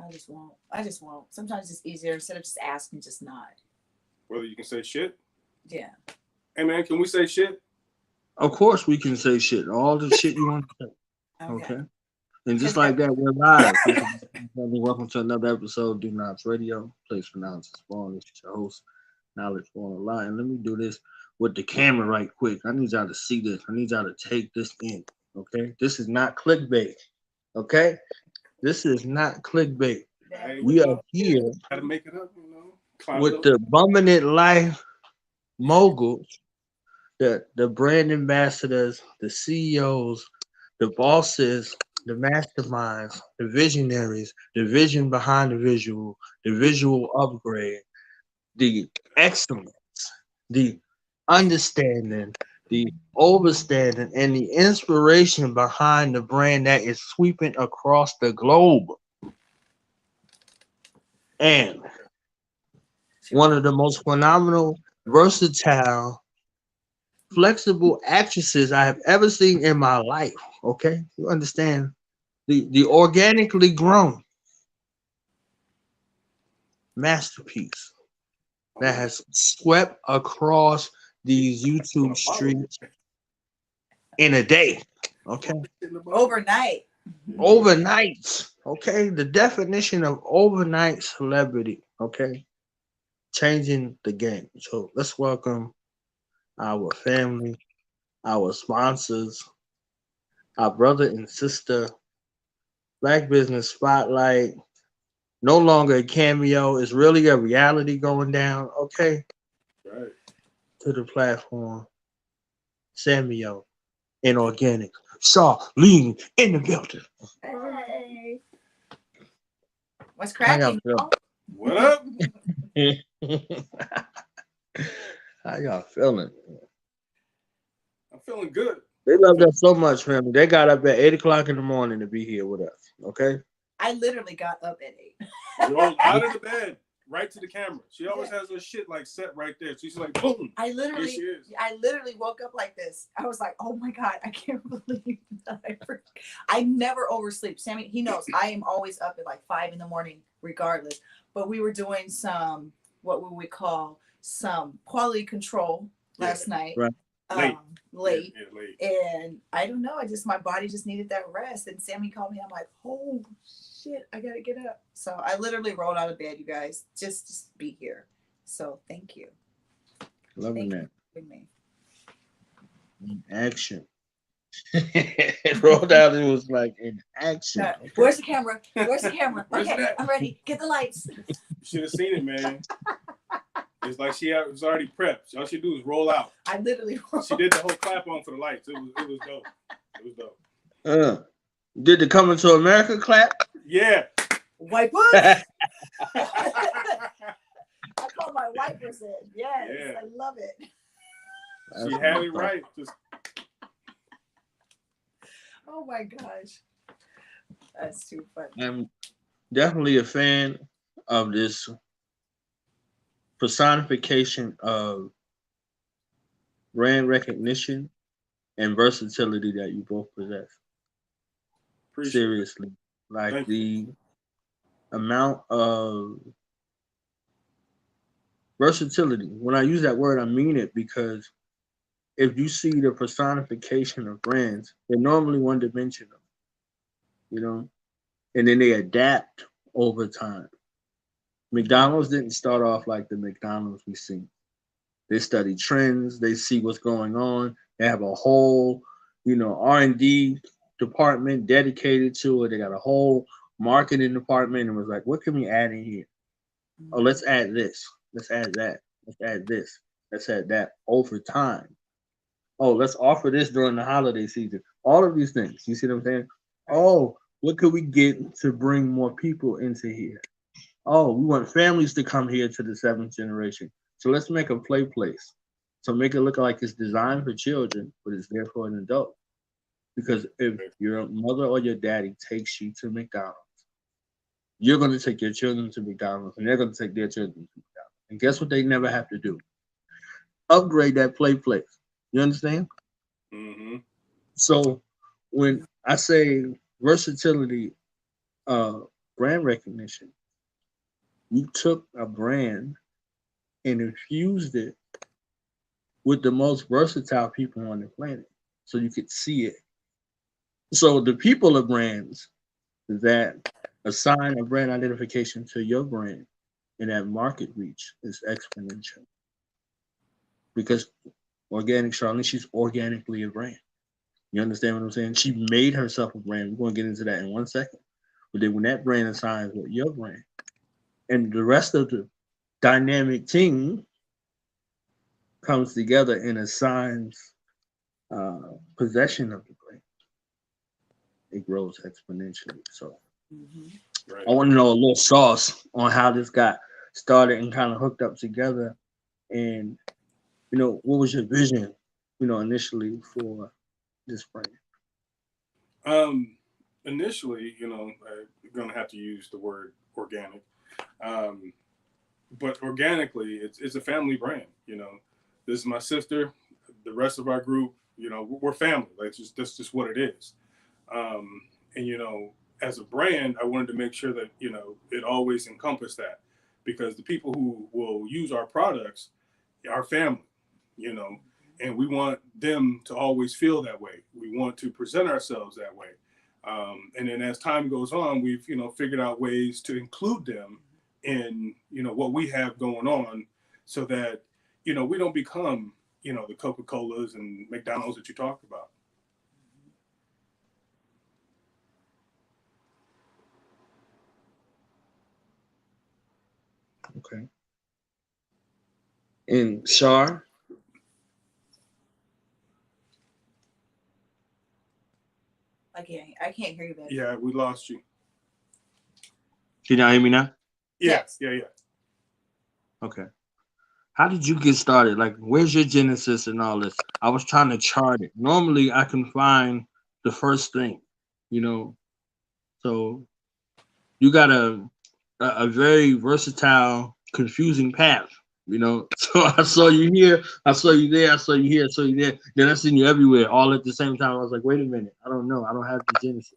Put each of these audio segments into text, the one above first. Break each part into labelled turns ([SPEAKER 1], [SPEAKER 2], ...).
[SPEAKER 1] I just won't. I just won't. Sometimes it's easier instead of just asking, just nod.
[SPEAKER 2] Whether you can say shit.
[SPEAKER 1] Yeah.
[SPEAKER 2] Hey man, can we say shit?
[SPEAKER 3] Of course we can say shit. All the shit you want to say.
[SPEAKER 1] Okay.
[SPEAKER 3] Okay. And just
[SPEAKER 1] Because
[SPEAKER 3] like that, we're live. Welcome to another episode of Do Knobs Radio. Place for knowledge is born. This is your host, Knowledge Born a Lot. And let me do this with the camera right quick. I need y'all to see this. I need y'all to take this in. Okay. This is not clickbait. Okay. This is not clickbait.
[SPEAKER 2] Hey,
[SPEAKER 3] We are here
[SPEAKER 2] gotta make it up, you know.
[SPEAKER 3] with the Bumming Life moguls, the brand ambassadors, the CEOs, the bosses, the masterminds, the visionaries, the vision behind the visual upgrade, the excellence, the understanding, the overstanding, and the inspiration behind the brand that is sweeping across the globe. And one of the most phenomenal, versatile, flexible actresses I have ever seen in my life. Okay, you understand the organically grown masterpiece that has swept across these YouTube streets in a day. Okay,
[SPEAKER 1] overnight.
[SPEAKER 3] overnight. Okay, the definition of overnight celebrity. Okay, changing the game. So let's welcome our family, our sponsors, our brother and sister, Black Business Spotlight, no longer a cameo, it's really a reality going down, okay?
[SPEAKER 2] Right.
[SPEAKER 3] To the platform, Sami and Organic Charlene in the building.
[SPEAKER 1] Hey. What's
[SPEAKER 3] How y'all
[SPEAKER 1] cracking?
[SPEAKER 3] feeling?
[SPEAKER 2] What up?
[SPEAKER 3] How y'all feeling?
[SPEAKER 2] I'm feeling good.
[SPEAKER 3] They love us so much, family. They got up at 8 o'clock in the morning to be here with us, okay?
[SPEAKER 1] I literally got up at 8.
[SPEAKER 2] Rolled out of the bed, right to the camera. She always has her shit like set right there. She's like, boom.
[SPEAKER 1] I literally woke up like this. I was like, oh my God, I can't believe that I never oversleep. Sami, he knows I am always up at like 5 in the morning, regardless. But we were doing some, what we would call some quality control last night.
[SPEAKER 3] Right.
[SPEAKER 1] Late.
[SPEAKER 2] Yeah, late.
[SPEAKER 1] And I don't know. My body just needed that rest. And Sami called me. I'm like, oh shit, I gotta get up. So I literally rolled out of bed, you guys, just to be here. So thank you.
[SPEAKER 3] Loving
[SPEAKER 1] Thank
[SPEAKER 3] that.
[SPEAKER 1] you for me.
[SPEAKER 3] In action. It rolled out, it was like in action. Okay.
[SPEAKER 1] Where's the camera? Where's the camera?
[SPEAKER 2] Where's
[SPEAKER 1] Okay,
[SPEAKER 2] that?
[SPEAKER 1] I'm ready. Get the lights.
[SPEAKER 2] You should have seen it, man. It's like she was already prepped. All she do is roll out.
[SPEAKER 1] I literally rolled.
[SPEAKER 2] She did the whole clap on for the lights. It was dope. It was dope.
[SPEAKER 3] Did the Coming to America clap?
[SPEAKER 2] Yeah.
[SPEAKER 1] Wipe up. I call my wipers in. Yes,
[SPEAKER 2] Yeah.
[SPEAKER 1] I love it.
[SPEAKER 2] She had it right. Just
[SPEAKER 1] Oh my gosh. That's too funny.
[SPEAKER 3] I'm definitely a fan of this personification of brand recognition and versatility that you both possess.
[SPEAKER 2] appreciate
[SPEAKER 3] Seriously. Like
[SPEAKER 2] Thank
[SPEAKER 3] the amount of versatility. When I use that word, I mean it because if you see the personification of brands, they're normally one dimensional, you know, and then they adapt over time. McDonald's didn't start off like the McDonald's we see. They study trends, they see what's going on. They have a whole, R&D department dedicated to it. They got a whole marketing department and was like, what can we add in here? Oh, let's add this. Let's add that. Let's add this. Let's add that over time. Oh, let's offer this during the holiday season. All of these things. You see what I'm saying? Oh, what could we get to bring more people into here? Oh, we want families to come here to the 7th generation. So let's make a play place. So make it look like it's designed for children, but it's there for an adult. Because if your mother or your daddy takes you to McDonald's, you're going to take your children to McDonald's, and they're going to take their children to McDonald's. And guess what they never have to do? Upgrade that play place. You understand?
[SPEAKER 2] Mm-hmm.
[SPEAKER 3] So when I say versatility brand recognition. You took a brand and infused it with the most versatile people on the planet so you could see it. So the people of brands that assign a brand identification to your brand and that market reach is exponential. Because Organic Charlene, she's organically a brand. You understand what I'm saying? She made herself a brand. We're going to get into that in 1 second. But then when that brand assigns with your brand and the rest of the dynamic team comes together and assigns possession of the brand, it grows exponentially. So
[SPEAKER 2] Right.
[SPEAKER 3] I want to know a little sauce on how this got started and kind of hooked up together. And, what was your vision, initially for this brand?
[SPEAKER 2] Initially, I'm gonna have to use the word organic, but organically, it's a family brand. This is my sister. The rest of our group, we're family. Like that's just what it is. And as a brand, I wanted to make sure that it always encompassed that, because the people who will use our products are family. And we want them to always feel that way. We want to present ourselves that way. And then as time goes on, we've, figured out ways to include them in, what we have going on, so that, we don't become, the Coca-Colas and McDonald's that you talked about.
[SPEAKER 3] Okay. And Shar?
[SPEAKER 1] I can't hear you, baby.
[SPEAKER 2] Yeah, we lost you.
[SPEAKER 3] Can y'all hear me now?
[SPEAKER 1] Yes.
[SPEAKER 2] Yeah.
[SPEAKER 3] Okay. How did you get started? Like, where's your genesis and all this? I was trying to chart it. Normally, I can find the first thing, So you got a very versatile, confusing path, So I saw you here, I saw you there, I saw you here, I saw you there. Then I seen you everywhere, all at the same time. I was like, wait a minute, I don't know. I don't have the genesis.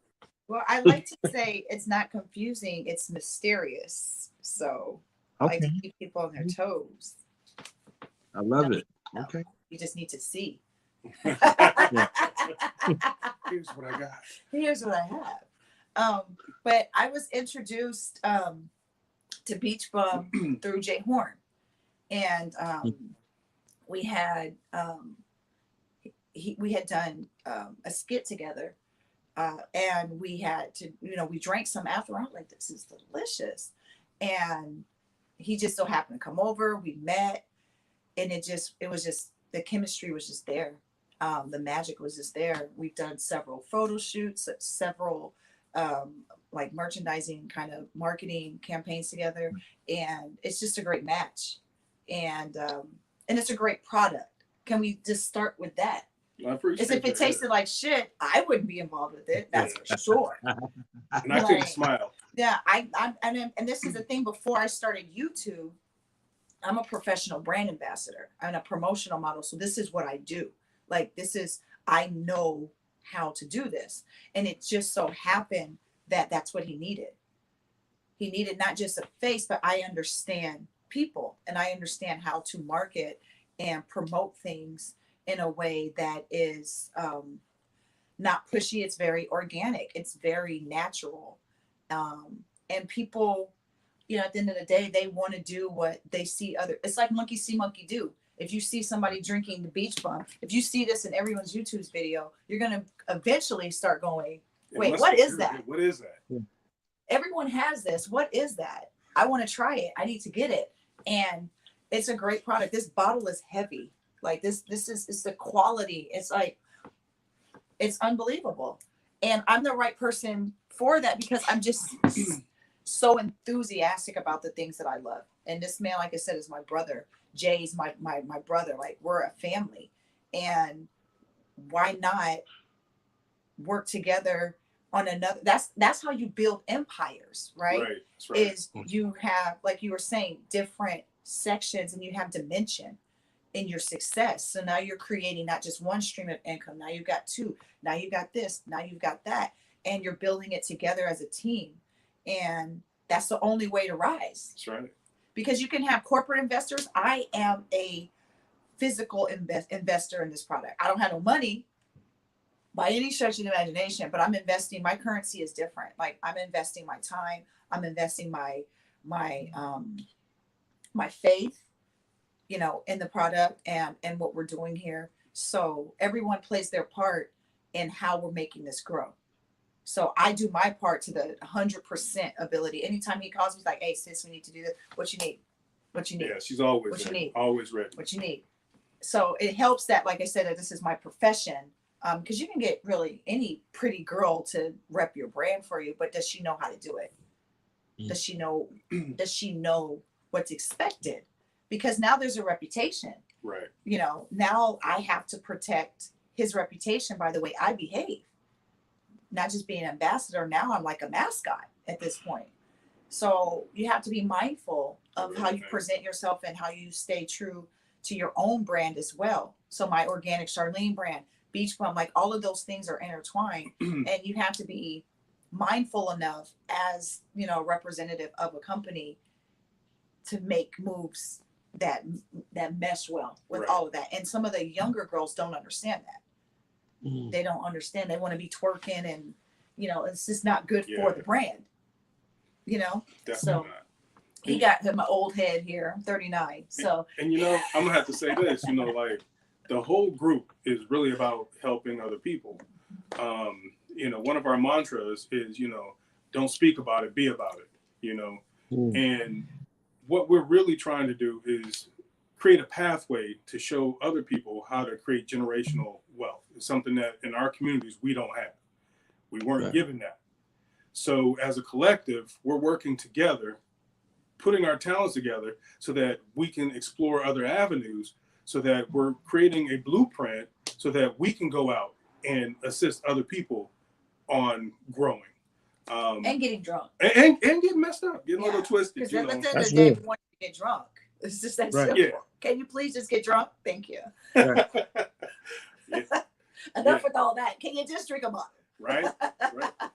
[SPEAKER 1] Well, I like to say it's not confusing, it's mysterious. So I like to keep people on their toes.
[SPEAKER 3] I love it. Okay.
[SPEAKER 1] You just need to see.
[SPEAKER 2] Here's what I got.
[SPEAKER 1] Here's what I have. But I was introduced to Beach Bum through Jay Horn. And we had we had done a skit together. And we had to, we drank some after. I was like, this is delicious. And he just so happened to come over. We met, and it was just, the chemistry was just there. The magic was just there. We've done several photo shoots, several like merchandising kind of marketing campaigns together. And it's just a great match. And it's a great product. Can we just start with that?
[SPEAKER 2] I appreciate
[SPEAKER 1] If it tasted like shit, I wouldn't be involved with it. That's for sure.
[SPEAKER 2] And I couldn't smile.
[SPEAKER 1] Yeah, and this is the thing. Before I started YouTube, I'm a professional brand ambassador. I'm a promotional model. So this is what I do. Like, I know how to do this. And it just so happened that that's what he needed. He needed not just a face, but I understand people, and I understand how to market and promote things in a way that is not pushy. It's very organic. It's very natural. And people, at the end of the day, they want to do what they see it's like monkey see, monkey do. If you see somebody drinking the Beach Bum, if you see this in everyone's YouTube's video, you're going to eventually start going, wait, what is that?
[SPEAKER 2] What is that?
[SPEAKER 3] Yeah.
[SPEAKER 1] Everyone has this. What is that? I want to try it. I need to get it. And it's a great product. This bottle is heavy. Like it's the quality. It's like, it's unbelievable. And I'm the right person for that, because I'm just so enthusiastic about the things that I love. And this man, like I said, is my brother. Jay's my brother. Like, we're a family. And why not work together on another? That's how you build empires, right?
[SPEAKER 2] Right. That's right.
[SPEAKER 1] Is you have, like you were saying, different sections, and you have dimension in your success. So now you're creating not just one stream of income. Now you've got two. Now you've got this. Now you've got that. And you're building it together as a team. And that's the only way to rise.
[SPEAKER 2] That's right.
[SPEAKER 1] Because you can have corporate investors. I am a physical investor in this product. I don't have no money by any stretch of the imagination, but I'm investing. My currency is different. Like I'm investing my time. I'm investing my faith, you know, in the product and what we're doing here. So everyone plays their part in how we're making this grow. So I do my part to the 100% ability. Anytime he calls me, he's like, "Hey sis, we need to do this. What you need? What you need?
[SPEAKER 2] Yeah, she's always
[SPEAKER 1] what
[SPEAKER 2] ready.
[SPEAKER 1] You need?
[SPEAKER 2] Always ready.
[SPEAKER 1] What you need?" So it helps that, like I said, that this is my profession. Because you can get really any pretty girl to rep your brand for you, but does she know how to do it? Does she know? Does she know what's expected? Because now there's a reputation.
[SPEAKER 2] Right.
[SPEAKER 1] You know, now I have to protect his reputation by the way I behave. Not just being an ambassador. Now I'm like a mascot at this point. So you have to be mindful of how you present yourself and how you stay true to your own brand as well. So my Organic Charlene brand, Beach Bum, like all of those things are intertwined, and you have to be mindful enough as, you know, representative of a company to make moves that mesh well with all of that. And some of the younger girls don't understand that. They don't understand. They want to be twerking, and you know, it's just not good for the brand. You know,
[SPEAKER 2] Definitely
[SPEAKER 1] so
[SPEAKER 2] not.
[SPEAKER 1] he got my old head here. I'm 39, so
[SPEAKER 2] and you know, I'm gonna have to say this. You know, like the whole group is really about helping other people. You know, one of our mantras is, you know, don't speak about it, be about it. You know, and what we're really trying to do is create a pathway to show other people how to create generational wealth. It's something that in our communities we don't have. We weren't given that. So as a collective, we're working together, putting our talents together so that we can explore other avenues, so that we're creating a blueprint so that we can go out and assist other people on growing.
[SPEAKER 1] And getting drunk.
[SPEAKER 2] And getting messed up, getting a little twisted.
[SPEAKER 1] Because
[SPEAKER 2] You
[SPEAKER 1] at
[SPEAKER 2] know?
[SPEAKER 1] the end of the day, we want you to get drunk. It's just that simple.
[SPEAKER 2] Yeah.
[SPEAKER 1] Can you please just get drunk? Thank you.
[SPEAKER 2] Yeah.
[SPEAKER 1] Enough with all that. Can you just drink a bottle?
[SPEAKER 2] Right.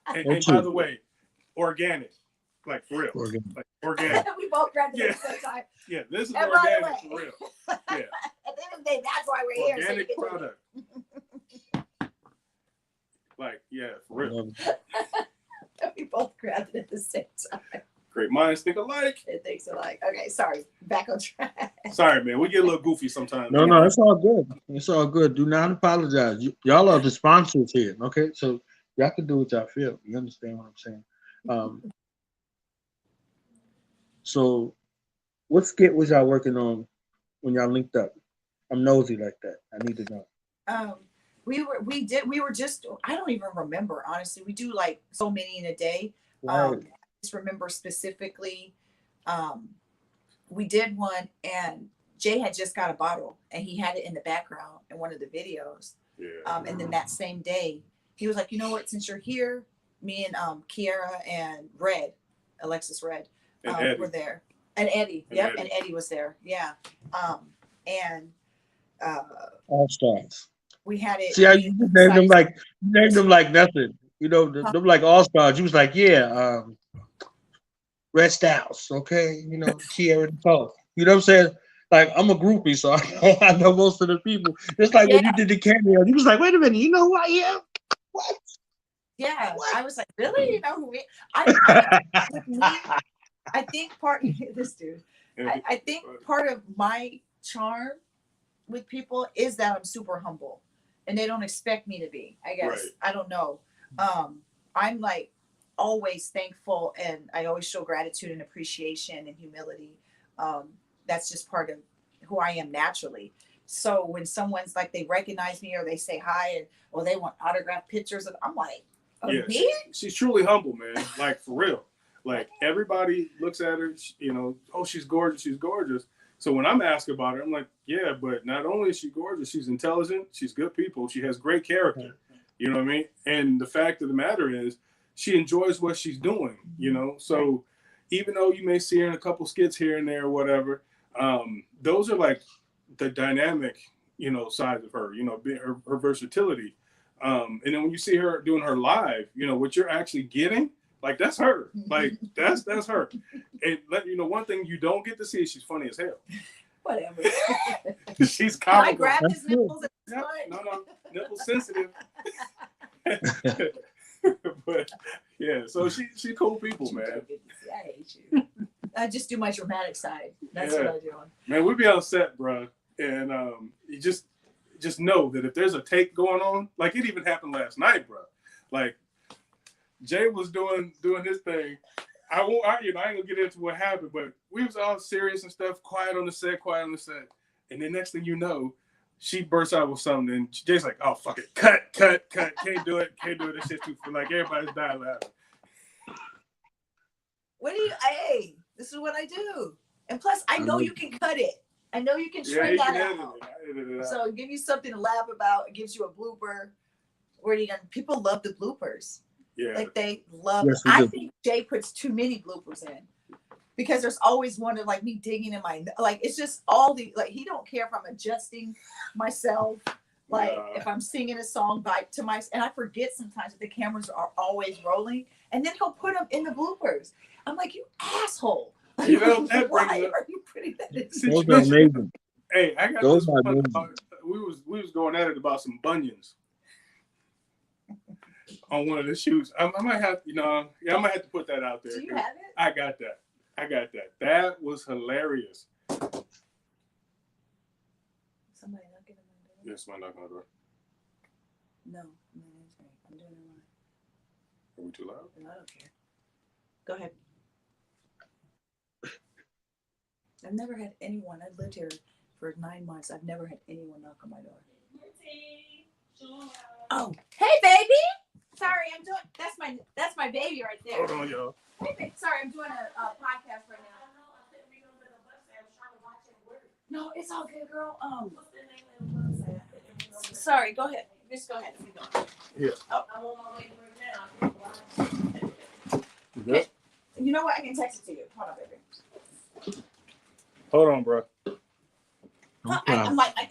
[SPEAKER 2] And by the way, organic, like for real. Like organic.
[SPEAKER 1] We both grabbed it at the same time.
[SPEAKER 2] Yeah, this is
[SPEAKER 1] And
[SPEAKER 2] organic for real. Yeah.
[SPEAKER 1] At the end of the day, that's why we're here.
[SPEAKER 2] Organic product. Like, yeah, for real.
[SPEAKER 1] We both grabbed it at the same time.
[SPEAKER 2] Great minds think alike.
[SPEAKER 1] It thinks alike. Okay, sorry. Back on track.
[SPEAKER 2] Sorry, man. We get a little goofy sometimes.
[SPEAKER 3] No, it's all good. It's all good. Do not apologize. Y'all are the sponsors here, okay? So y'all can do what y'all feel. You understand what I'm saying? So what skit was y'all working on when y'all linked up? I'm nosy like that. I need to know.
[SPEAKER 1] We were just, I don't even remember, honestly. We do like so many in a day.
[SPEAKER 3] Right.
[SPEAKER 1] I just remember specifically, we did one and Jay had just got a bottle and he had it in the background in one of the videos.
[SPEAKER 2] Yeah.
[SPEAKER 1] And then that same day, he was like, you know what, since you're here, me and Kiara and Alexis Red, were there. And Eddie. And Eddie was there. Yeah.
[SPEAKER 3] All stars.
[SPEAKER 1] We had it.
[SPEAKER 3] See how you named them like nothing. You know, them like all stars. You was like, yeah, Red Styles, okay, you know, Kiara and Cole. You know what I'm saying? Like, I'm a groupie, so I know most of the people. Just like when you did the cameo, you was like, wait a minute, you know who I am? What?
[SPEAKER 1] Yeah,
[SPEAKER 3] what?
[SPEAKER 1] I was like, really? You know who we? I think this dude. I think part of my charm with people is that I'm super humble, and they don't expect me to be. I guess I don't know. I'm like always thankful, and I always show gratitude and appreciation and humility. That's just part of who I am naturally. So when someone's like, they recognize me or they say hi or they want autographed pictures of, I'm like, me?
[SPEAKER 2] She's truly humble, man. Like for real. Like everybody looks at her, you know, oh, she's gorgeous. She's gorgeous. So when I'm asked about her, I'm like, yeah, but not only is she gorgeous, she's intelligent. She's good people. She has great character. You know what I mean? And the fact of the matter is she enjoys what she's doing, you know? So even though you may see her in a couple skits here and there or whatever, those are like the dynamic, you know, sides of her, you know, her versatility. And then when you see her doing her live, you know, what you're actually getting Like that's her. Like that's her. And let you know one thing you don't get to see is she's funny as hell.
[SPEAKER 1] Whatever.
[SPEAKER 2] She's
[SPEAKER 1] Can I
[SPEAKER 2] comical.
[SPEAKER 1] grab his nipples?
[SPEAKER 2] Yeah, no, nipple sensitive. But yeah, so she cool people, man.
[SPEAKER 1] I hate you. I just do my dramatic side. That's what I do.
[SPEAKER 2] Man, we be on set, bro, and you just know that if there's a take going on, like it even happened last night, bro. Like Jay was doing his thing. I ain't gonna get into what happened, but we was all serious and stuff, quiet on the set, and then next thing you know, she bursts out with something, and Jay's like, "Oh fuck it, cut, can't do it, this shit's too like everybody's dying laughing."
[SPEAKER 1] Hey, this is what I do. And plus, I know you can cut it. I know you can trim that out. So it gives you something to laugh about. It gives you a blooper. People love the bloopers.
[SPEAKER 2] Yeah.
[SPEAKER 1] Like they love it. I think Jay puts too many bloopers in. Because there's always one of like me digging in my, like, it's just all the, like, he don't care if I'm adjusting myself. Like if I'm singing a song to and I forget sometimes that the cameras are always rolling, and then he'll put them in the bloopers. I'm like, you asshole.
[SPEAKER 2] You know, that
[SPEAKER 1] why are you putting that in?
[SPEAKER 3] Those are amazing.
[SPEAKER 2] Hey, I got
[SPEAKER 3] Those
[SPEAKER 2] this one. We was going at it about some bunions on one of the shoots. I might have, I might have to put that out there.
[SPEAKER 1] Do you have it?
[SPEAKER 2] I got that. That was hilarious.
[SPEAKER 1] Somebody knocking on my door?
[SPEAKER 2] Yes, somebody knocking on the door.
[SPEAKER 1] No, I'm doing it wrong.
[SPEAKER 2] Are we too loud?
[SPEAKER 1] I don't care. Go ahead. I've never had anyone. I've lived here for 9 months. I've never had anyone knock on my door. Oh, hey, baby. Sorry, I'm doing. That's my baby right there.
[SPEAKER 2] Hold on, y'all.
[SPEAKER 1] Hey, baby. Sorry, I'm doing a podcast right now. No, it's all good, girl. Sorry. Go ahead. Just go ahead. Keep going.
[SPEAKER 2] Yeah.
[SPEAKER 1] Oh, I'm on my way to work now.
[SPEAKER 2] Good?
[SPEAKER 1] You know what? I can text it to you. Hold on, baby.
[SPEAKER 2] Hold on, bro.
[SPEAKER 1] I'm like, I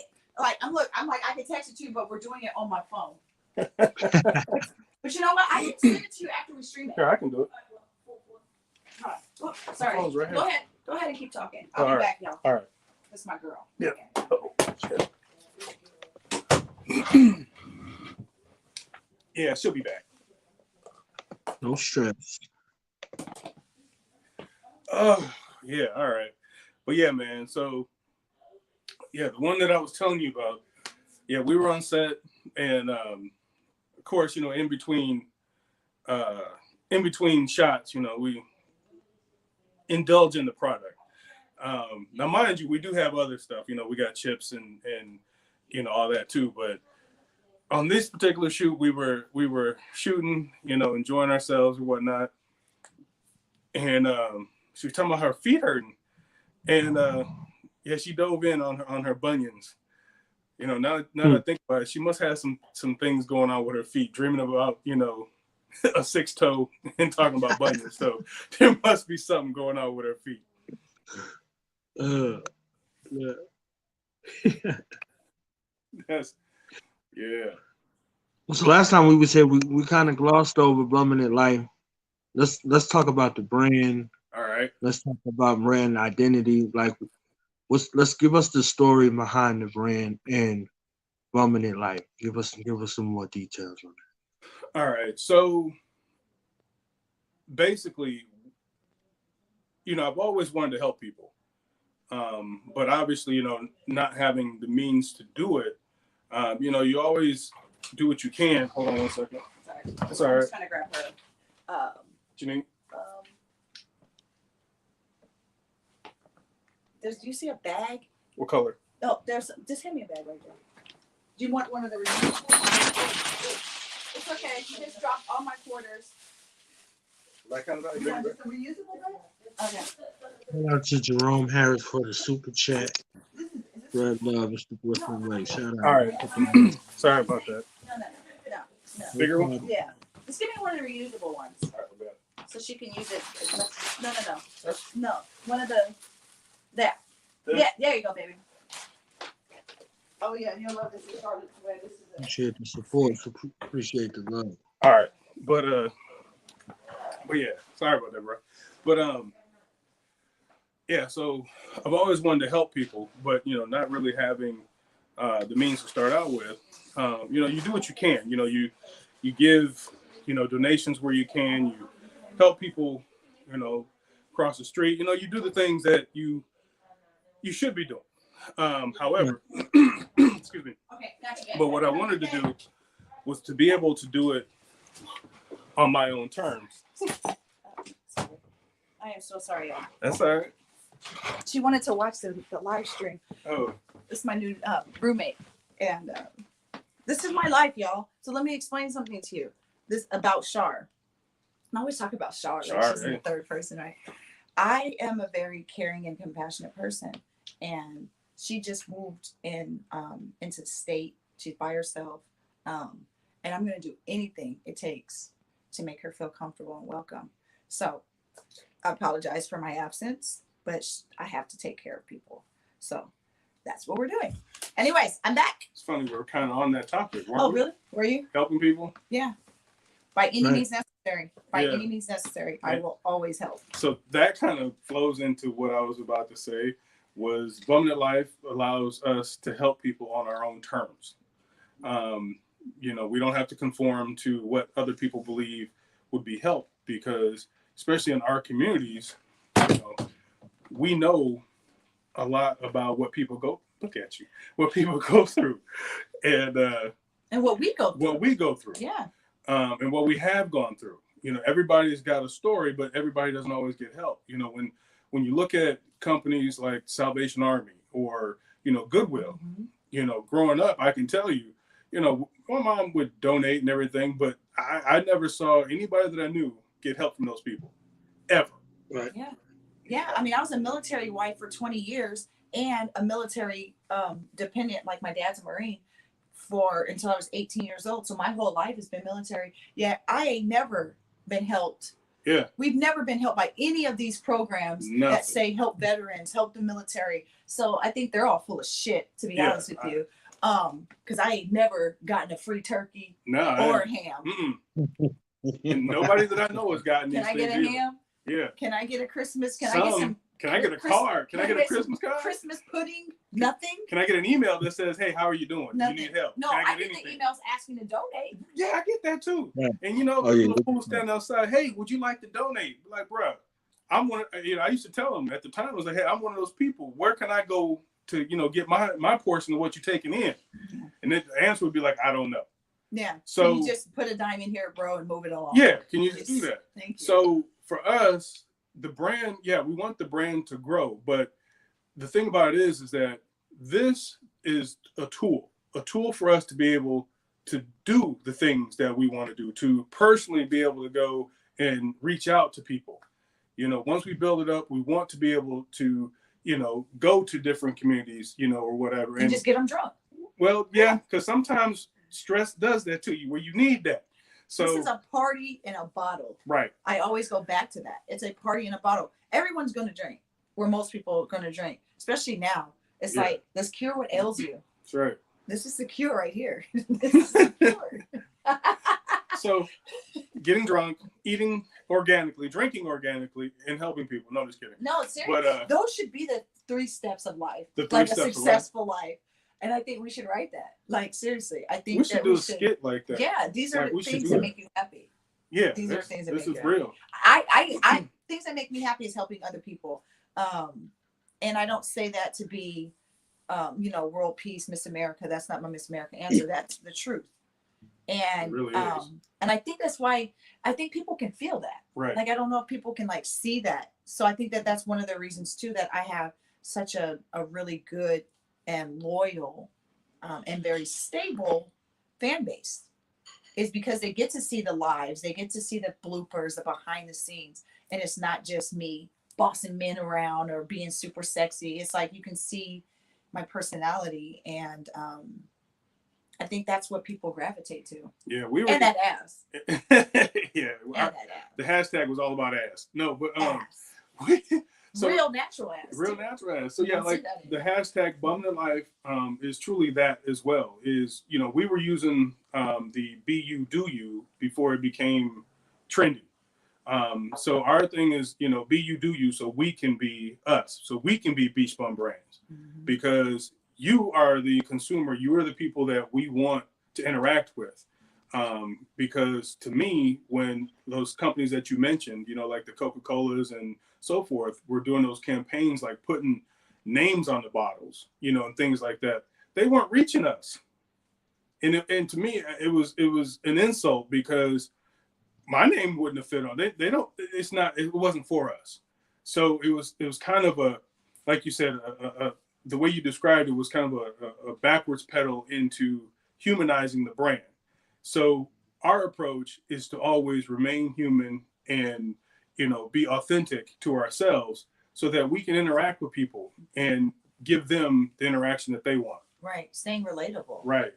[SPEAKER 1] can text it to you, but we're doing it on my phone. But you know what? I can send it to you after we stream it.
[SPEAKER 2] Here, I can do it.
[SPEAKER 1] All right. Oh, sorry.
[SPEAKER 2] Right
[SPEAKER 1] Go ahead and keep talking. I'll be back, y'all.
[SPEAKER 2] All right.
[SPEAKER 1] That's my girl.
[SPEAKER 2] Yeah.
[SPEAKER 1] Okay.
[SPEAKER 2] Oh, yeah, she'll be back.
[SPEAKER 3] No stress.
[SPEAKER 2] Oh, yeah. All right. But yeah, man. So, yeah, the one that I was telling you about, yeah, we were on set, and of course, in between shots, we indulge in the product. Now, mind you, we do have other stuff. We got chips and all that too. But on this particular shoot, we were shooting, enjoying ourselves and whatnot. And she was talking about her feet hurting, and yeah, she dove in on her bunions. Now that I think about it, she must have some things going on with her feet, dreaming about a 6 toe and talking about bunions. So there must be something going on with her feet.
[SPEAKER 3] Yeah.
[SPEAKER 2] Yeah.
[SPEAKER 3] So last time we said we kind of glossed over Bumming It Life. Let's talk about the brand.
[SPEAKER 2] All right.
[SPEAKER 3] Let's talk about brand identity. Like, let's give us the story behind the brand and Bumming It Life. Give us some more details on that.
[SPEAKER 2] All right. So basically, I've always wanted to help people. But obviously, not having the means to do it, you always do what you can. Hold on 1 second.
[SPEAKER 1] Sorry.
[SPEAKER 2] That's all right.
[SPEAKER 1] I'm just trying to grab her.
[SPEAKER 2] Janine?
[SPEAKER 1] Do you see a bag?
[SPEAKER 2] What color?
[SPEAKER 1] No, just hand me a bag right there. Do you want one of the reusables? It's okay. You just dropped all my quarters.
[SPEAKER 2] That kind of bag?
[SPEAKER 1] You want just a reusable bag? Okay.
[SPEAKER 3] Shout out to Jerome Harris for the super chat. Red love, Mr. Griffin Way. Shout out.
[SPEAKER 2] All right. Sorry about that.
[SPEAKER 1] No.
[SPEAKER 2] Bigger one?
[SPEAKER 1] Yeah. Just give me one of the reusable ones.
[SPEAKER 2] All right, we got it.
[SPEAKER 1] So she can use it. No.
[SPEAKER 2] That's-
[SPEAKER 1] No. One of the. There.
[SPEAKER 2] This?
[SPEAKER 1] Yeah, there you go, baby. Oh, yeah. And you'll love this. Charlotte's way. This is it.
[SPEAKER 3] Appreciate the support. Appreciate the love.
[SPEAKER 2] All right. But But yeah, sorry about that, bro. But yeah. So I've always wanted to help people, but not really having the means to start out with. You do what you can. You give donations where you can. You help people. Cross the street. You do the things that you should be doing. However, excuse me.
[SPEAKER 1] Okay, gotcha.
[SPEAKER 2] But what I wanted to do was to be able to do it on my own terms.
[SPEAKER 1] I am so sorry, y'all.
[SPEAKER 2] That's all right.
[SPEAKER 1] She wanted to watch the live stream.
[SPEAKER 2] Oh,
[SPEAKER 1] This is my new roommate, and this is my life, y'all. So let me explain something to you. This about Shar. I always talk about Shar, like she's in the third person, right? I am a very caring and compassionate person, and she just moved into the state. She's by herself, and I'm gonna do anything it takes to make her feel comfortable and welcome. So I apologize for my absence, but I have to take care of people. So that's what we're doing. Anyways, I'm back.
[SPEAKER 2] it's funny. We're kind of on that topic.
[SPEAKER 1] Oh, really? Were you?
[SPEAKER 2] Helping people.
[SPEAKER 1] Yeah. By any
[SPEAKER 3] Right.
[SPEAKER 1] means necessary. By
[SPEAKER 2] Yeah.
[SPEAKER 1] any means necessary, I
[SPEAKER 2] Right.
[SPEAKER 1] will always help.
[SPEAKER 2] So that kind of flows into what I was about to say. Was Bummed Life allows us to help people on our own terms. We don't have to conform to what other people believe would be help, because especially in our communities, we know a lot about what people go through, and
[SPEAKER 1] what we go through.
[SPEAKER 2] what we go through,
[SPEAKER 1] Yeah.
[SPEAKER 2] and what we have gone through. Everybody's got a story, but everybody doesn't always get help. When you look at companies like Salvation Army or Goodwill,
[SPEAKER 1] Mm-hmm.
[SPEAKER 2] Growing up, I can tell you, my mom would donate and everything, but I never saw anybody that I knew get help from those people, ever.
[SPEAKER 3] Right.
[SPEAKER 1] Yeah. Yeah. I mean, I was a military wife for 20 years and a military dependent, like my dad's a Marine, until I was 18 years old. So my whole life has been military. Yeah, I ain't never been helped.
[SPEAKER 2] Yeah.
[SPEAKER 1] We've never been helped by any of these programs that say help veterans, help the military. So I think they're all full of shit, to be honest with you. Because I ain't never gotten a free turkey or ham.
[SPEAKER 2] And nobody that I know has gotten these
[SPEAKER 1] Can I
[SPEAKER 2] things
[SPEAKER 1] get a
[SPEAKER 2] either.
[SPEAKER 1] ham?
[SPEAKER 2] Yeah.
[SPEAKER 1] Can I get a Christmas? Can
[SPEAKER 2] I get a card? Can I get a Christmas card?
[SPEAKER 1] Christmas pudding? Nothing?
[SPEAKER 2] Can I get an email that says, "Hey, how are you doing?
[SPEAKER 1] Nothing.
[SPEAKER 2] You need help?"
[SPEAKER 1] No,
[SPEAKER 2] Can
[SPEAKER 1] I
[SPEAKER 2] get
[SPEAKER 1] get the emails asking to donate.
[SPEAKER 2] Yeah, I get that too.
[SPEAKER 3] Yeah.
[SPEAKER 2] And the people standing outside, "Hey, would you like to donate?" Like, bro, I'm one. I used to tell them at the time, I was like, "Hey, I'm one of those people. Where can I go to, get my portion of what you're taking in?"
[SPEAKER 1] Yeah.
[SPEAKER 2] And the answer would be like, "I don't know."
[SPEAKER 1] Yeah.
[SPEAKER 2] So
[SPEAKER 1] can you just put a dime in here, bro, and move it along?
[SPEAKER 2] Yeah, can you just do that?
[SPEAKER 1] Thank you.
[SPEAKER 2] So for us, the brand, we want the brand to grow, but the thing about it is that this is a tool for us to be able to do the things that we want to do, to personally be able to go and reach out to people. Once we build it up, we want to be able to, go to different communities, or whatever.
[SPEAKER 1] And just get them drunk.
[SPEAKER 2] Well, yeah, because sometimes stress does that to you, where you need that. So
[SPEAKER 1] this is a party in a bottle.
[SPEAKER 2] Right.
[SPEAKER 1] I always go back to that. It's a party in a bottle. Everyone's going to drink, where most people are going to drink, especially now. It's like, let's cure what ails you.
[SPEAKER 2] That's right.
[SPEAKER 1] This is the cure right here. This is the cure.
[SPEAKER 2] So getting drunk, eating organically, drinking organically, and helping people. No, just kidding.
[SPEAKER 1] No, seriously.
[SPEAKER 2] But,
[SPEAKER 1] those should be the 3 steps of life.
[SPEAKER 2] The 3
[SPEAKER 1] like
[SPEAKER 2] steps
[SPEAKER 1] a
[SPEAKER 2] of life.
[SPEAKER 1] successful life. And I think we should write that. Like, seriously. I think
[SPEAKER 2] We should do a skit like that.
[SPEAKER 1] Yeah, these are
[SPEAKER 2] we should
[SPEAKER 1] things
[SPEAKER 2] do
[SPEAKER 1] that
[SPEAKER 2] that.
[SPEAKER 1] make you happy.
[SPEAKER 2] Yeah,
[SPEAKER 1] These are things that
[SPEAKER 2] this
[SPEAKER 1] make
[SPEAKER 2] is
[SPEAKER 1] you
[SPEAKER 2] real.
[SPEAKER 1] I things that make me happy is helping other people. And I don't say that to be world peace, Miss America. That's not my Miss America answer. That's the truth. And
[SPEAKER 2] It really is.
[SPEAKER 1] and I think that's why I think people can feel that.
[SPEAKER 2] Right.
[SPEAKER 1] Like, I don't know if people can like see that. So I think that that's one of the reasons too that I have such a really good and loyal and very stable fan base, is because they get to see the lives, they get to see the bloopers, the behind the scenes, and it's not just me bossing men around or being super sexy. It's like you can see my personality, and I think that's what people gravitate to.
[SPEAKER 2] Yeah, we were.
[SPEAKER 1] And that ass.
[SPEAKER 2] Yeah,
[SPEAKER 1] And that ass.
[SPEAKER 2] the hashtag was all about ass. No, but
[SPEAKER 1] Ass.
[SPEAKER 2] so
[SPEAKER 1] Real natural ass.
[SPEAKER 2] real
[SPEAKER 1] too.
[SPEAKER 2] natural ass. So
[SPEAKER 1] You
[SPEAKER 2] yeah,
[SPEAKER 1] don't see
[SPEAKER 2] like
[SPEAKER 1] that
[SPEAKER 2] the
[SPEAKER 1] anymore.
[SPEAKER 2] hashtag Bummed Life is truly that as well. Is we were using the "Be You Do You" before it became trendy. So our thing is, you know, be you, do you, so we can be us, so we can be Beach Bum Brands, because you are the consumer, you are the people that we want to interact with. Because to me, when those companies that you mentioned, you know, like the Coca-Colas and so forth, were doing those campaigns, like putting names on the bottles, you know, and things like that, they weren't reaching us. And to me, it was an insult, because my name wouldn't have fit on. They don't. It's not. It wasn't for us. So it was kind of a, like you said, the way you described it was kind of a backwards pedal into humanizing the brand. So our approach is to always remain human and, you know, be authentic to ourselves, so that we can interact with people and give them the interaction that they want.
[SPEAKER 1] Right. Staying relatable.
[SPEAKER 2] Right.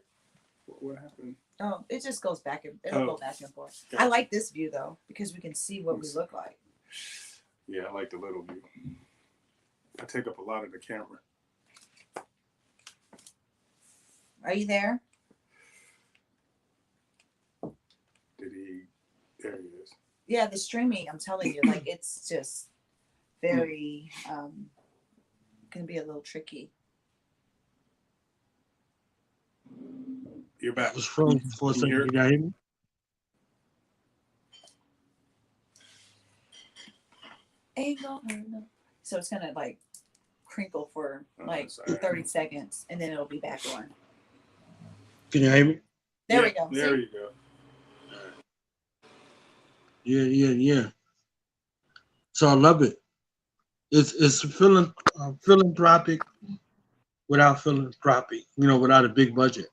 [SPEAKER 2] What happened?
[SPEAKER 1] Oh, it just goes back and it'll go back and forth.
[SPEAKER 2] Gotcha.
[SPEAKER 1] I like this view though, because we can see what we look like.
[SPEAKER 2] Yeah, I like the little view. I take up a lot of the camera.
[SPEAKER 1] Are you there?
[SPEAKER 2] There he is.
[SPEAKER 1] Yeah, the streaming, I'm telling you, like it's just very can be a little tricky.
[SPEAKER 2] You're back.
[SPEAKER 3] I was frozen for a
[SPEAKER 2] Can you
[SPEAKER 3] second.
[SPEAKER 2] hear
[SPEAKER 3] Did y'all hear me?
[SPEAKER 1] Ain't no, no. So it's gonna like crinkle for like
[SPEAKER 2] sorry.
[SPEAKER 1] 30 seconds and then it'll be back on.
[SPEAKER 3] Can you hear me?
[SPEAKER 1] There we go.
[SPEAKER 2] There
[SPEAKER 1] See?
[SPEAKER 2] you go.
[SPEAKER 3] Yeah. So I love it. It's philanthropic without philanthropy, you know, without a big budget.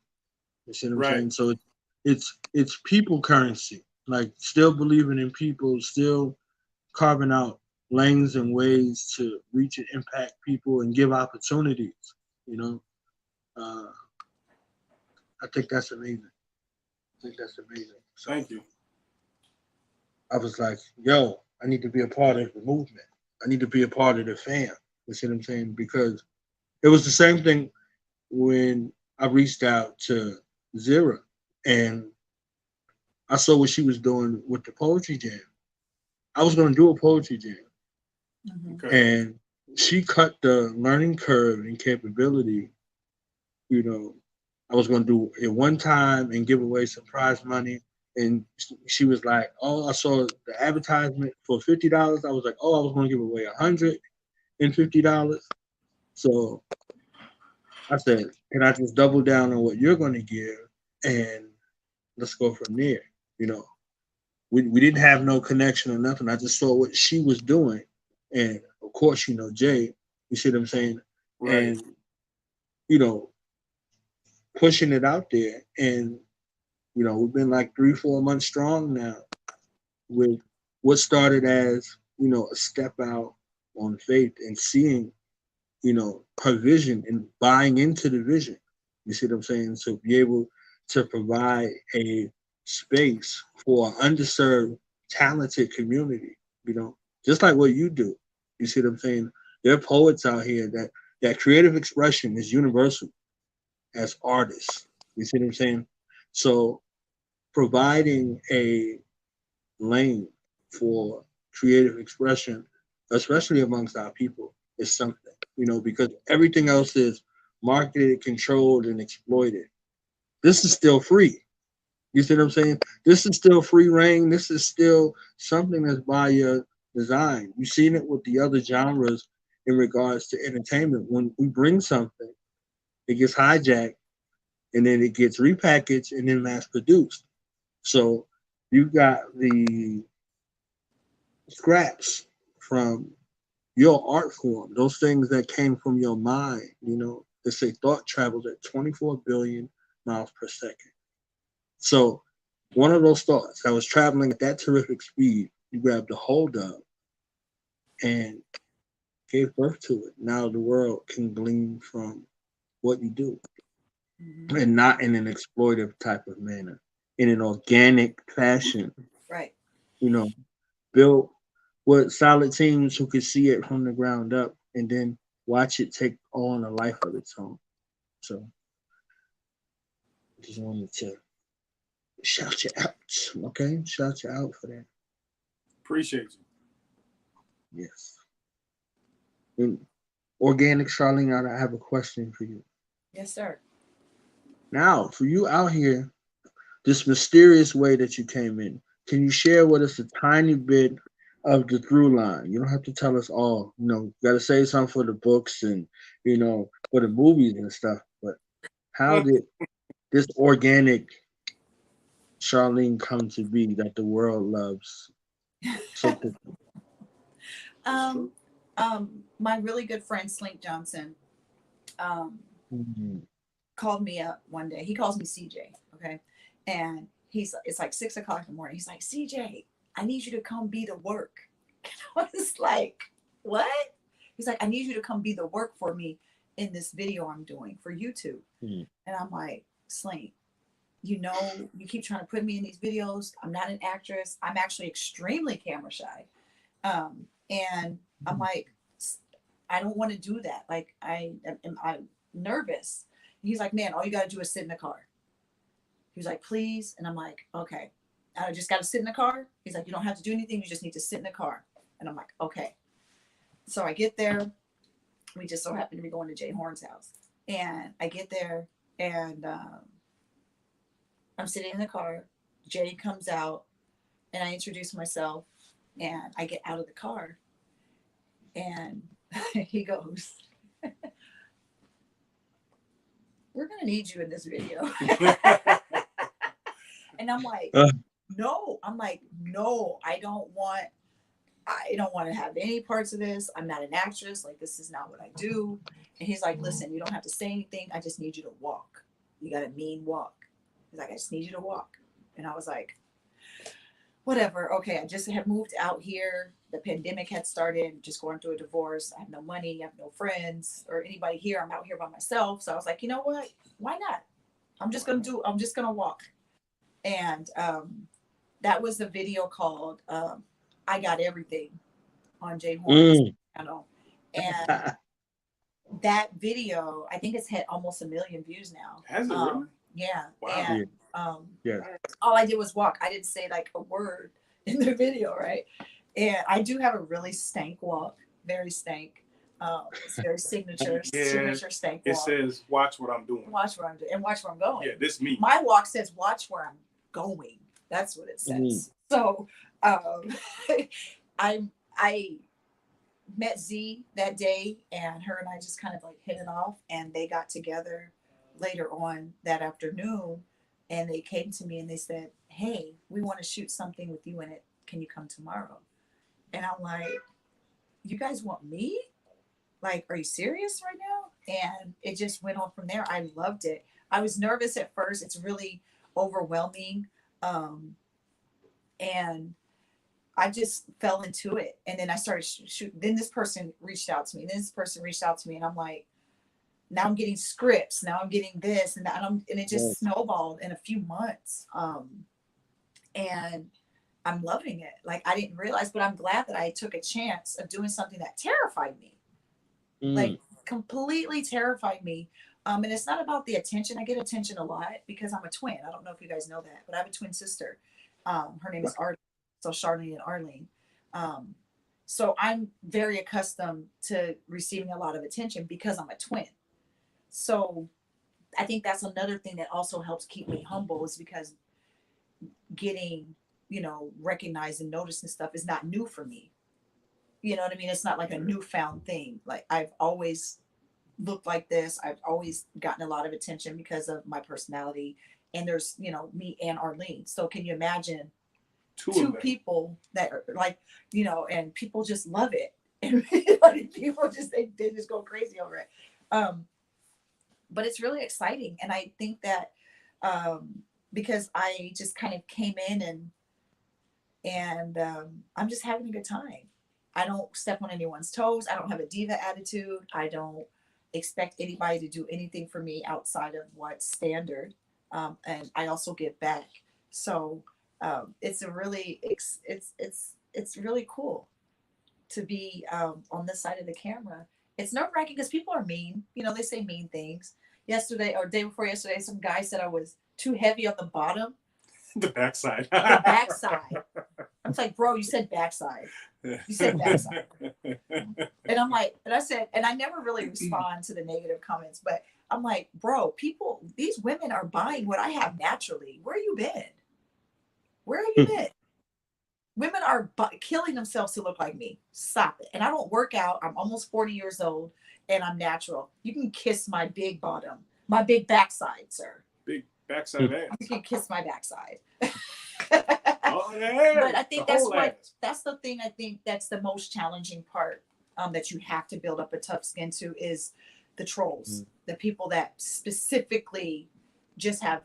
[SPEAKER 3] You see what I'm saying? So it's people currency, like still believing in people, still carving out lanes and ways to reach and impact people and give opportunities, you know. I think that's amazing. So
[SPEAKER 2] Thank you.
[SPEAKER 3] I was like, yo, I need to be a part of the movement. I need to be a part of the fam. You see what I'm saying? Because it was the same thing when I reached out to Zira and I saw what she was doing with the poetry jam. I was going to do a poetry jam.
[SPEAKER 2] Okay.
[SPEAKER 3] And she cut the learning curve and capability. You know, I was going to do it one time and give away some prize money. And she was like, oh, I saw the advertisement for $50. I was like, oh, I was going to give away $150. So I said, can I just double down on what you're going to give and let's go from there? You know, we didn't have no connection or nothing. I just saw what she was doing. And of course, you know, Jay, you see what I'm saying?
[SPEAKER 2] Right.
[SPEAKER 3] And, you know, pushing it out there. And, you know, we've been like 3-4 months strong now with what started as, you know, a step out on faith and seeing, you know, her vision and buying into the vision. You see what I'm saying? So be able to provide a space for an underserved, talented community, you know, just like what you do. You see what I'm saying? There are poets out here that creative expression is universal as artists. You see what I'm saying? So providing a lane for creative expression, especially amongst our people, is something, you know, because everything else is marketed, controlled, and exploited. This is still free. You see what I'm saying? This is still free reign. This is still something that's by your design. You've seen it with the other genres in regards to entertainment. When we bring something, it gets hijacked and then it gets repackaged and then mass produced. So you got the scraps from your art form, those things that came from your mind, you know, they say thought travels at 24 billion miles per second. So one of those thoughts that was traveling at that terrific speed, you grabbed a hold of and gave birth to it. Now the world can glean from what you do, and not in an exploitive type of manner, in an organic fashion.
[SPEAKER 1] Right.
[SPEAKER 3] You know, build with solid teams who could see it from the ground up and then watch it take on a life of its own. So just wanted to shout you out. Okay? Shout you out for that.
[SPEAKER 2] Appreciate you.
[SPEAKER 3] Yes. And Organic Charlene, I have a question for you.
[SPEAKER 1] Yes, sir.
[SPEAKER 3] Now, for you out here, this mysterious way that you came in, can you share with us a tiny bit of the through line? You don't have to tell us all. You got to say something for the books and, for the movies and stuff. But how did this organic Charlene come to be that the world loves so quickly?
[SPEAKER 1] My really good friend Slink Johnson
[SPEAKER 3] Mm-hmm.
[SPEAKER 1] called me up one day. He calls me CJ, okay? And it's like 6:00 in the morning. He's like, CJ, I need you to come be the work. And I was like, what? He's like, I need you to come be the work for me in this video I'm doing for YouTube.
[SPEAKER 3] Mm-hmm.
[SPEAKER 1] And I'm like, Slink, you keep trying to put me in these videos. I'm not an actress. I'm actually extremely camera shy. And I'm like, I don't want to do that. Like, I'm nervous. And he's like, man, all you got to do is sit in the car. He was like, please. And I'm like, okay, I just got to sit in the car. He's like, you don't have to do anything. You just need to sit in the car. And I'm like, okay. So I get there. We just so happen to be going to Jay Horn's house. And I get there and I'm sitting in the car. Jay comes out and I introduce myself and I get out of the car. And he goes, we're going to need you in this video. And I'm like, no. I'm like, no, I don't want to have any parts of this. I'm not an actress. Like, this is not what I do. And he's like, listen, you don't have to say anything. I just need you to walk. You got a mean walk. He's like, I just need you to walk. And I was like, whatever. Okay. I just had moved out here. The pandemic had started, just going through a divorce. I have no money. I have no friends or anybody here. I'm out here by myself. So I was like, you know what? Why not? I'm just going to walk. And that was the video called I Got Everything on Jay Horn's channel. And that video, I think it's hit almost 1 million views now.
[SPEAKER 2] Has it really?
[SPEAKER 1] Yeah.
[SPEAKER 2] Wow.
[SPEAKER 1] And
[SPEAKER 3] Yeah.
[SPEAKER 1] all I did was walk. I didn't say like a word in the video, right? And I do have a really stank walk, very stank. It's very signature stank walk.
[SPEAKER 2] It says, watch what I'm doing.
[SPEAKER 1] Watch what I'm doing and watch where I'm going.
[SPEAKER 2] Yeah, this me.
[SPEAKER 1] My walk says, watch where I'm going. That's what it says. So I met Z that day and her and I just kind of like hit it off, and they got together later on that afternoon and they came to me and they said, hey, we want to shoot something with you in it. Can you come tomorrow? And I'm like, you guys want me? Like, are you serious right now? And it just went on from there. I loved it. I was nervous at first. It's really overwhelming. And I just fell into it. And then I started shooting. Then this person reached out to me. And I'm like, now I'm getting scripts. Now I'm getting this and that. And it just snowballed in a few months. And I'm loving it. Like, I didn't realize, but I'm glad that I took a chance of doing something that terrified me. Like, completely terrified me. And it's not about the attention. I get attention a lot because I'm a twin. I don't know if you guys know that, but I have a twin sister. Her name is Arlene. So Charlene and Arlene. So I'm very accustomed to receiving a lot of attention because I'm a twin. So I think that's another thing that also helps keep me humble, is because getting, recognized and noticed and stuff is not new for me. You know what I mean? It's not like a newfound thing. Like, I've always looked like this. I've always gotten a lot of attention because of my personality. And there's, me and Arlene. So can you imagine two people that are like, and people just love it. And like, people just, they just go crazy over it. But it's really exciting. And I think that because I just kind of came in and I'm just having a good time. I don't step on anyone's toes. I don't have a diva attitude. I don't expect anybody to do anything for me outside of what's standard. And I also give back. So it's really cool to be on this side of the camera. It's nerve-wracking because people are mean. They say mean things. Yesterday or day before yesterday, some guy said I was too heavy on the bottom.
[SPEAKER 2] The backside.
[SPEAKER 1] The backside. was like, bro, you said backside. You said backside. And I'm like, and I said, and I never really respond to the negative comments, but I'm like, bro, people, these women are buying what I have naturally. Where you been? Where have you been? Women are killing themselves to look like me. Stop it. And I don't work out. I'm almost 40 years old and I'm natural. You can kiss my big bottom, my big backside, sir.
[SPEAKER 2] Big backside ass.
[SPEAKER 1] You can kiss my backside.
[SPEAKER 2] Oh, yeah.
[SPEAKER 1] But I think that's the thing. I think that's the most challenging part that you have to build up a tough skin to is the trolls, the people that specifically just have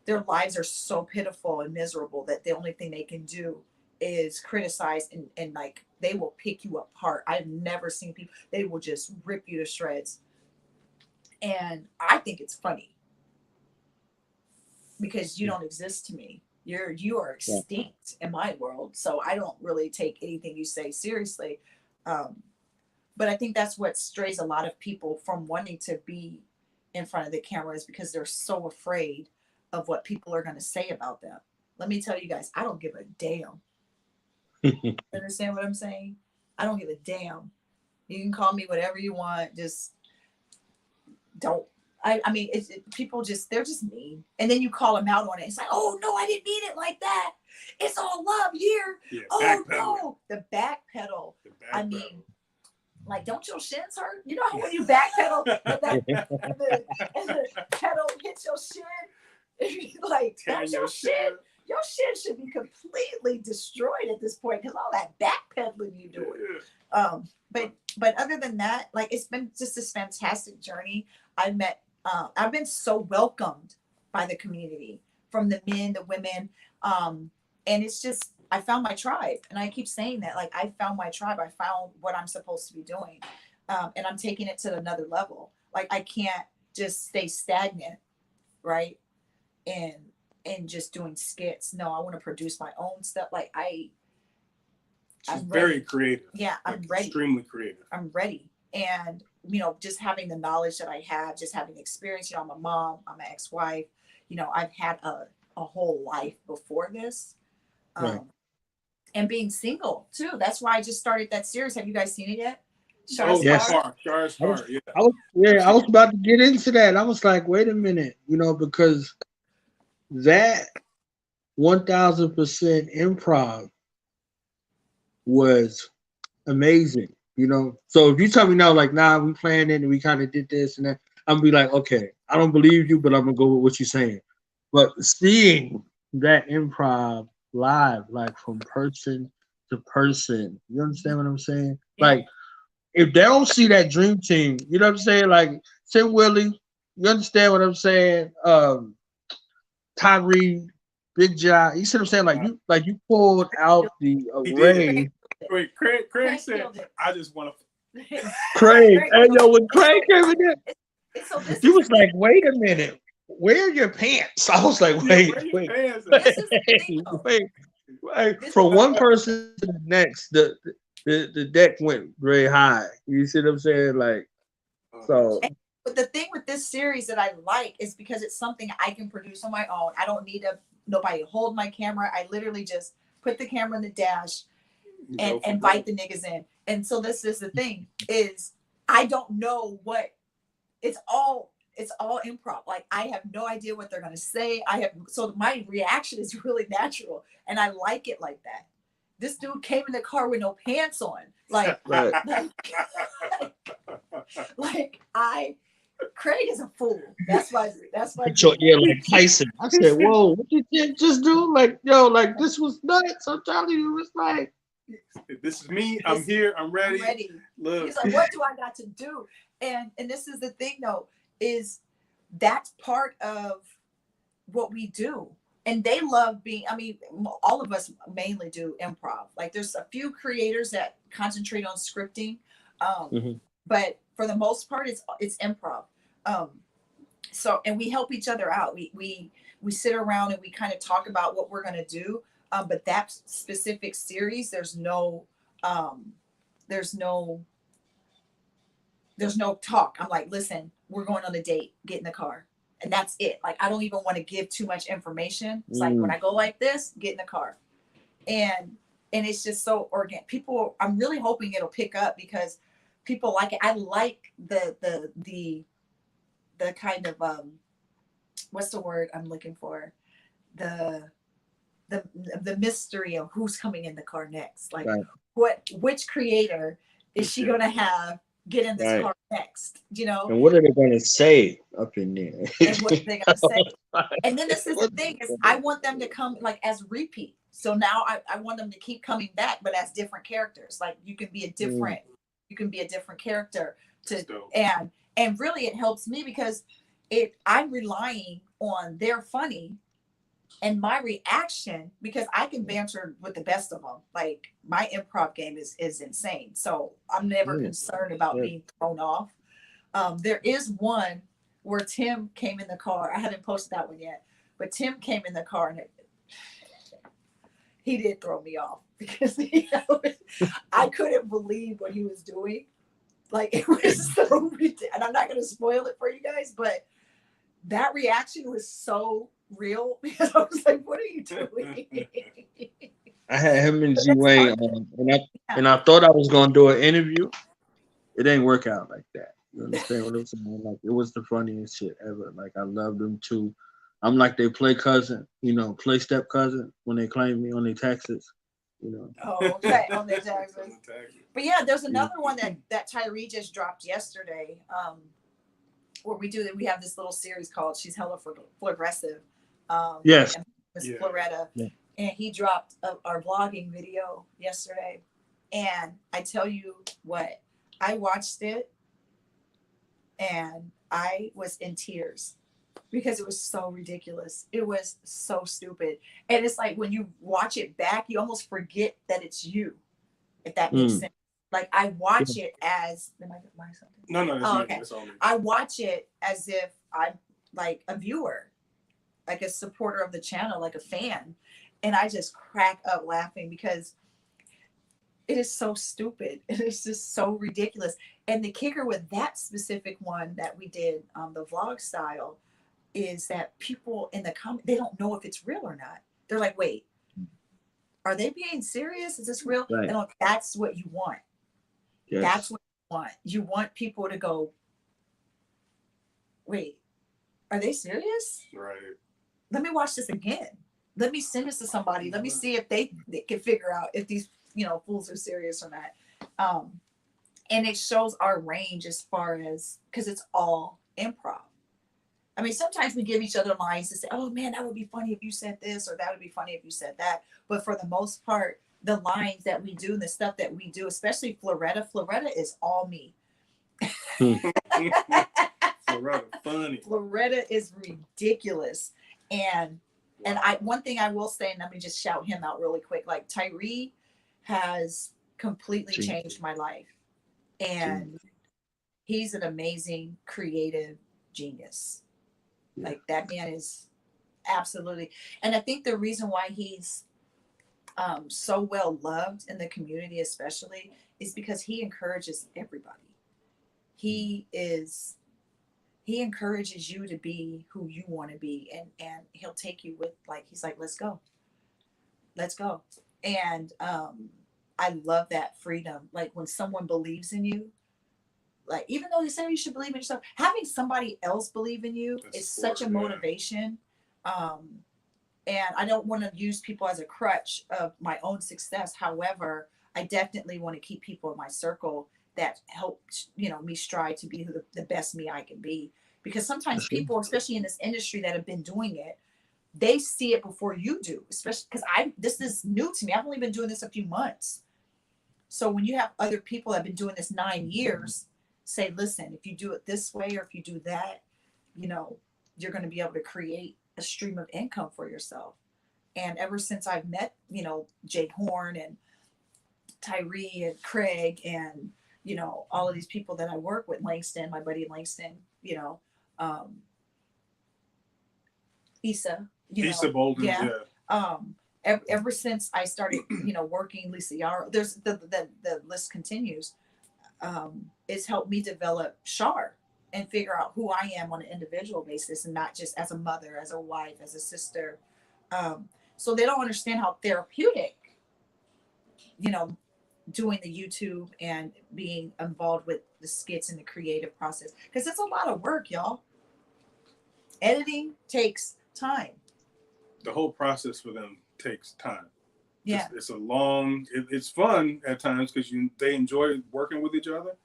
[SPEAKER 1] their lives are so pitiful and miserable that the only thing they can do is criticize and like they will pick you apart. I've never seen people, they will just rip you to shreds. And I think it's funny because you don't exist to me. You are extinct in my world. So I don't really take anything you say seriously. But I think that's what strays a lot of people from wanting to be in front of the cameras because they're so afraid of what people are going to say about them. Let me tell you guys, I don't give a damn. Understand what I'm saying? I don't give a damn. You can call me whatever you want. Just don't. I mean, people they're just mean. And then you call them out on it. It's like, oh, no, I didn't mean it like that. It's all love here. Yeah, oh, no. The back pedal. I mean, like, don't your shins hurt? You know how when you back pedal and the pedal hits your shin? Like, that's your shin. Your shin should be completely destroyed at this point because all that back pedaling you doing. But other than that, like, it's been just this fantastic journey. I've been so welcomed by the community, from the men, the women. And it's just, I found my tribe. And I keep saying that, like, I found my tribe. I found what I'm supposed to be doing. And I'm taking it to another level. Like, I can't just stay stagnant, right? And just doing skits. No, I want to produce my own stuff. Like,
[SPEAKER 2] I'm very creative.
[SPEAKER 1] Yeah, I'm ready.
[SPEAKER 2] Extremely creative.
[SPEAKER 1] I'm ready. And, you know, just having the knowledge that I have, just having experience, you know, I'm a mom, I'm an ex-wife, you know, I've had a whole life before this.
[SPEAKER 3] Right.
[SPEAKER 1] And being single too. That's why I just started that series. Have you guys seen it yet?
[SPEAKER 3] Yes.
[SPEAKER 2] Char's Car, yeah.
[SPEAKER 3] I was about to get into that. I was like, wait a minute, you know, because that 1000% improv was amazing, you know. So if you tell me now, like, nah, we planned it and we kind of did this and that, I'm gonna be like, okay, I don't believe you, but I'm gonna go with what you're saying. But seeing that improv live, like from person to person, you understand what I'm saying? Yeah. Like, if they don't see that dream team, you know what I'm saying? Like, Tim Willie, you understand what I'm saying? Tyree, Big John, you see what I'm saying? Like you pulled out the array.
[SPEAKER 2] Wait, Craig said, I just want to.
[SPEAKER 3] Craig, and yo, when Craig came in there, you was like, wait a minute, where are your pants? I was like, wait. From one person to the next, the deck went very high. You see what I'm saying? Like, so.
[SPEAKER 1] But the thing with this series that I like is because it's something I can produce on my own. I don't need nobody to hold my camera. I literally just put the camera in the dash and invite the niggas in. And so this is the thing is I don't know what it's all improv. Like, I have no idea what they're going to say. So my reaction is really natural and I like it like that. This dude came in the car with no pants on. Like, Craig is a fool. That's why.
[SPEAKER 3] Yeah, like Tyson. I said, "Whoa, what did you just do?" Like, yo, like this was nuts. I'm telling you, it was like,
[SPEAKER 2] this is me. I'm here. I'm ready.
[SPEAKER 1] I'm ready.
[SPEAKER 2] Look.
[SPEAKER 1] He's like, what do I got to do? And this is the thing, though, is that's part of what we do. And they love being. I mean, all of us mainly do improv. Like, there's a few creators that concentrate on scripting, but for the most part, it's improv. So, and we help each other out. We sit around and we kind of talk about what we're gonna do. But that specific series, there's no talk. I'm like, listen, we're going on a date. Get in the car, and that's it. Like, I don't even want to give too much information. It's like when I go like this, get in the car, and and it's just so organic. People, I'm really hoping it'll pick up because people like it. I like the kind of what's the word I'm looking for? The the mystery of who's coming in the car next. Like which creator is she gonna have get in this car next? You know?
[SPEAKER 3] And what are they gonna say up in there?
[SPEAKER 1] And what are they gonna say? And then this is the thing is I want them to come like as repeat. So now I want them to keep coming back, but as different characters. Like you can be a different character to and really it helps me because I'm relying on their funny and my reaction because I can banter with the best of them. Like my improv game is insane. So I'm never concerned about being thrown off. There is one where Tim came in the car. I haven't posted that one yet, but Tim came in the car and he did throw me off because I couldn't believe what he was doing. Like it was so ridiculous. And I'm not going to spoil it for you guys, but that reaction was so real because I was like, what are you doing?
[SPEAKER 3] I had him and G Wayne and I thought I was gonna do an interview. It didn't work out like that. You understand what I'm saying? Like it was the funniest shit ever. Like I loved them too. I'm like they play cousin, play step cousin when they claim me on their taxes,
[SPEAKER 1] Oh, okay, on their taxes. But yeah, there's another one that Tyree just dropped yesterday. Where we have this little series called She's Hella Progressive.
[SPEAKER 3] Yes.
[SPEAKER 1] Miss Floretta. Yeah. And he dropped our vlogging video yesterday. And I tell you what, I watched it and I was in tears because it was so ridiculous. It was so stupid. And it's like when you watch it back, you almost forget that it's you, if that makes sense. Like I watch it as am I something?
[SPEAKER 2] No, that's okay. That's all me.
[SPEAKER 1] I watch it as if I'm like a viewer, like a supporter of the channel, like a fan, and I just crack up laughing because it is so stupid. It is just so ridiculous. And the kicker with that specific one that we did the vlog style is that people in the comment they don't know if it's real or not. They're like, wait, are they being serious? Is this real?
[SPEAKER 3] Right.
[SPEAKER 1] And like, that's what you want. Yes. That's what you want. You want people to go, wait, are they serious?
[SPEAKER 2] Right.
[SPEAKER 1] Let me watch this again. Let me send this to somebody. Let me see if they can figure out if these, fools are serious or not. And it shows our range as far as, because it's all improv. I mean, sometimes we give each other lines to say, oh man, that would be funny if you said this, or that would be funny if you said that. But for the most part, the lines that we do, the stuff that we do, especially Floretta is all me.
[SPEAKER 2] Floretta, funny.
[SPEAKER 1] Floretta is ridiculous. And one thing I will say, and let me just shout him out really quick, like Tyree has completely changed my life. And he's an amazing creative genius. Yeah. Like that man is absolutely, and I think the reason why he's so well loved in the community especially is because he encourages everybody. He encourages you to be who you want to be, and he'll take you with, like, he's like, let's go. And I love that freedom. Like when someone believes in you, like even though they say you should believe in yourself, having somebody else believe in you is such a motivation. And I don't want to use people as a crutch of my own success. However, I definitely want to keep people in my circle that help, me strive to be the best me I can be. Because sometimes people, especially in this industry that have been doing it, they see it before you do, especially because this is new to me. I've only been doing this a few months. So when you have other people that have been doing this 9 years, say, listen, if you do it this way, or if you do that, you're going to be able to create a stream of income for yourself. And ever since I've met, Jake Horn and Tyree and Craig and, all of these people that I work with, Langston, my buddy Langston, Issa
[SPEAKER 2] Bolden, yeah.
[SPEAKER 1] Ever since I started, working Lisa Yarrow, there's the list continues. It's helped me develop Shar and figure out who I am on an individual basis, and not just as a mother, as a wife, as a sister. So they don't understand how therapeutic you know, doing the YouTube and being involved with the skits and the creative process, because it's a lot of work, y'all. Editing takes time.
[SPEAKER 2] The whole process for them takes time.
[SPEAKER 1] Yeah.
[SPEAKER 2] It's a long. It's fun at times because they enjoy working with each other,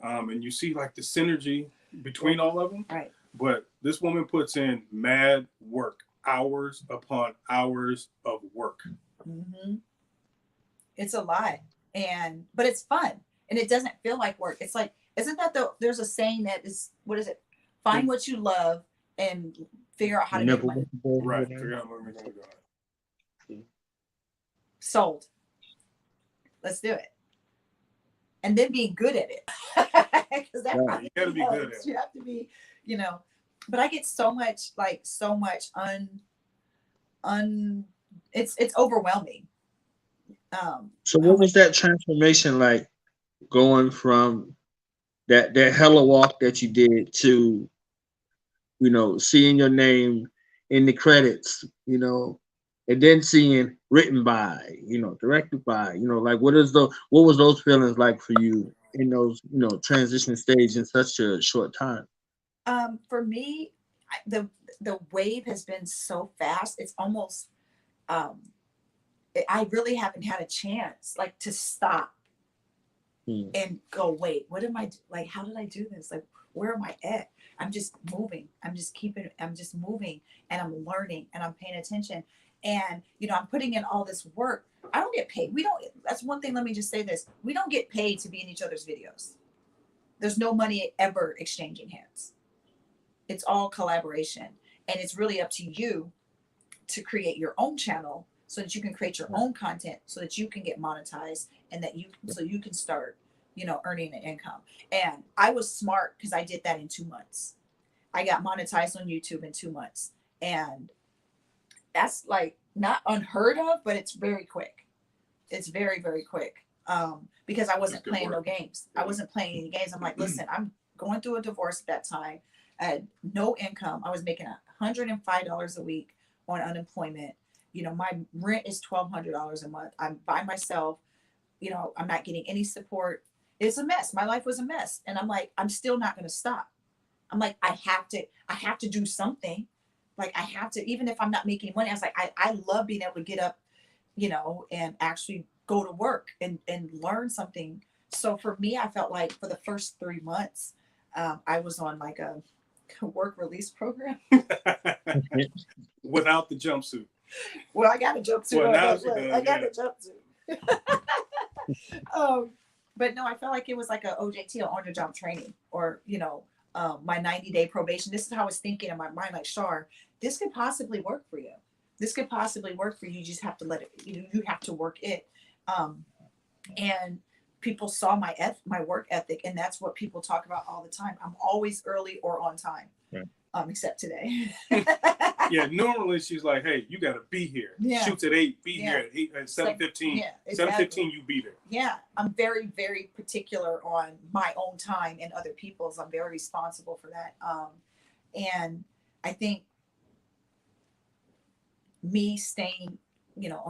[SPEAKER 2] and you see like the synergy between all of them.
[SPEAKER 1] Right.
[SPEAKER 2] But this woman puts in mad work, hours upon hours of work.
[SPEAKER 1] Mm-hmm. It's a lot, but it's fun, and it doesn't feel like work. It's like, isn't that there's a saying that is, what is it? Find what you love and figure out how to make money.
[SPEAKER 2] Right. Figure out what we're going to do.
[SPEAKER 1] Sold. Let's do it. And then be good at it. Because that
[SPEAKER 2] right. You gotta be good at it.
[SPEAKER 1] You have to be, you know. But I get so much it's overwhelming.
[SPEAKER 3] So what was that transformation like, going from that hella walk that you did to, you know, seeing your name in the credits, you know, and then seeing written by, you know, directed by, you know, like what was those feelings like for you in those, you know, transition stage in such a short time?
[SPEAKER 1] For me, the wave has been so fast. It's almost I really haven't had a chance like to stop and go, wait, what am I like? How did I do this? Like, where am I at? I'm just moving. I'm just moving, and I'm learning, and I'm paying attention. And, you know, I'm putting in all this work. I don't get paid. That's one thing. Let me just say this. We don't get paid to be in each other's videos. There's no money ever exchanging hands. It's all collaboration. And it's really up to you to create your own channel so that you can create your own content, so that you can get monetized, and so you can start, you know, earning an income. And I was smart because I did that in 2 months. I got monetized on YouTube in 2 months. And that's like not unheard of, but it's very quick. It's very, very quick. Because I wasn't playing no games. I wasn't playing any games. I'm like, listen, I'm going through a divorce at that time. I had no income. I was making $105 a week on unemployment. You know, my rent is $1,200 a month. I'm by myself. You know, I'm not getting any support. It's a mess. My life was a mess. And I'm like, I'm still not going to stop. I'm like, I have to do something. Like, I have to, even if I'm not making money. I was like, I love being able to get up, you know, and actually go to work and learn something. So for me, I felt like for the first 3 months, I was on like a work release program.
[SPEAKER 2] Without the jumpsuit.
[SPEAKER 1] Well, I got a jumpsuit.
[SPEAKER 2] Well,
[SPEAKER 1] I got a jumpsuit. But no, I felt like it was like a OJT, or on the job training, or, you know, my 90-day probation. This is how I was thinking in my mind, like, Shar, this could possibly work for you. This could possibly work for you. You just have to let it, you have to work it. And people saw my work ethic, and that's what people talk about all the time. I'm always early or on time. Yeah. Except today.
[SPEAKER 2] Yeah, normally she's like, hey, you got to be here. Yeah. Shoots at 8, be here at 8, at 7:15. Yeah, exactly. 7:15, you be there.
[SPEAKER 1] Yeah, I'm very, very particular on my own time and other people's. I'm very responsible for that. And I think me staying, you know,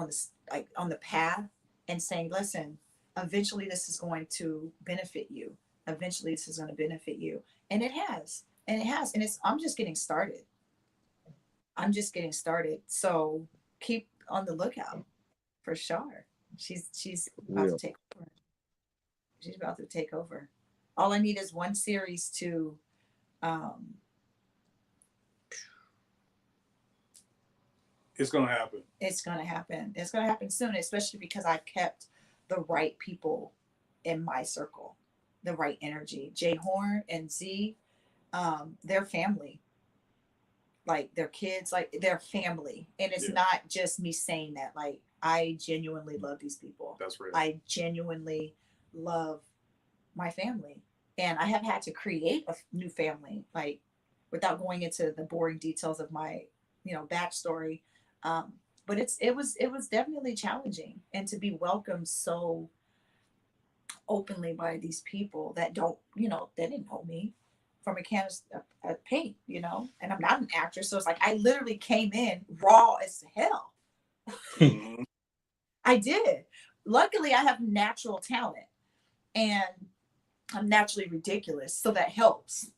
[SPEAKER 1] on the path and saying, listen, eventually this is going to benefit you. Eventually this is going to benefit you. And it has. And I'm just getting started. So keep on the lookout for Shar. She's about to take over. She's about to take over. All I need is one series to
[SPEAKER 2] it's gonna happen.
[SPEAKER 1] It's gonna happen soon, especially because I've kept the right people in my circle, the right energy. Jay Horn and Z, they're family. Like, their kids, like, they're family. And it's not just me saying that. Like, I genuinely love these people.
[SPEAKER 2] That's right.
[SPEAKER 1] I genuinely love my family. And I have had to create a new family, like, without going into the boring details of my, you know, backstory. But it was definitely challenging, and to be welcomed so openly by these people that don't, you know, they didn't know me from a can of paint, you know, and I'm not an actress. So it's like, I literally came in raw as hell. I did. luckily I have natural talent and I'm naturally ridiculous. So that helps.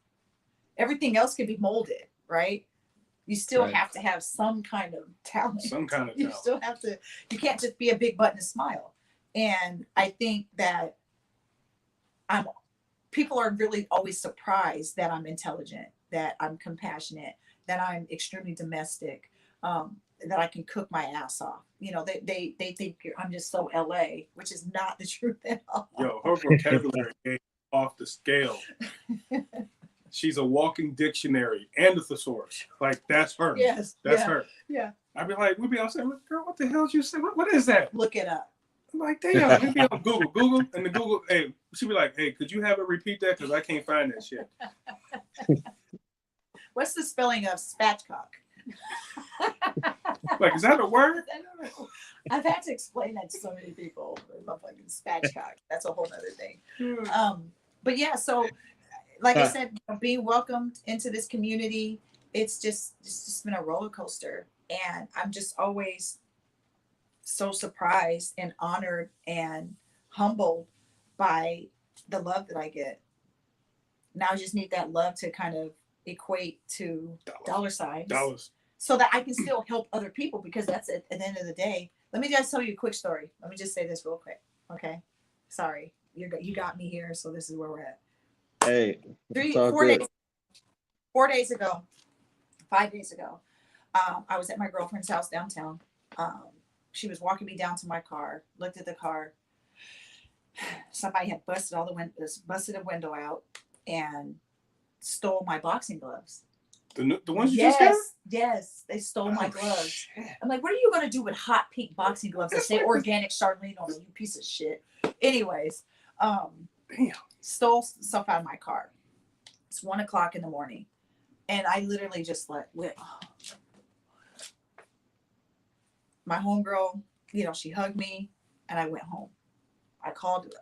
[SPEAKER 1] Everything else can be molded, right? You still
[SPEAKER 3] Right.
[SPEAKER 1] have to have some kind of talent.
[SPEAKER 2] Some kind of
[SPEAKER 1] You
[SPEAKER 2] talent.
[SPEAKER 1] still have to, you can't just be a big button and smile. And I think that people are really always surprised that I'm intelligent, that I'm compassionate, that I'm extremely domestic, that I can cook my ass off. You know, they think I'm just so LA, which is not the truth at all.
[SPEAKER 2] Yo, her vocabulary is off the scale. She's a walking dictionary and a thesaurus. Like, that's her.
[SPEAKER 1] Yes.
[SPEAKER 2] That's
[SPEAKER 1] yeah,
[SPEAKER 2] her.
[SPEAKER 1] Yeah.
[SPEAKER 2] I'd be like, we'd be all saying, girl, what the hell did you say? What is that?
[SPEAKER 1] Look it up.
[SPEAKER 2] I'm like, damn, we'd be on Google, and the Google, hey, she'd be like, hey, could you have it repeat that? Because I can't find that shit.
[SPEAKER 1] What's the spelling of spatchcock?
[SPEAKER 2] Like, is that a word?
[SPEAKER 1] I don't know. I've had to explain that to so many people. Fucking spatchcock. That's a whole other thing. But yeah, so like I said, being welcomed into this community, it's just been a roller coaster, and I'm just always so surprised and honored and humbled by the love that I get. Now I just need that love to kind of equate to dollar signs.
[SPEAKER 2] Dollars.
[SPEAKER 1] So that I can still help other people, because that's it. At the end of the day, let me just tell you a quick story. Let me just say this real quick. Okay. Sorry. You got me here. So this is where we're at.
[SPEAKER 3] Hey,
[SPEAKER 1] 4 days ago, 5 days ago, I was at my girlfriend's house downtown. She was walking me down to my car, looked at the car. Somebody had busted a window out and stole my boxing gloves.
[SPEAKER 2] The ones you just got?
[SPEAKER 1] Yes, they stole my gloves. Shit. I'm like, what are you going to do with hot pink boxing gloves that say Organic Charlene on them, you piece of shit? Anyways,
[SPEAKER 2] damn.
[SPEAKER 1] Stole stuff out of my car. It's 1 o'clock in the morning. And I literally just my homegirl, she hugged me and I went home. I called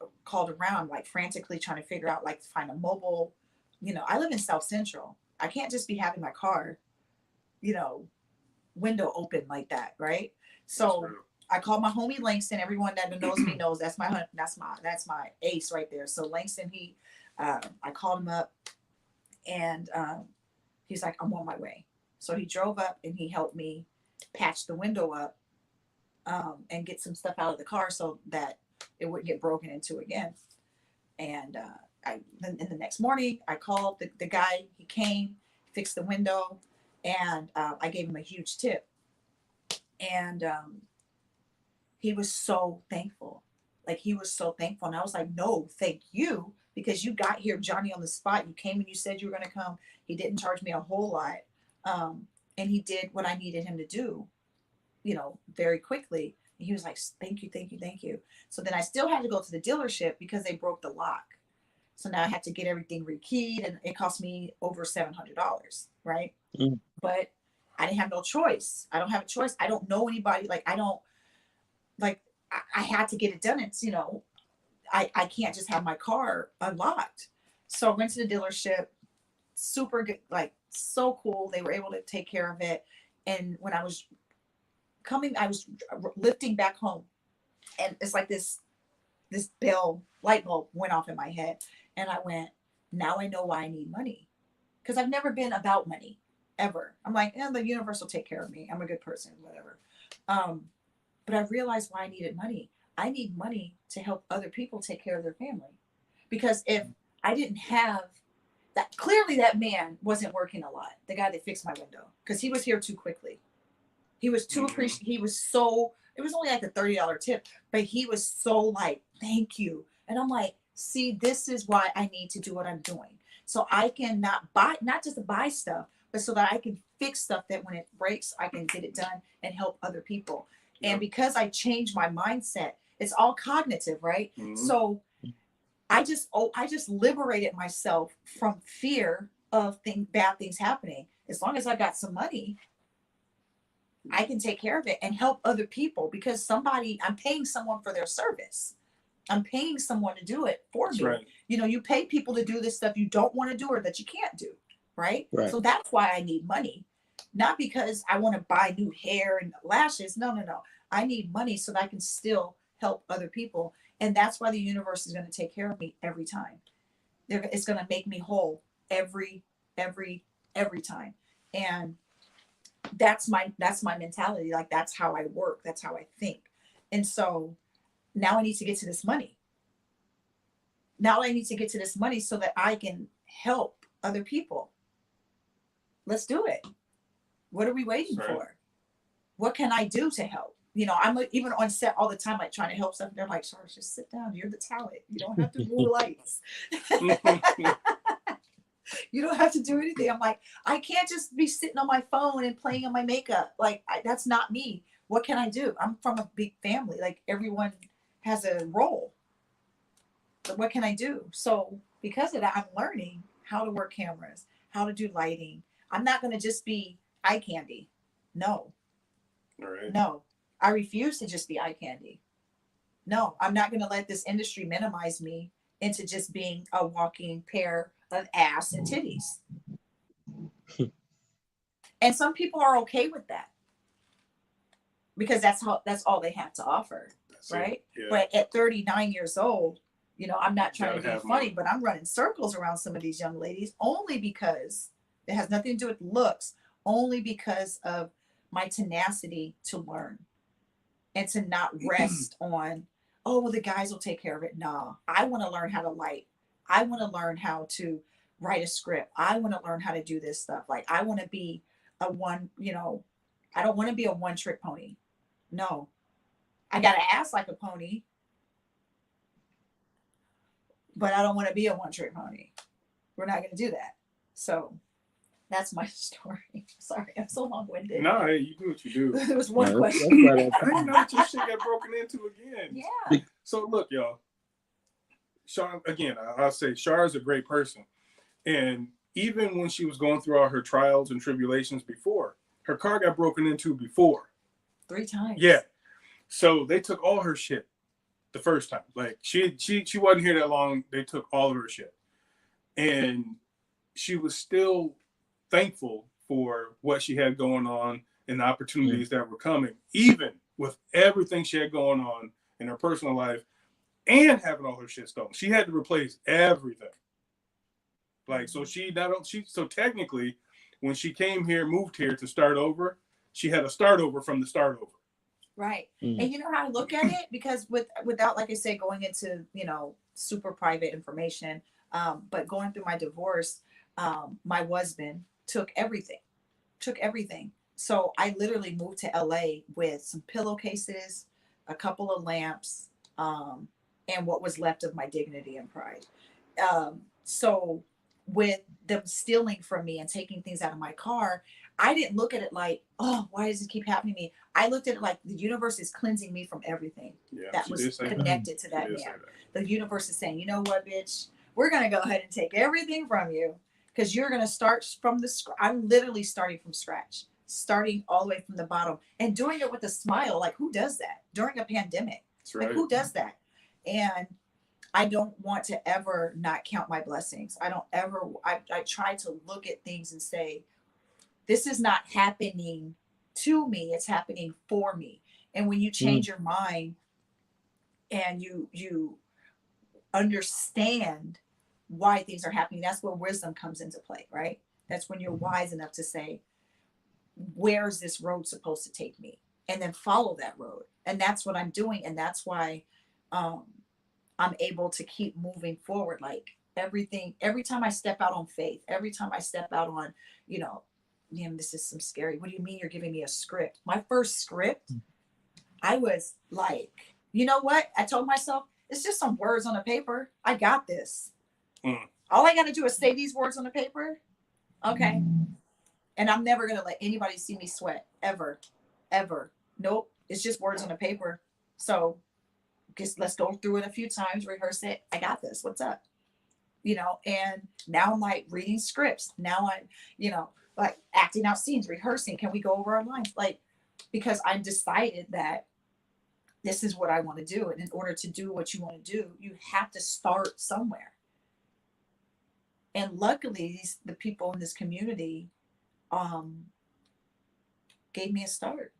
[SPEAKER 1] around, like, frantically trying to figure out, like, to find a mobile, I live in South Central. I can't just be having my car, window open like that. Right. So I called my homie Langston. Everyone that knows me knows that's my ace right there. So Langston, I called him up and he's like, I'm on my way. So he drove up and he helped me patch the window up and get some stuff out of the car so that it wouldn't get broken into again. And then the next morning I called the guy. He came, fixed the window, and I gave him a huge tip. And he was so thankful. Like, he was so thankful. And I was like, no, thank you, because you got here, Johnny, on the spot. You came and you said you were going to come. He didn't charge me a whole lot. And he did what I needed him to do, very quickly. And he was like, thank you, thank you, thank you. So then I still had to go to the dealership because they broke the lock. So now I had to get everything rekeyed, and it cost me over $700, right? Mm. But I didn't have no choice. I don't have a choice. I don't know anybody. I had to get it done. It's, I can't just have my car unlocked. So I went to the dealership, super good, like, so cool. They were able to take care of it. And when I was I was lifting back home, and it's like this light bulb went off in my head. And I went, now I know why I need money. Because I've never been about money, ever. I'm like, the universe will take care of me. I'm a good person, whatever. But I realized why I needed money. I need money to help other people take care of their family. Because if I didn't have that, clearly that man wasn't working a lot. The guy that fixed my window. Because he was here too quickly. He was too appreciative. He was so, it was only like a $30 tip. But he was so like, thank you. And I'm like, see, this is why I need to do what I'm doing. So I can not just buy stuff, but so that I can fix stuff that when it breaks, I can get it done and help other people. Yep. And because I changed my mindset, it's all cognitive, right? Mm-hmm. So I just liberated myself from fear of bad things happening. As long as I got some money, I can take care of it and help other people, because I'm paying someone for their service. I'm paying someone to do it for me. Right. You pay people to do this stuff you don't want to do or that you can't do, right? So that's why I need money. Not because I want to buy new hair and lashes. No. I need money so that I can still help other people. And that's why the universe is going to take care of me every time. It's going to make me whole every time. And that's my mentality. Like, that's how I work. That's how I think. And so now I need to get to this money. Now I need to get to this money so that I can help other people. Let's do it. What are we waiting for? What can I do to help? You know, I'm even on set all the time, like trying to help stuff. They're like, Charles, just sit down. You're the talent. You don't have to do the lights. You don't have to do anything. I'm like, I can't just be sitting on my phone and playing on my makeup. Like, that's not me. What can I do? I'm from a big family. Like, everyone has a role. But what can I do? So because of that, I'm learning how to work cameras, how to do lighting. I'm not going to just be eye candy. No.
[SPEAKER 2] All right.
[SPEAKER 1] No. I refuse to just be eye candy. No, I'm not going to let this industry minimize me into just being a walking pair of ass and titties. And some people are okay with that because that's all they have to offer. That's right. Yeah. But at 39 years old, you know, I'm not trying to be funny, but I'm running circles around some of these young ladies only because it has nothing to do with looks, only because of my tenacity to learn and to not rest on, oh, well, the guys will take care of it. Nah, I want to learn how to light. I want to learn how to write a script. I want to learn how to do this stuff. Like, I want to be I don't want to be a one-trick pony. No, I got to act like a pony, but I don't want to be a one-trick pony. We're not going to do that. So that's my story. Sorry, I'm so long-winded.
[SPEAKER 2] No, hey, you do what you do.
[SPEAKER 1] There was one question.
[SPEAKER 2] I didn't know that your shit got broken into again.
[SPEAKER 1] Yeah.
[SPEAKER 2] So look, y'all. Char, again, I'll say Char is a great person. And even when she was going through all her trials and tribulations before, her car got broken into before.
[SPEAKER 1] 3 times.
[SPEAKER 2] Yeah. So they took all her shit the first time. Like, she wasn't here that long. They took all of her shit. And she was still thankful for what she had going on and the opportunities that were coming, even with everything she had going on in her personal life and having all her shit stolen. She had to replace everything. Like, so so technically, when she came here, moved here to start over, she had to start over from the start over.
[SPEAKER 1] Right. And you know how I look at it? Because without, like I say, going into, super private information, but going through my divorce, my husband took everything. So I literally moved to LA with some pillowcases, a couple of lamps, and what was left of my dignity and pride. So with them stealing from me and taking things out of my car, I didn't look at it like, oh, why does it keep happening to me? I looked at it like the universe is cleansing me from everything that was connected to that man. The universe is saying, you know what, bitch, we're going to go ahead and take everything from you because you're going to start from I'm literally starting from scratch, starting all the way from the bottom and doing it with a smile. Like, who does that during a pandemic?
[SPEAKER 2] That's right.
[SPEAKER 1] Like, who does that? And I don't want to ever not count my blessings. I try to look at things and say, this is not happening to me. It's happening for me. And when you change your mind and you understand why things are happening, that's where wisdom comes into play, right? That's when you're wise enough to say, where's this road supposed to take me? And then follow that road. And that's what I'm doing. And that's why I'm able to keep moving forward. Like, every time I step out on faith, every time I step out on, this is some scary. What do you mean you're giving me a script? My first script, I was like, you know what? I told myself, it's just some words on a paper. I got this. All I got to do is say these words on the paper. Okay. And I'm never going to let anybody see me sweat ever. Nope. It's just words on a paper. So just let's go through it a few times, rehearse it. I got this. What's up? And now I'm like reading scripts. Now I'm, like acting out scenes, rehearsing. Can we go over our lines? Like, because I've decided that this is what I want to do. And in order to do what you want to do, you have to start somewhere. And luckily, the people in this community gave me a start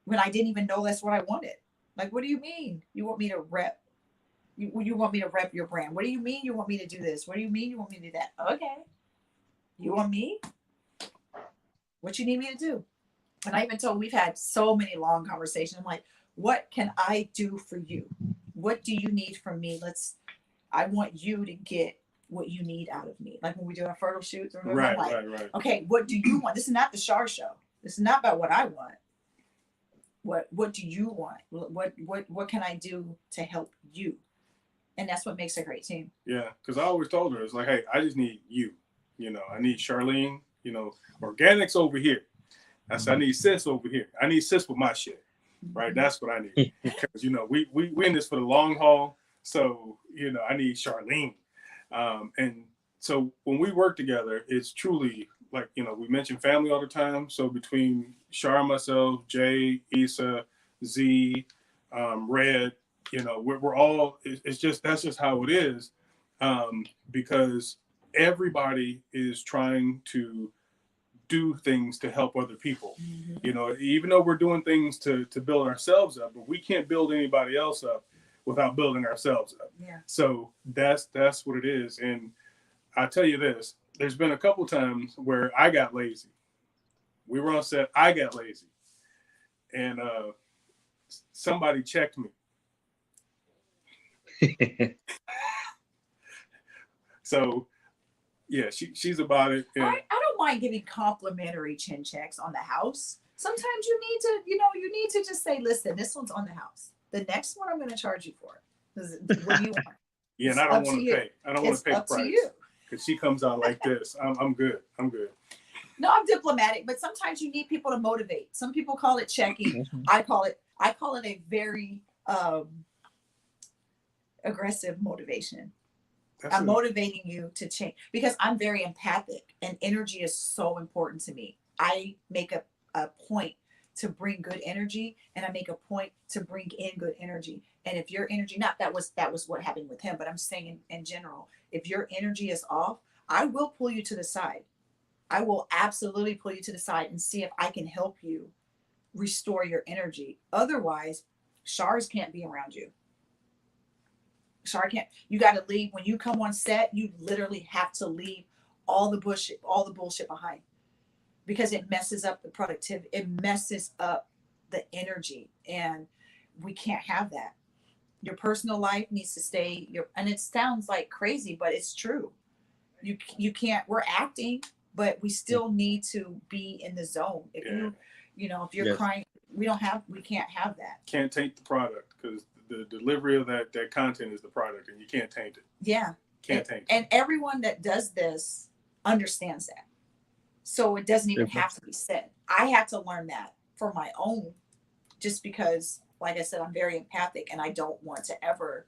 [SPEAKER 1] when I didn't even know that's what I wanted. Like, what do you mean? You want me to rep? You want me to rep your brand? What do you mean you want me to do this? What do you mean you want me to do that? Okay. You want me? What you need me to do? And I even told, we've had so many long conversations. I'm like, what can I do for you? What do you need from me? I want you to get what you need out of me. Like when we do our photo shoots, remember?
[SPEAKER 2] Right,
[SPEAKER 1] I'm like,
[SPEAKER 2] right.
[SPEAKER 1] okay, what do you want? This is not the Shar show. This is not about what I want. What do you want? What can I do to help you? And that's what makes a great team.
[SPEAKER 2] Yeah, because I always told her, it's like, hey, I just need you. You know, I need Charlene. You know, organics over here. I said, I need sis over here. I need sis with my shit. Right, that's what I need. Because you know, we in this for the long haul. So you know, I need Charlene. And so when we work together, it's truly like, you know, we mention family all the time. So between Char, myself, Jay, Issa, Z, Red, you know, we're all, it's just, that's just how it is. Because everybody is trying to do things to help other people. You know, even though we're doing things to build ourselves up, but we can't build anybody else up without building ourselves up.
[SPEAKER 1] Yeah.
[SPEAKER 2] So that's what it is. And I tell you this, there's been a couple times where I got lazy. We were on set, I got lazy. And somebody checked me. So yeah, she's about it. And
[SPEAKER 1] I don't mind giving complimentary chin checks on the house. Sometimes you need to just say, listen, this one's on the house. The next one I'm going to charge you for. What do you want?
[SPEAKER 2] Yeah, and I don't want to pay. I don't want to pay the
[SPEAKER 1] up to
[SPEAKER 2] price.
[SPEAKER 1] you.
[SPEAKER 2] Because she comes out like this. I'm good. I'm good.
[SPEAKER 1] No, I'm diplomatic, but sometimes you need people to motivate. Some people call it checking. I call it a very aggressive motivation. I'm motivating you to change because I'm very empathic and energy is so important to me. I make a point to bring good energy and I make a point to bring in good energy. And if your energy, that was what happened with him, but I'm saying in general, if your energy is off, I will pull you to the side. I will absolutely pull you to the side and see if I can help you restore your energy. Otherwise, Shars can't be around you. Shar can't. You got to leave. When you come on set, you literally have to leave all the bullshit behind because it messes up the productivity. It messes up the energy, and we can't have that. Your personal life needs to stay. And it sounds like crazy, but it's true. You can't. We're acting, but we still need to be in the zone. If if you're crying, we can't have that.
[SPEAKER 2] Can't taint the product because the delivery of that content is the product, and you can't taint it.
[SPEAKER 1] Yeah,
[SPEAKER 2] can't taint it.
[SPEAKER 1] And everyone that does this understands that, so it doesn't even have to be said. I had to learn that for my own, just because, like I said, I'm very empathic, and I don't want to ever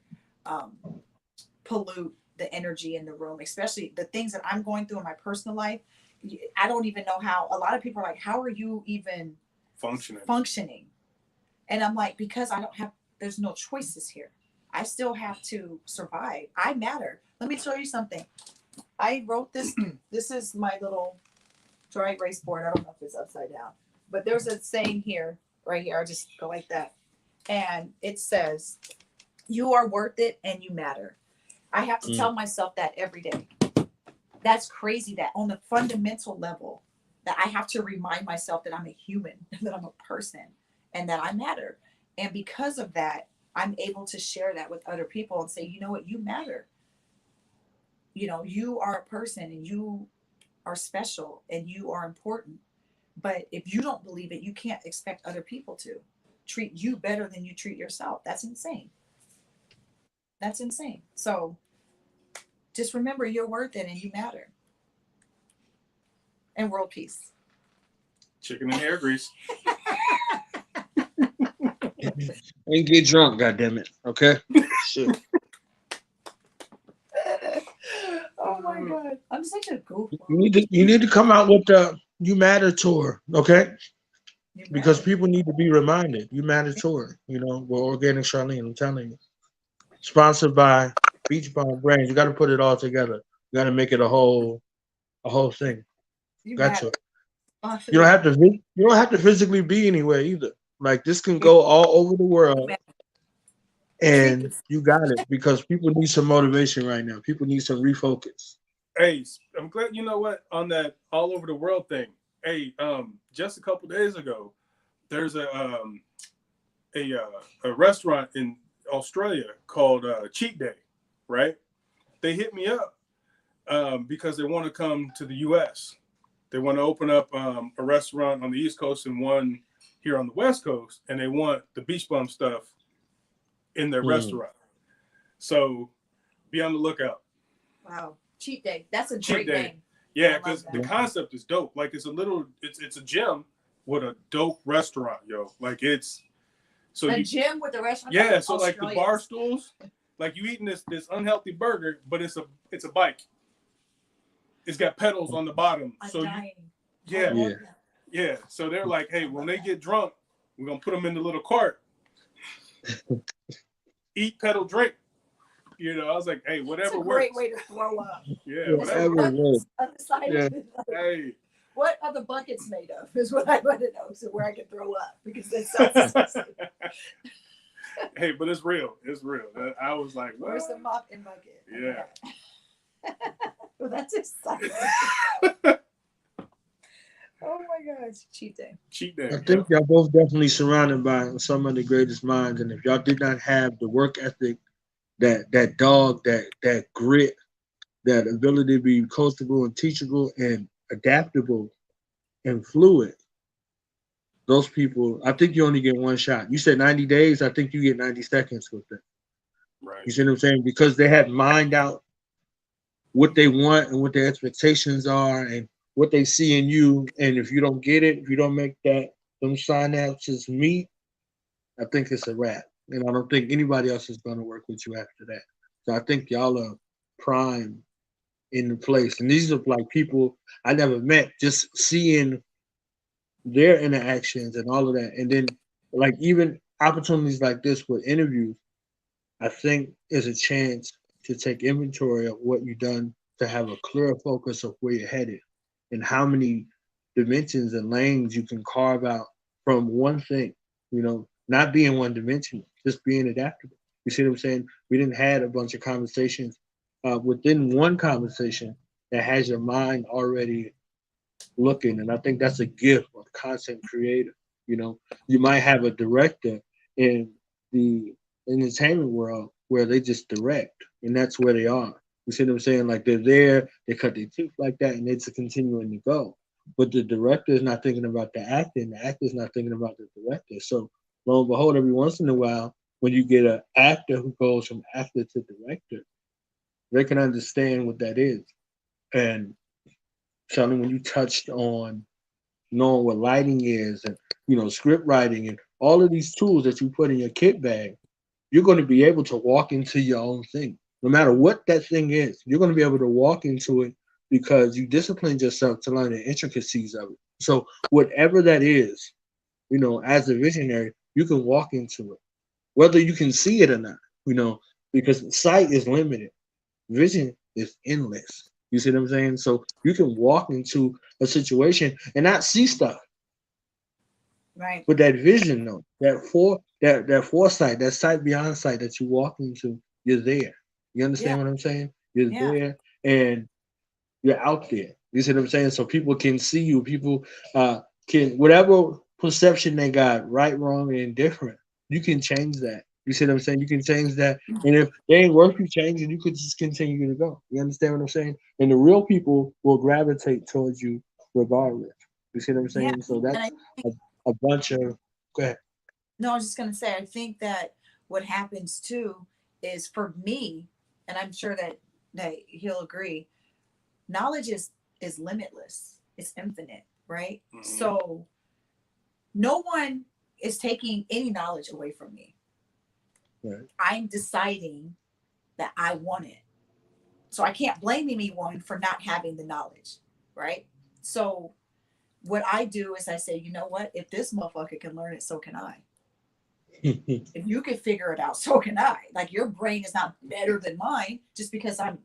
[SPEAKER 1] pollute the energy in the room, especially the things that I'm going through in my personal life. I don't even know how. A lot of people are like, "How are you even functioning?" And I'm like, because there's no choices here. I still have to survive. I matter. Let me tell you something. I wrote this. This is my little dry erase board. I don't know if it's upside down, but there's a saying here, right here. I'll just go like that. And it says, you are worth it and you matter. I have to tell myself that every day. That's crazy that on the fundamental level that I have to remind myself that I'm a human, that I'm a person, and that I matter. And because of that, I'm able to share that with other people and say, you know what, you matter. You know, you are a person and you are special and you are important. But if you don't believe it, you can't expect other people to treat you better than you treat yourself. That's insane. That's insane. So just remember you're worth it and you matter. And world peace.
[SPEAKER 2] Chicken and hair grease.
[SPEAKER 3] And get drunk, goddammit. Okay? Shit.
[SPEAKER 1] Oh my God. I'm such a goofball.
[SPEAKER 3] You need to come out with the You Matter tour, okay? Because people need to be reminded. You Matter tour, with Organic Charlene, I'm telling you. Sponsored by Beach Bomb Brands. You got to put it all together. You got to make it a whole thing. Gotcha. You don't have to physically be anywhere either. Like this can go all over the world And you got it, because people need some motivation right now. People need some refocus.
[SPEAKER 2] Hey, I'm glad, you know what, on that all over the world thing. Hey, just a couple days ago, there's a restaurant in Australia called Cheat Day, right? They hit me up because they want to come to the U.S. They want to open up a restaurant on the East Coast and one here on the West Coast, and they want the beach bum stuff in their restaurant. So be on the lookout.
[SPEAKER 1] Wow, Cheat Day. That's a
[SPEAKER 2] Cheat
[SPEAKER 1] great
[SPEAKER 2] Day.
[SPEAKER 1] name.
[SPEAKER 2] Yeah, because the concept is dope. Like it's a gym with a dope restaurant, yo. Like it's
[SPEAKER 1] gym with a restaurant.
[SPEAKER 2] Yeah, so like the bar stools, like you eating this unhealthy burger, but it's a bike. It's got pedals on the bottom. Yeah. So they're like, hey, when they get drunk, we're gonna put them in the little cart. Eat, pedal, drink. You know, I was like, hey, whatever
[SPEAKER 1] That's a great way to throw up.
[SPEAKER 2] Yeah, whatever
[SPEAKER 1] works. On the side of it, like,
[SPEAKER 2] hey.
[SPEAKER 1] What are the buckets made of? Is what I want to know, so where I can throw up, because that sounds disgusting.
[SPEAKER 2] Hey, but it's real. It's real. I was like, what?
[SPEAKER 1] Where's the mop and bucket?
[SPEAKER 2] Yeah.
[SPEAKER 1] Well, that's exciting. Oh my gosh, Cheat Day.
[SPEAKER 2] Cheat Day.
[SPEAKER 3] I think y'all both definitely surrounded by some of the greatest minds, and if y'all did not have the work ethic, that dog, that grit, that ability to be coachable and teachable and adaptable and fluid, those people, I think you only get one shot. You said 90 days. I think you get 90 seconds with them.
[SPEAKER 2] Right.
[SPEAKER 3] You see what I'm saying? Because they have mined out what they want and what their expectations are and what they see in you. And if you don't get it, if you don't make them synapses meet, I think it's a wrap. And I don't think anybody else is going to work with you after that. So I think y'all are prime in the place. And these are like people I never met, just seeing their interactions and all of that. And then like even opportunities like this with interviews, I think is a chance to take inventory of what you've done, to have a clear focus of where you're headed and how many dimensions and lanes you can carve out from one thing, not being one dimensional, just being adaptable. You see what I'm saying? We didn't had a bunch of conversations within one conversation that has your mind already looking. And I think that's a gift of content creator. You might have a director in the entertainment world where they just direct, and that's where they are. You see what I'm saying? Like they're there, they cut their teeth like that, and it's continuing to go. But the director is not thinking about the actor, and the actor is not thinking about the director. So lo and behold, every once in a while, when you get an actor who goes from actor to director, they can understand what that is. And Charlene, when you touched on knowing what lighting is and script writing and all of these tools that you put in your kit bag, you're going to be able to walk into your own thing. No matter what that thing is, you're going to be able to walk into it because you disciplined yourself to learn the intricacies of it. So whatever that is, as a visionary, you can walk into it, whether you can see it or not, because sight is limited. Vision is endless. You see what I'm saying? So you can walk into a situation and not see stuff.
[SPEAKER 1] Right.
[SPEAKER 3] But that vision, though, that foresight, that sight beyond sight that you walk into, you're there. You understand what I'm saying? You're there and you're out there. You see what I'm saying? So people can see you. People can, whatever perception they got, right, wrong, and indifferent, you can change that. You see what I'm saying? You can change that. And if they ain't worth you changing, you could just continue to go. You understand what I'm saying? And the real people will gravitate towards you regardless. You see what I'm saying? So that's a bunch of, go ahead.
[SPEAKER 1] No, I was just going to say, I think that what happens too is, for me, and I'm sure that he'll agree, knowledge is limitless. It's infinite, right? Mm-hmm. So no one is taking any knowledge away from me. Right. I'm deciding that I want it. So I can't blame anyone for not having the knowledge, right? So what I do is I say, you know what? If this motherfucker can learn it, so can I. If you can figure it out, so can I. Like, your brain is not better than mine just because I'm,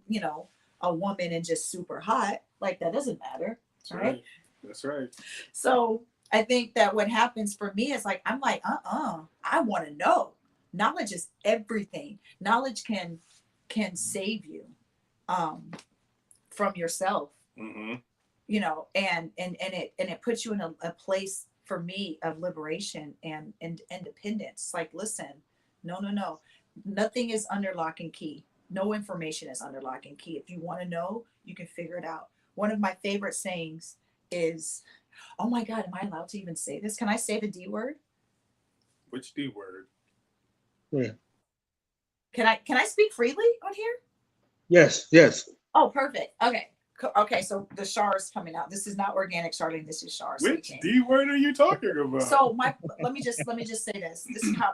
[SPEAKER 1] a woman and just super hot. Like, that doesn't matter. Right?
[SPEAKER 2] That's right.
[SPEAKER 1] So I think that what happens for me is like, I'm like, I want to know. Knowledge is everything. Knowledge can save you from yourself.
[SPEAKER 2] Mm-hmm.
[SPEAKER 1] You know, and it puts you in a place for me of liberation and independence. Like, listen, no, nothing is under lock and key. No information is under lock and key. If you want to know, you can figure it out. One of my favorite sayings is, oh my God, am I allowed to even say this? Can I say the D word?
[SPEAKER 2] Which D word?
[SPEAKER 3] Yeah.
[SPEAKER 1] Can I speak freely on here?
[SPEAKER 3] Yes.
[SPEAKER 1] Oh, perfect. Okay, so the Char is coming out. This is not Organic Charlene. This is Char.
[SPEAKER 2] Which D word are you talking about?
[SPEAKER 1] So let me just say this.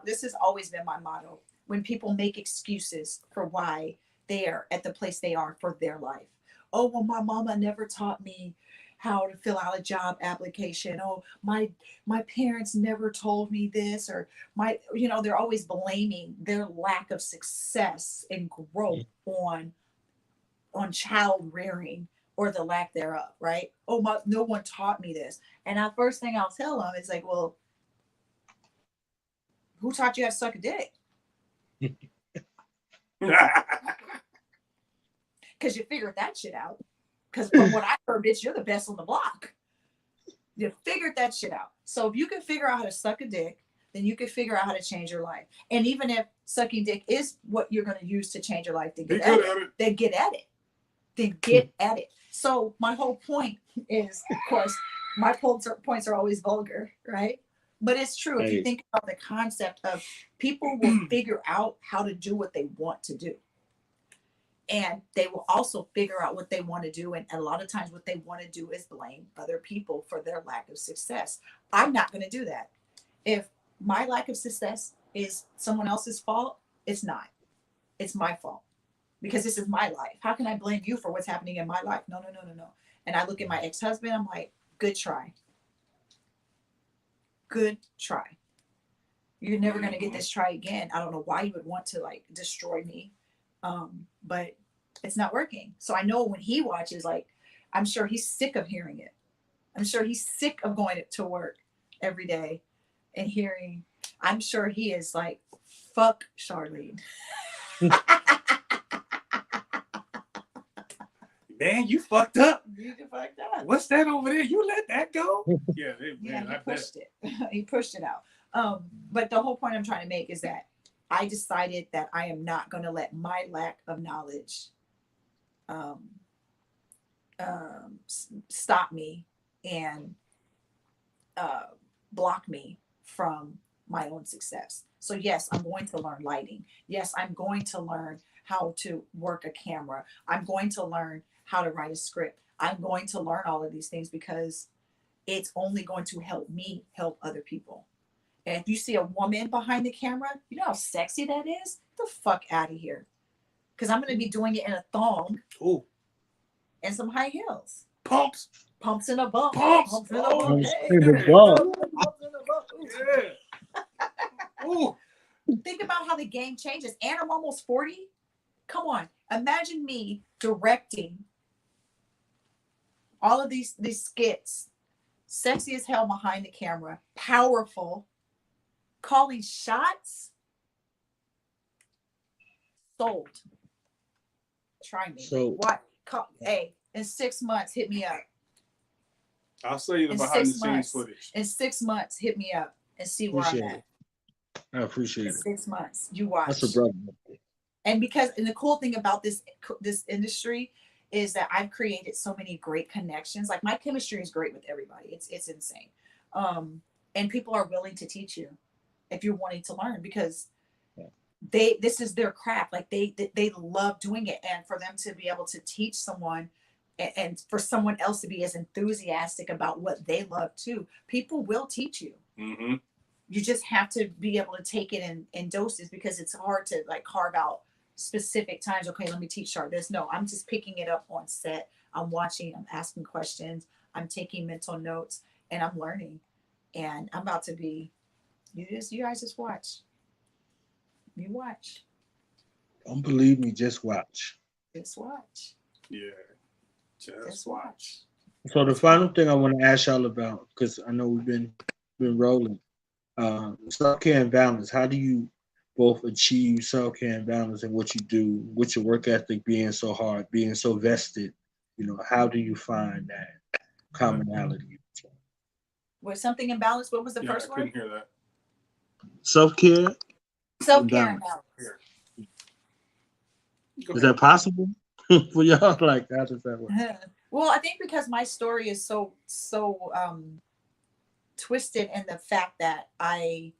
[SPEAKER 1] This has always been my motto. When people make excuses for why they are at the place they are for their life. Oh, well, my mama never taught me how to fill out a job application. Oh, my parents never told me this, or they're always blaming their lack of success and growth on child rearing or the lack thereof, right? Oh, no one taught me this. And the first thing I'll tell them is like, well, who taught you how to suck a dick? Because you figured that shit out. Because from what I heard, bitch, you're the best on the block. You figured that shit out. So if you can figure out how to suck a dick, then you can figure out how to change your life. And even if sucking dick is what you're going to use to change your life, then get at it. Then get at it. Then get at it. So my whole point is, of course, my points are always vulgar, right? But it's true. If you think about the concept of people will figure out how to do what they want to do. And they will also figure out what they want to do. And a lot of times what they want to do is blame other people for their lack of success. I'm not going to do that. If my lack of success is someone else's fault, it's not. It's my fault. Because this is my life. How can I blame you for what's happening in my life? No. And I look at my ex-husband, I'm like, good try. Good try. You're never going to get this try again. I don't know why you would want to like destroy me. But it's not working. So I know when he watches, like, I'm sure he's sick of hearing it. I'm sure he's sick of going to work every day and hearing, I'm sure he is like, fuck Charlene.
[SPEAKER 2] Man, you fucked up.
[SPEAKER 1] You fucked up.
[SPEAKER 2] What's that over there? You let that go? Yeah, man,
[SPEAKER 1] he pushed it. He pushed it out. But the whole point I'm trying to make is that I decided that I am not going to let my lack of knowledge stop me and block me from my own success. So yes, I'm going to learn lighting. Yes, I'm going to learn how to work a camera. I'm going to learn how to write a script. I'm going to learn all of these things because it's only going to help me help other people. And if you see a woman behind the camera, you know how sexy that is? Get the fuck out of here. Because I'm going to be doing it in a thong.
[SPEAKER 2] Ooh.
[SPEAKER 1] And some high heels.
[SPEAKER 2] Pumps.
[SPEAKER 1] Pumps in a bump.
[SPEAKER 2] Pumps.
[SPEAKER 1] Pumps in a bump.
[SPEAKER 3] Pumps
[SPEAKER 1] Hey.
[SPEAKER 3] in a bump.
[SPEAKER 1] Pumps in a bump.
[SPEAKER 2] Yeah. Ooh.
[SPEAKER 1] Think about how the game changes. And I'm almost 40. Come on. Imagine me directing all of these skits. Sexy as hell behind the camera. Powerful. Calling shots. Sold. Try me.
[SPEAKER 3] So
[SPEAKER 1] what? Hey, in 6 months, hit me up.
[SPEAKER 2] I'll show you the behind the scenes footage.
[SPEAKER 1] In 6 months, hit me up and see where I'm at.
[SPEAKER 3] I appreciate it.
[SPEAKER 1] 6 months. You watch.
[SPEAKER 3] That's a brother.
[SPEAKER 1] And the cool thing about this industry is that I've created so many great connections. Like my chemistry is great with everybody. It's insane. And people are willing to teach you if you're wanting to learn because this is their craft. Like they love doing it. And for them to be able to teach someone and for someone else to be as enthusiastic about what they love too, people will teach you.
[SPEAKER 2] Mm-hmm.
[SPEAKER 1] You just have to be able to take it in doses because it's hard to like carve out specific times. Okay, let me teach Char this. No, I'm just picking it up on set. I'm watching, I'm asking questions, I'm taking mental notes, and I'm learning. And I'm about to be, you guys just watch. You watch.
[SPEAKER 3] Don't believe me, just watch.
[SPEAKER 1] Just watch.
[SPEAKER 2] Yeah. Just watch.
[SPEAKER 3] So the final thing I want to ask y'all about, because I know we've been rolling, self-care and balance. How do you both achieve self-care and balance in what you do, with your work ethic being so hard, being so vested? You know, how do you find that commonality?
[SPEAKER 1] Was something imbalanced? What was the first
[SPEAKER 2] I
[SPEAKER 1] word?
[SPEAKER 2] couldn't hear that.
[SPEAKER 3] Self-care.
[SPEAKER 1] Self-care and
[SPEAKER 3] Balance.
[SPEAKER 1] balance.
[SPEAKER 3] Is that possible for y'all? Like, how does that work?
[SPEAKER 1] Well, I think because my story is so twisted in the fact that I'm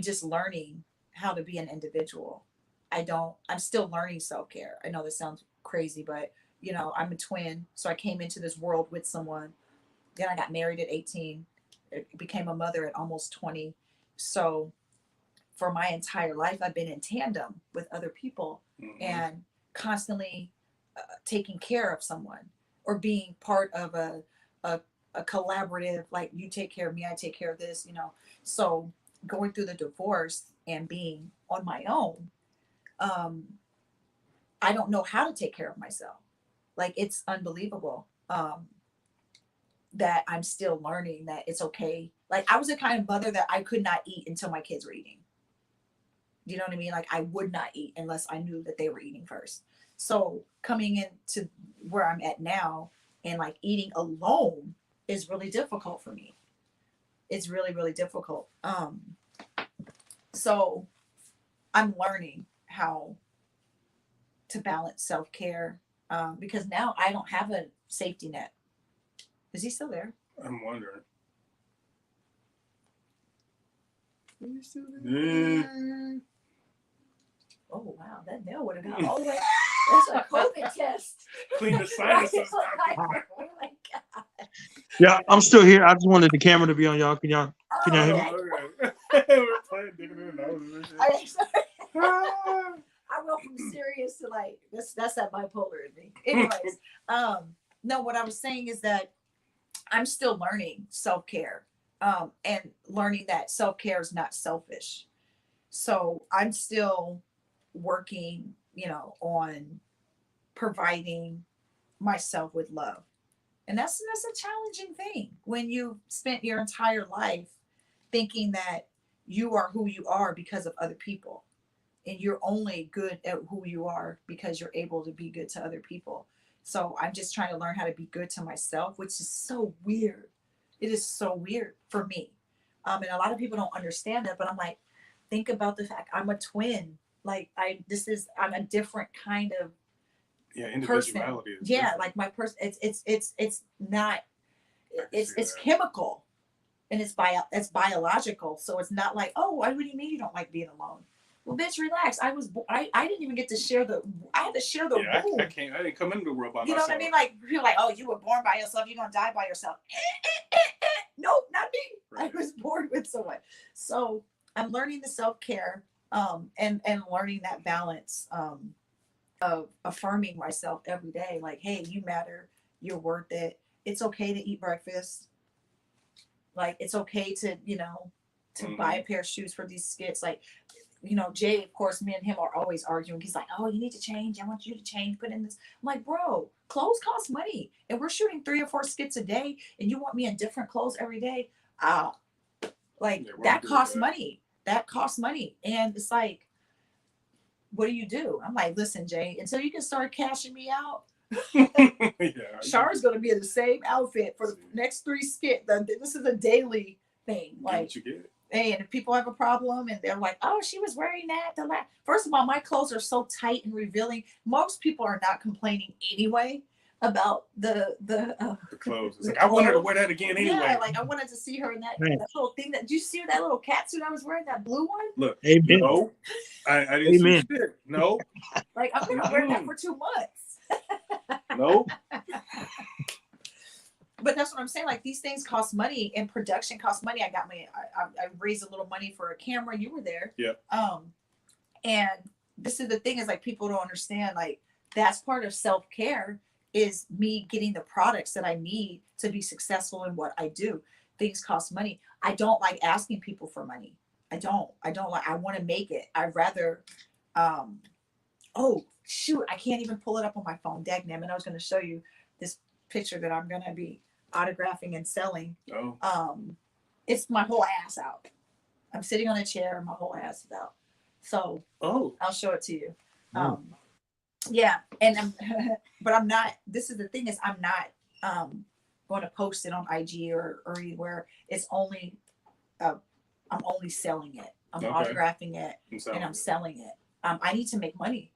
[SPEAKER 1] just learning how to be an individual. I'm still learning self-care. I know this sounds crazy, but you know, I'm a twin. So I came into this world with someone. Then I got married at 18. I became a mother at almost 20. So for my entire life, I've been in tandem with other people and constantly taking care of someone or being part of a collaborative, like you take care of me, I take care of this, you know. So going through the divorce and being on my own, I don't know how to take care of myself. Like it's unbelievable that I'm still learning that it's okay. Like I was the kind of mother that I could not eat until my kids were eating. You know what I mean? Like I would not eat unless I knew that they were eating first. So coming into where I'm at now and like eating alone is really difficult for me. It's really, really difficult. So I'm learning how to balance self-care because now I don't have a safety net. Is he still there?
[SPEAKER 2] I'm wondering.
[SPEAKER 1] Are you still
[SPEAKER 2] Yeah.
[SPEAKER 1] there? Oh wow, that nail would have gone all the way. That's a COVID test.
[SPEAKER 2] Clean the sinuses.
[SPEAKER 1] Oh my god.
[SPEAKER 3] Yeah, I'm still here. I just wanted the camera to be on y'all. Can y'all hear me?
[SPEAKER 2] Okay. We're playing digging in the nose and shit.
[SPEAKER 1] I go from serious to like that's that bipolar in me. Anyways, no, what I was saying is that I'm still learning self-care and learning that self-care is not selfish. So I'm still working, you know, on providing myself with love. And that's a challenging thing when you've spent your entire life thinking that you are who you are because of other people. And you're only good at who you are because you're able to be good to other people. So I'm just trying to learn how to be good to myself, which is so weird. It is so weird for me. And a lot of people don't understand that, but I'm like, think about the fact I'm a twin. Like I'm a different kind of person. Yeah, different. Like my person, it's not, it's chemical and it's biological. So it's not like, oh, what do you mean you don't like being alone? Well, bitch, relax. I didn't even get to share I had to share the womb.
[SPEAKER 2] I didn't come into the world by myself.
[SPEAKER 1] You know what I mean? Like, you're like, oh, you were born by yourself. You're going to die by yourself. Nope, not me. Right. I was born with someone. So I'm learning the self-care and learning that balance of affirming myself every day. Like, hey, you matter. You're worth it. It's okay to eat breakfast. Like, it's okay to, you know, to buy a pair of shoes for these skits. Like, you know, Jay, of course, me and him are always arguing. He's like, oh, you need to change. I want you to change. Put in this. I'm like, bro, clothes cost money. And we're shooting 3 or 4 skits a day. And you want me in different clothes every day? That costs money. That costs money. And it's like, what do? I'm like, listen, Jay, until you can start cashing me out, Char's going to be in the same outfit for the next 3 skits. This is a daily thing. Like, you get. Hey, and if people have a problem and they're like, oh, she was wearing that. First of all, my clothes are so tight and revealing. Most people are not complaining anyway about the
[SPEAKER 2] clothes. It's like, I wanted to wear that again anyway.
[SPEAKER 1] Yeah, like I wanted to see her in that little thing. Did you see that little cat suit I was wearing? That blue one?
[SPEAKER 2] Look,
[SPEAKER 3] amen.
[SPEAKER 2] No, I didn't see shit. No.
[SPEAKER 1] Like, I'm going to wear that for 2 months.
[SPEAKER 2] No.
[SPEAKER 1] But that's what I'm saying. Like, these things cost money and production costs money. I raised a little money for a camera. You were there.
[SPEAKER 2] Yeah.
[SPEAKER 1] And this is the thing is like, people don't understand, like, that's part of self-care is me getting the products that I need to be successful in what I do. Things cost money. I don't like asking people for money. I don't like, I want to make it. I'd rather, oh shoot, I can't even pull it up on my phone. Dagnabbit, I was going to show you this picture that I'm going to be autographing and selling. It's my whole ass out. I'm sitting on a chair and my whole ass is out. So I'll show it to you. Yeah. And but I'm not, this is the thing is I'm not going to post it on IG or anywhere. It's only, I'm only selling it. I'm autographing it and I'm selling it. I need to make money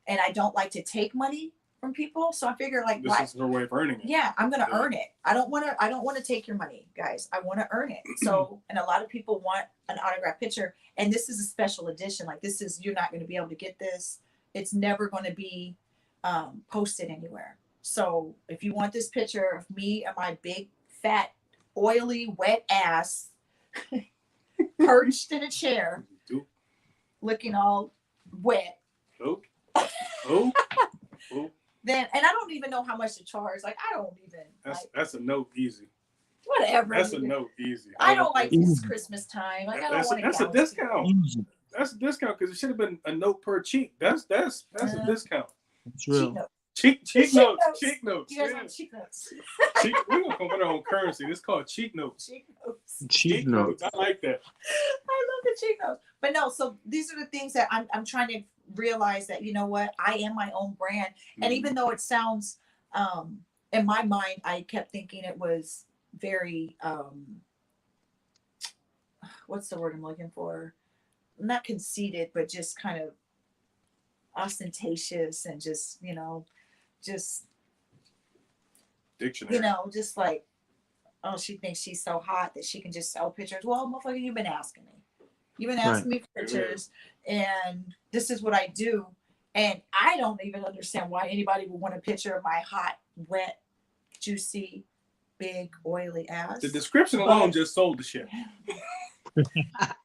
[SPEAKER 1] and I don't like to take money from people. So I figure like,
[SPEAKER 2] this is her way of earning it.
[SPEAKER 1] Yeah, I'm going to earn it. I don't want to take your money, guys. I want to earn it. So, and a lot of people want an autographed picture and this is a special edition. Like this is, you're not going to be able to get this. It's never going to be posted anywhere. So if you want this picture of me and my big, fat, oily, wet ass perched in a chair, looking all wet. Then, and I don't even know how much to charge. Like, I don't even.
[SPEAKER 2] That's a note easy.
[SPEAKER 1] Whatever.
[SPEAKER 2] That's a note easy.
[SPEAKER 1] I don't like this Christmas time. Like, I don't want to.
[SPEAKER 2] That's a discount. That's a discount because it should have been a note per cheek. That's a discount.
[SPEAKER 3] It's real.
[SPEAKER 2] Cheek notes. Cheek notes.
[SPEAKER 1] You guys want cheek notes?
[SPEAKER 2] We're gonna convert our own currency. This is called cheek notes.
[SPEAKER 1] Cheek notes.
[SPEAKER 3] Cheek notes.
[SPEAKER 2] I like that.
[SPEAKER 1] I love the cheek notes. But no, so these are the things that I'm trying to realize that, you know what, I am my own brand. And even though it sounds in my mind, I kept thinking it was very what's the word I'm looking for? Not conceited, but just kind of ostentatious and just, just
[SPEAKER 2] dictionary.
[SPEAKER 1] Just like, oh, she thinks she's so hot that she can just sell pictures. Well, motherfucker, you've been asking me. You've been asking me for pictures, and this is what I do. And I don't even understand why anybody would want a picture of my hot, wet, juicy, big, oily ass.
[SPEAKER 2] The description alone just sold the shit.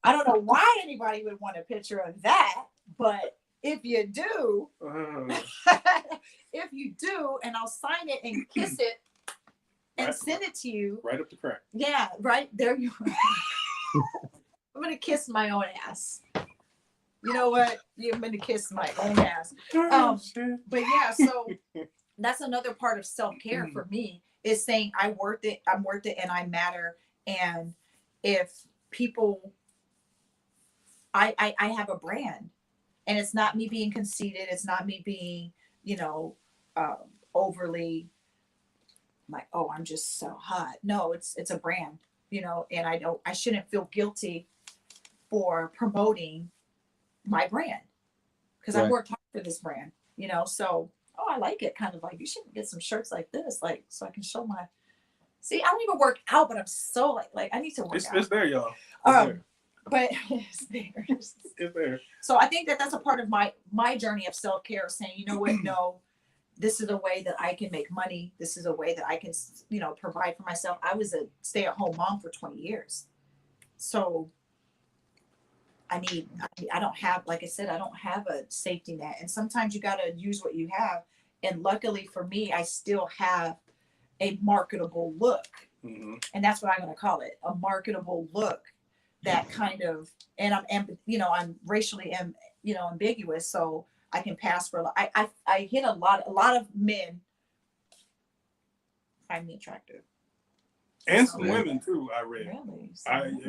[SPEAKER 1] I don't know why anybody would want a picture of that, but if you do, and I'll sign it and kiss it and send it to you.
[SPEAKER 2] Right up the crack.
[SPEAKER 1] Yeah, right there you are. I'm going to kiss my own ass. You know what? I'm going to kiss my own ass. But yeah, so that's another part of self-care for me is saying I'm worth it and I matter. And if people, I have a brand and it's not me being conceited. It's not me being, overly like, oh, I'm just so hot. No, it's a brand, and I shouldn't feel guilty for promoting my brand because I worked hard for this brand, so, oh, I like it. Kind of like, you should get some shirts like this, like, so I can show I don't even work out, but I'm so like I need to work out.
[SPEAKER 2] It's there, y'all.
[SPEAKER 1] But it's there.
[SPEAKER 2] It's there.
[SPEAKER 1] So I think that's a part of my journey of self-care, saying, you know what, no, this is a way that I can make money. This is a way that I can, provide for myself. I was a stay-at-home mom for 20 years. So I don't have, like I said, I don't have a safety net. And sometimes you got to use what you have. And luckily for me, I still have a marketable look.
[SPEAKER 2] Mm-hmm.
[SPEAKER 1] And that's what I'm going to call it, a marketable look that kind of, and I'm racially, ambiguous. So I can pass for, I hit a lot of men find me attractive.
[SPEAKER 2] And some women too, I read.
[SPEAKER 1] Really?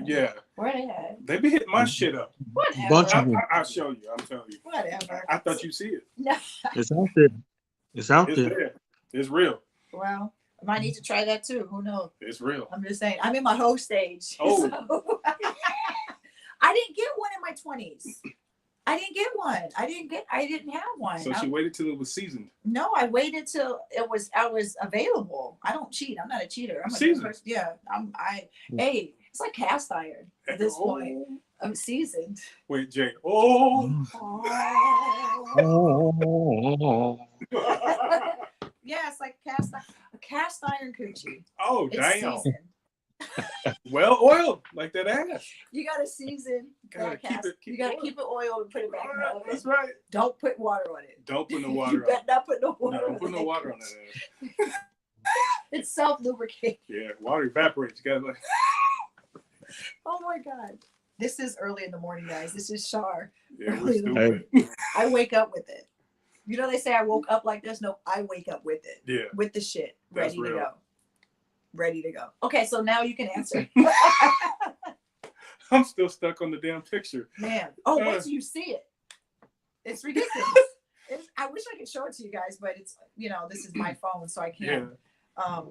[SPEAKER 2] Yeah.
[SPEAKER 1] Where they at?
[SPEAKER 2] They be hitting my shit up.
[SPEAKER 1] Whatever.
[SPEAKER 2] I'll show you. I'm telling you.
[SPEAKER 1] Whatever.
[SPEAKER 2] I thought you'd see it.
[SPEAKER 1] No.
[SPEAKER 3] It's out there. It's out there.
[SPEAKER 2] There. It's real.
[SPEAKER 1] Well, I might need to try that too. Who knows?
[SPEAKER 2] It's real.
[SPEAKER 1] I'm just saying. I'm in my hoe stage.
[SPEAKER 2] Oh.
[SPEAKER 1] So, I didn't get one in my 20s. I didn't get one. I didn't have one.
[SPEAKER 2] So she waited till it was seasoned.
[SPEAKER 1] No, I waited till I was available. I don't cheat. I'm not a cheater. I'm a
[SPEAKER 2] seasoned.
[SPEAKER 1] person. Yeah. Hey, it's like cast iron at this point. I'm seasoned.
[SPEAKER 2] Wait, Jay.
[SPEAKER 1] Yeah, it's like a cast iron coochie.
[SPEAKER 2] Oh,
[SPEAKER 1] It's
[SPEAKER 2] damn.
[SPEAKER 1] seasoned.
[SPEAKER 2] Well oiled, like that ass.
[SPEAKER 1] You gotta season that cast. You gotta keep it oiled and put it back in the oven.
[SPEAKER 2] That's right.
[SPEAKER 1] Don't put water on it.
[SPEAKER 2] Don't put no water
[SPEAKER 1] You
[SPEAKER 2] on
[SPEAKER 1] better
[SPEAKER 2] it.
[SPEAKER 1] not put no water on
[SPEAKER 2] Don't put no
[SPEAKER 1] it.
[SPEAKER 2] water on that ass.
[SPEAKER 1] It's self-lubricating.
[SPEAKER 2] Yeah, water evaporates. You gotta
[SPEAKER 1] Oh my God. This is early in the morning, guys. This is Shar.
[SPEAKER 2] Yeah, we're stupid.
[SPEAKER 1] I wake up with it. You know, they say I woke up like this. No, I wake up with it.
[SPEAKER 2] Yeah.
[SPEAKER 1] With the shit.
[SPEAKER 2] That's
[SPEAKER 1] Ready to
[SPEAKER 2] real.
[SPEAKER 1] go. Ready to go. Okay, so now you can answer.
[SPEAKER 2] I'm still stuck on the damn picture.
[SPEAKER 1] Man. Oh, once you see it, it's ridiculous. I wish I could show it to you guys, but it's, this is my phone, so I can't.
[SPEAKER 2] Yeah.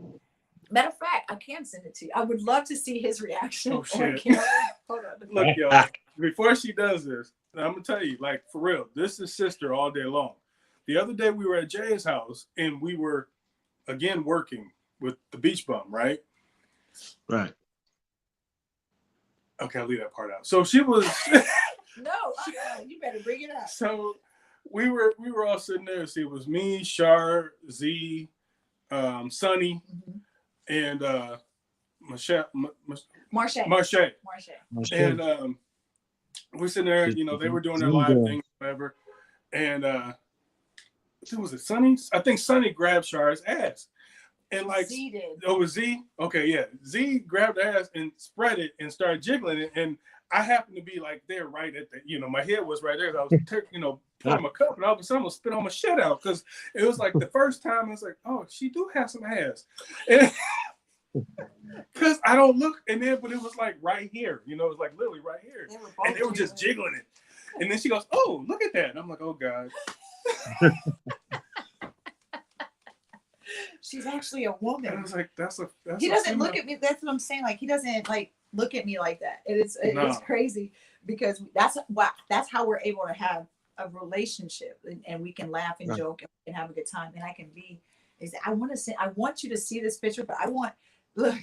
[SPEAKER 1] Matter of fact, I can send it to you. I would love to see his reaction.
[SPEAKER 2] Oh, shit.
[SPEAKER 1] Hold on.
[SPEAKER 2] Look, y'all, before she does this, I'm going to tell you, like, for real, this is sister all day long. The other day we were at Jay's house and we were, again, working with the beach bum, right?
[SPEAKER 3] Right.
[SPEAKER 2] Okay, I'll leave that part out. So she was...
[SPEAKER 1] No, you better bring it up.
[SPEAKER 2] So we were all sitting there. See, it was me, Shar, Z, Sonny, and Marche. And we're sitting there, they were doing their live thing, whatever. And who was it? Sonny? I think Sonny grabbed Shar's ass. And like,
[SPEAKER 1] Z did.
[SPEAKER 2] Oh, it was Z? Okay, yeah. Z grabbed her ass and spread it and started jiggling it. And I happened to be like there right at the, my head was right there. I was, pouring my cup and all of a sudden I was spit all my shit out because it was like the first time I was like, oh, she do have some ass. Because I don't look, but it was like right here, it was like literally right here. They were just jiggling it. And then she goes, oh, look at that. And I'm like, oh, God.
[SPEAKER 1] She's actually a woman.
[SPEAKER 2] I was like, that's
[SPEAKER 1] he doesn't look at me. That's what I'm saying. Like, he doesn't like look at me like that. It's crazy because that's how we're able to have a relationship and we can laugh and joke and we can have a good time. And I can be, I want you to see this picture, but I want them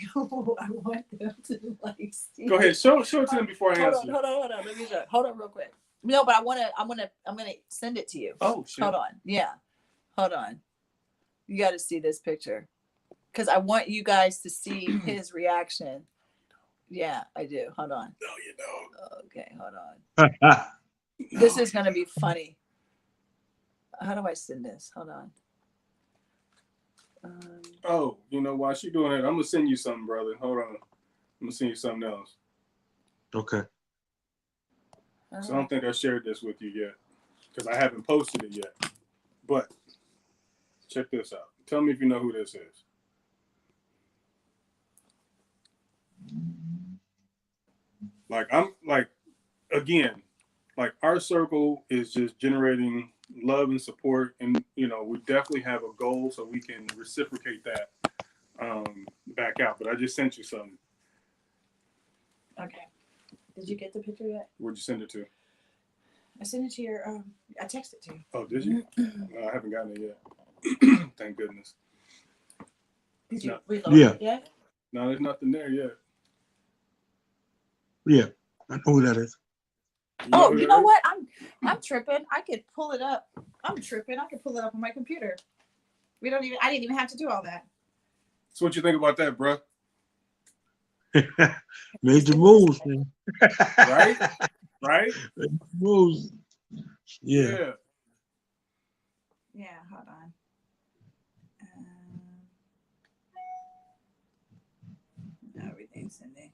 [SPEAKER 1] to like see. Go ahead.
[SPEAKER 2] Show it to them before I answer.
[SPEAKER 1] Hold on. Let me show. Hold on real quick. No, but I'm gonna send it to you.
[SPEAKER 2] Oh, shit.
[SPEAKER 1] Hold on. Yeah. Hold on. You got to see this picture because I want you guys to see his reaction. Yeah, I do. Hold on.
[SPEAKER 2] No, you don't.
[SPEAKER 1] Okay, hold on. This is going to be funny. How do I send this? Hold on.
[SPEAKER 2] While she's doing it, I'm going to send you something, brother. Hold on. I'm going to send you something else.
[SPEAKER 3] Okay.
[SPEAKER 2] So I don't think I shared this with you yet because I haven't posted it yet. But check this out. Tell me if you know who this is. Our circle is just generating love and support. And, we definitely have a goal so we can reciprocate that back out. But I just sent you something.
[SPEAKER 1] Okay. Did you get the picture yet?
[SPEAKER 2] Where'd you send it to?
[SPEAKER 1] I sent it to your, I texted it to you.
[SPEAKER 2] Oh, did you? No, I haven't gotten it yet. Thank goodness.
[SPEAKER 1] Did you reload it yet?
[SPEAKER 2] No, there's nothing there yet.
[SPEAKER 3] Yeah, I know who that is.
[SPEAKER 1] You know what? I'm tripping. I could pull it up. I'm tripping. I could pull it up on my computer. I didn't even have to do all that.
[SPEAKER 2] So what you think about that, bro?
[SPEAKER 3] Major moves, man.
[SPEAKER 2] Right?
[SPEAKER 3] Major moves. Yeah.
[SPEAKER 1] Yeah, hold on. Everything's in there.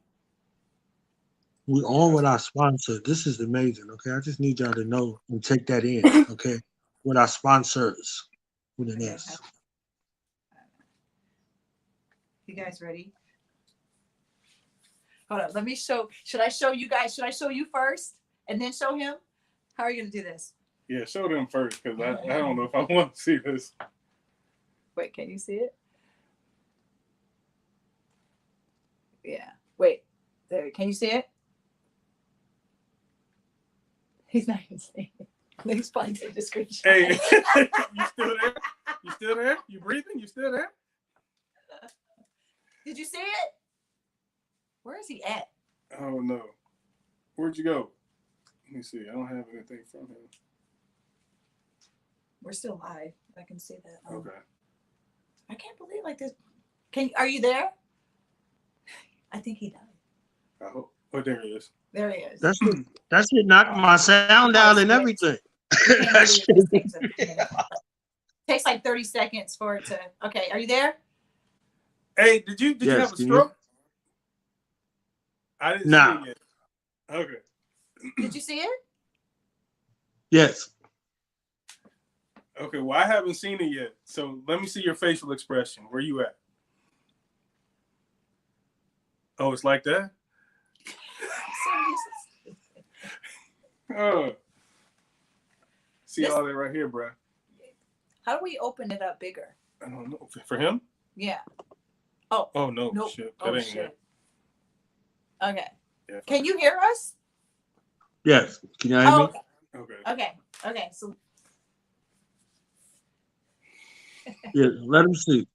[SPEAKER 3] We on with our sponsor. This is amazing. Okay, I just need y'all to know and take that in. Okay, with our sponsors, with an S.
[SPEAKER 1] You guys ready? Hold on. Let me show. Should I show you guys? Should I show you first and then show him? How are you gonna do this?
[SPEAKER 2] Yeah, show them first because I don't know if I want to see this.
[SPEAKER 1] Wait, can you see it? Yeah. Wait. There. Can you see it? He's not even seeing it. He's probably taking a screenshot.
[SPEAKER 2] Hey, you still there? You still there? You breathing? You still there?
[SPEAKER 1] Did you see it? Where is he at?
[SPEAKER 2] Oh no. Where'd you go? Let me see. I don't have anything from him.
[SPEAKER 1] We're still live. I can see that.
[SPEAKER 2] Okay.
[SPEAKER 1] I can't believe like this. Are you there? I think he died.
[SPEAKER 2] I hope. Oh, there he is.
[SPEAKER 1] There he is.
[SPEAKER 3] That's it. Knocked my sound out and everything.
[SPEAKER 1] Takes like 30 seconds for it to. Okay, are you there?
[SPEAKER 2] Hey, did you have a stroke? I didn't see it yet. Okay.
[SPEAKER 1] Did you see it?
[SPEAKER 3] Yes.
[SPEAKER 2] Okay, well, I haven't seen it yet. So let me see your facial expression. Where you at? Oh, it's like that? Oh, see
[SPEAKER 1] This-
[SPEAKER 2] all that right here, bro.
[SPEAKER 1] How do we open it up bigger?
[SPEAKER 2] I don't know. For him?
[SPEAKER 1] Yeah. Oh.
[SPEAKER 2] Oh no,
[SPEAKER 1] Nope.
[SPEAKER 2] shit. That
[SPEAKER 1] Oh
[SPEAKER 2] ain't
[SPEAKER 1] shit.
[SPEAKER 2] it.
[SPEAKER 1] Okay.
[SPEAKER 2] Yeah.
[SPEAKER 1] Can you hear us?
[SPEAKER 3] Yes. Can you hear me?
[SPEAKER 1] Oh,
[SPEAKER 2] Okay.
[SPEAKER 1] okay. Okay. So
[SPEAKER 3] Yeah. Let him see.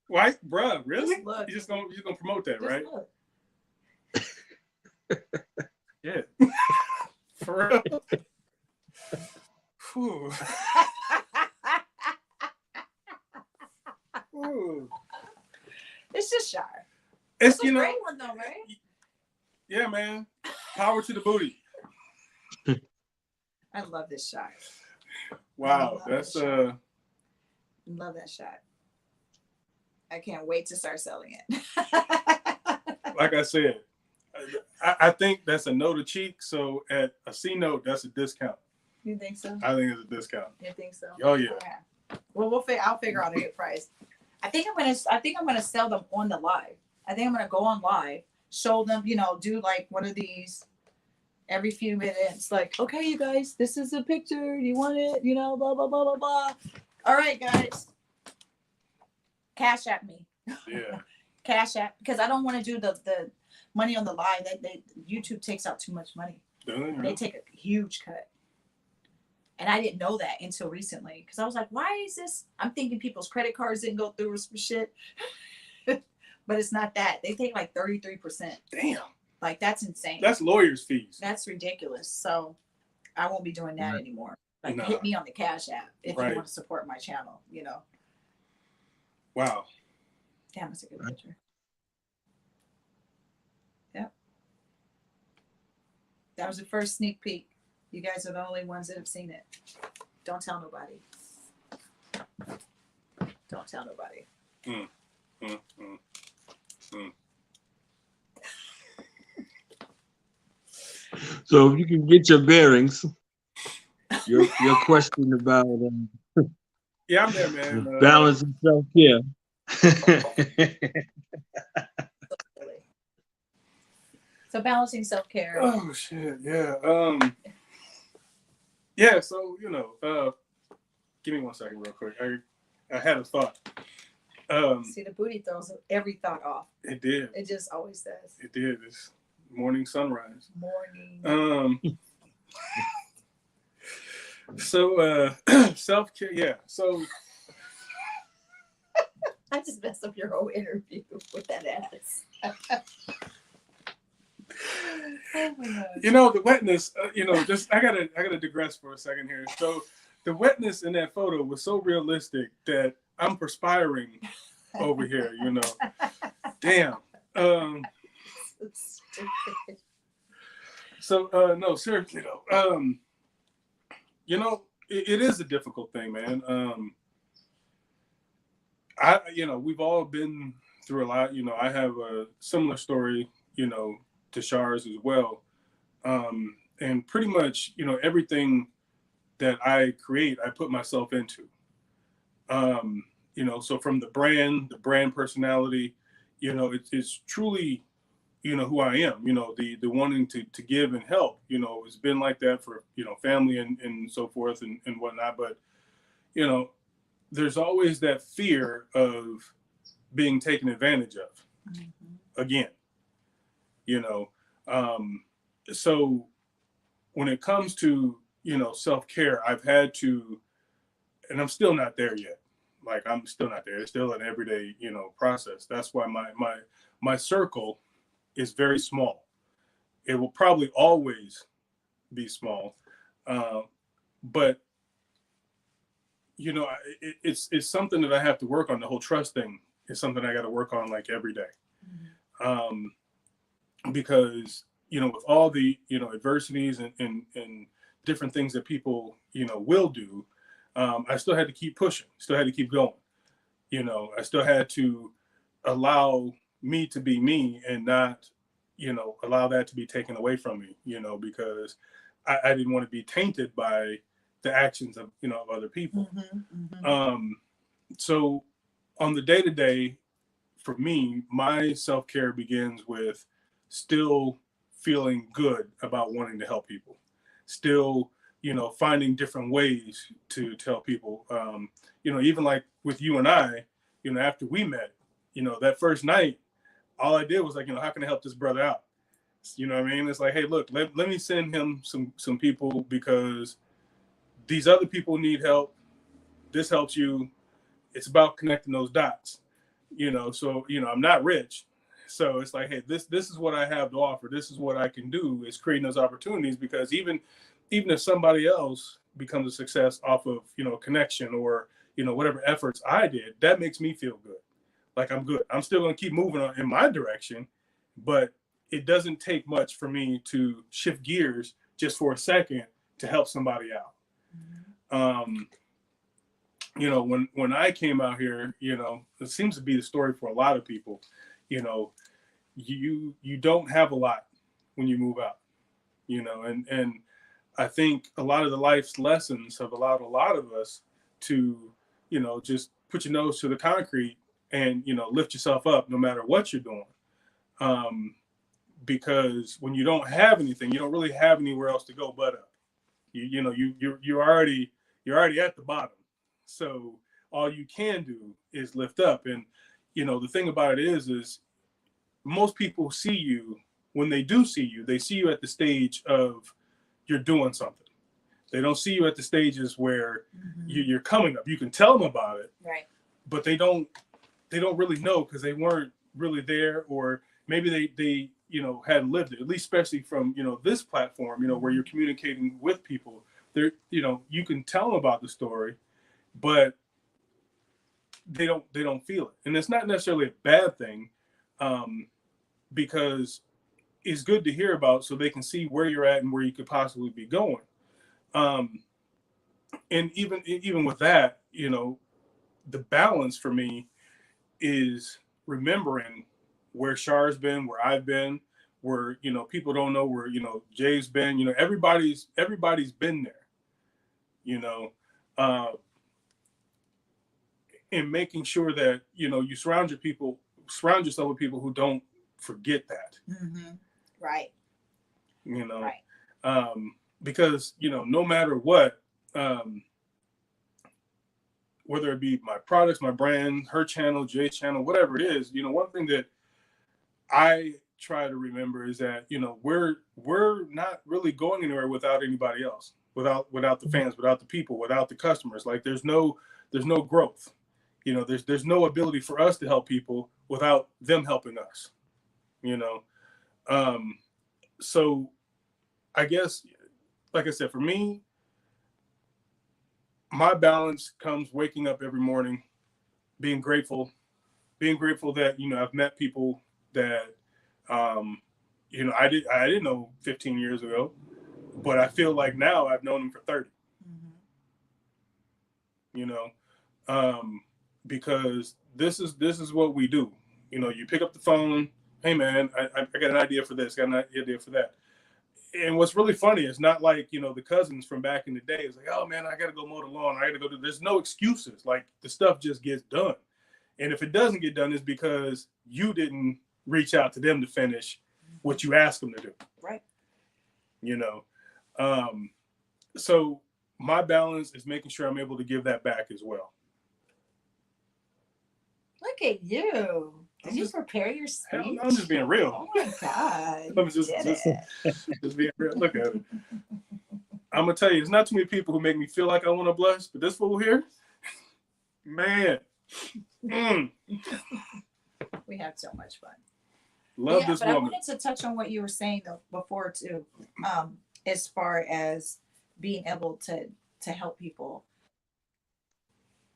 [SPEAKER 2] Why, bruh? Really?
[SPEAKER 1] Just look.
[SPEAKER 2] You just gonna promote that,
[SPEAKER 1] just
[SPEAKER 2] right?
[SPEAKER 1] look.
[SPEAKER 2] Yeah. For real. Whew. Whew.
[SPEAKER 1] It's just shy.
[SPEAKER 2] It's
[SPEAKER 1] It's a great one though, right?
[SPEAKER 2] Yeah, man. Power to the booty.
[SPEAKER 1] I love this shot.
[SPEAKER 2] Wow,
[SPEAKER 1] love
[SPEAKER 2] that's
[SPEAKER 1] that Love that shot. I can't wait to start selling it.
[SPEAKER 2] like I said. I think that's a note of cheek. So at a C note, that's a discount.
[SPEAKER 1] You think so?
[SPEAKER 2] I think it's a discount.
[SPEAKER 1] You think so?
[SPEAKER 2] Oh yeah.
[SPEAKER 1] Okay. Well, I'll figure out a good price. I think I'm gonna sell them on the live. I think I'm gonna go on live, show them, do like one of these every few minutes. Like, okay, you guys, this is a picture. You want it? Blah blah blah blah blah. All right, guys. Cash at me.
[SPEAKER 2] Yeah.
[SPEAKER 1] Cash app, because I don't want to do the money on the live. YouTube takes out too much money. They take a huge cut. And I didn't know that until recently, because I was like, why is this? I'm thinking people's credit cards didn't go through or some shit. But it's not that. They take like 33%.
[SPEAKER 2] Damn.
[SPEAKER 1] Like, that's insane.
[SPEAKER 2] That's lawyers' fees.
[SPEAKER 1] That's ridiculous. So I won't be doing that anymore. Like,
[SPEAKER 2] Nah.
[SPEAKER 1] hit me on the Cash app if
[SPEAKER 2] Right.
[SPEAKER 1] you want to support my channel,
[SPEAKER 2] Wow.
[SPEAKER 1] Damn, that's a good picture. Yep. That was the first sneak peek. You guys are the only ones that have seen it. Don't tell nobody. Don't tell nobody.
[SPEAKER 3] So if you can get your bearings, your question about
[SPEAKER 2] Yeah, I'm there, man.
[SPEAKER 3] balance and self-care.
[SPEAKER 1] So balancing self-care.
[SPEAKER 2] Oh shit, yeah. Yeah, so give me 1 second real quick. I had a thought.
[SPEAKER 1] See, the booty throws every thought off.
[SPEAKER 2] It did.
[SPEAKER 1] It just always does.
[SPEAKER 2] It did. It's morning sunrise.
[SPEAKER 1] Morning.
[SPEAKER 2] So self-care, yeah. So
[SPEAKER 1] I just messed up your whole interview with that ass. Oh my God.
[SPEAKER 2] the wetness, just I gotta digress for a second here. So the wetness in that photo was so realistic that I'm perspiring over here, Damn. So no, seriously though. It is a difficult thing, man. We've all been through a lot. I have a similar story, to Char's as well. And pretty much, everything that I create, I put myself into. So from the brand personality, it's truly, who I am, the wanting to give and help, it's been like that for, family and so forth and whatnot. But, there's always that fear of being taken advantage of again, so when it comes to, self-care, I've had to, and I'm still not there yet. Like, I'm still not there. It's still an everyday, process. That's why my circle is very small. It will probably always be small. But, it's something that I have to work on. The whole trust thing is something I got to work on like every day. Because, with all the, adversities and different things that people, will do, I still had to keep pushing, still had to keep going. I still had to allow me to be me and not, allow that to be taken away from me, because I didn't want to be tainted by the actions of, of other people. So on the day-to-day, for me, my self-care begins with still feeling good about wanting to help people, still, finding different ways to help people. Even like with you and I, after we met, that first night, all I did was like, how can I help this brother out? You know what I mean? It's like, hey, look, let me send him some people because these other people need help. This helps you. It's about connecting those dots, so, I'm not rich. So it's like, hey, this is what I have to offer. This is what I can do, is creating those opportunities, because even if somebody else becomes a success off of, connection or, whatever efforts I did, that makes me feel good. Like I'm good. I'm still going to keep moving in my direction, but it doesn't take much for me to shift gears just for a second to help somebody out. When I came out here, it seems to be the story for a lot of people. You don't have a lot when you move out, and I think a lot of the life's lessons have allowed a lot of us to, just put your nose to the concrete and, lift yourself up no matter what you're doing. Because when you don't have anything, you don't really have anywhere else to go but up. You're already at the bottom. So all you can do is lift up. And, the thing about it is most people see you, when they do see you, they see you at the stage of you're doing something. They don't see you at the stages where you're coming up. You can tell them about it,
[SPEAKER 1] right?
[SPEAKER 2] But they don't really know, because they weren't really there, or maybe they hadn't lived it, at least especially from, this platform, where you're communicating with people. There, you can tell them about the story, but they don't feel it. And it's not necessarily a bad thing, because it's good to hear about, so they can see where you're at and where you could possibly be going. And even with that, the balance for me is remembering where Shar's been, where I've been, where, people don't know where, Jay's been. Everybody's been there, and making sure that, you surround yourself with people who don't forget that.
[SPEAKER 1] Right.
[SPEAKER 2] Right. Because, no matter what, whether it be my products, my brand, her channel, Jay's channel, whatever it is, one thing that I try to remember is that, we're not really going anywhere without anybody else, without the fans, without the people, without the customers. Like there's no growth. There's no ability for us to help people without them helping us. So I guess, like I said, for me, my balance comes waking up every morning, being grateful that, I've met people that, I didn't know 15 years ago, but I feel like now I've known them for 30. Because this is what we do. You pick up the phone, hey man, I got an idea for this, got an idea for that. And what's really funny is not like, the cousins from back in the day. It's like, oh man, I got to go mow the lawn. I got to go do, there's no excuses. Like the stuff just gets done. And if it doesn't get done, it's because you didn't reach out to them to finish what you asked them to do.
[SPEAKER 1] Right.
[SPEAKER 2] So my balance is making sure I'm able to give that back as well.
[SPEAKER 1] Look at you. Did you prepare your speech?
[SPEAKER 2] I'm just being real.
[SPEAKER 1] Oh my God.
[SPEAKER 2] I'm just being real. Look at it. I'm going to tell you, there's not too many people who make me feel like I want to blush, but this fool here, man.
[SPEAKER 1] We have so much fun.
[SPEAKER 2] Love this woman.
[SPEAKER 1] I wanted to touch on what you were saying though before too, as far as being able to help people.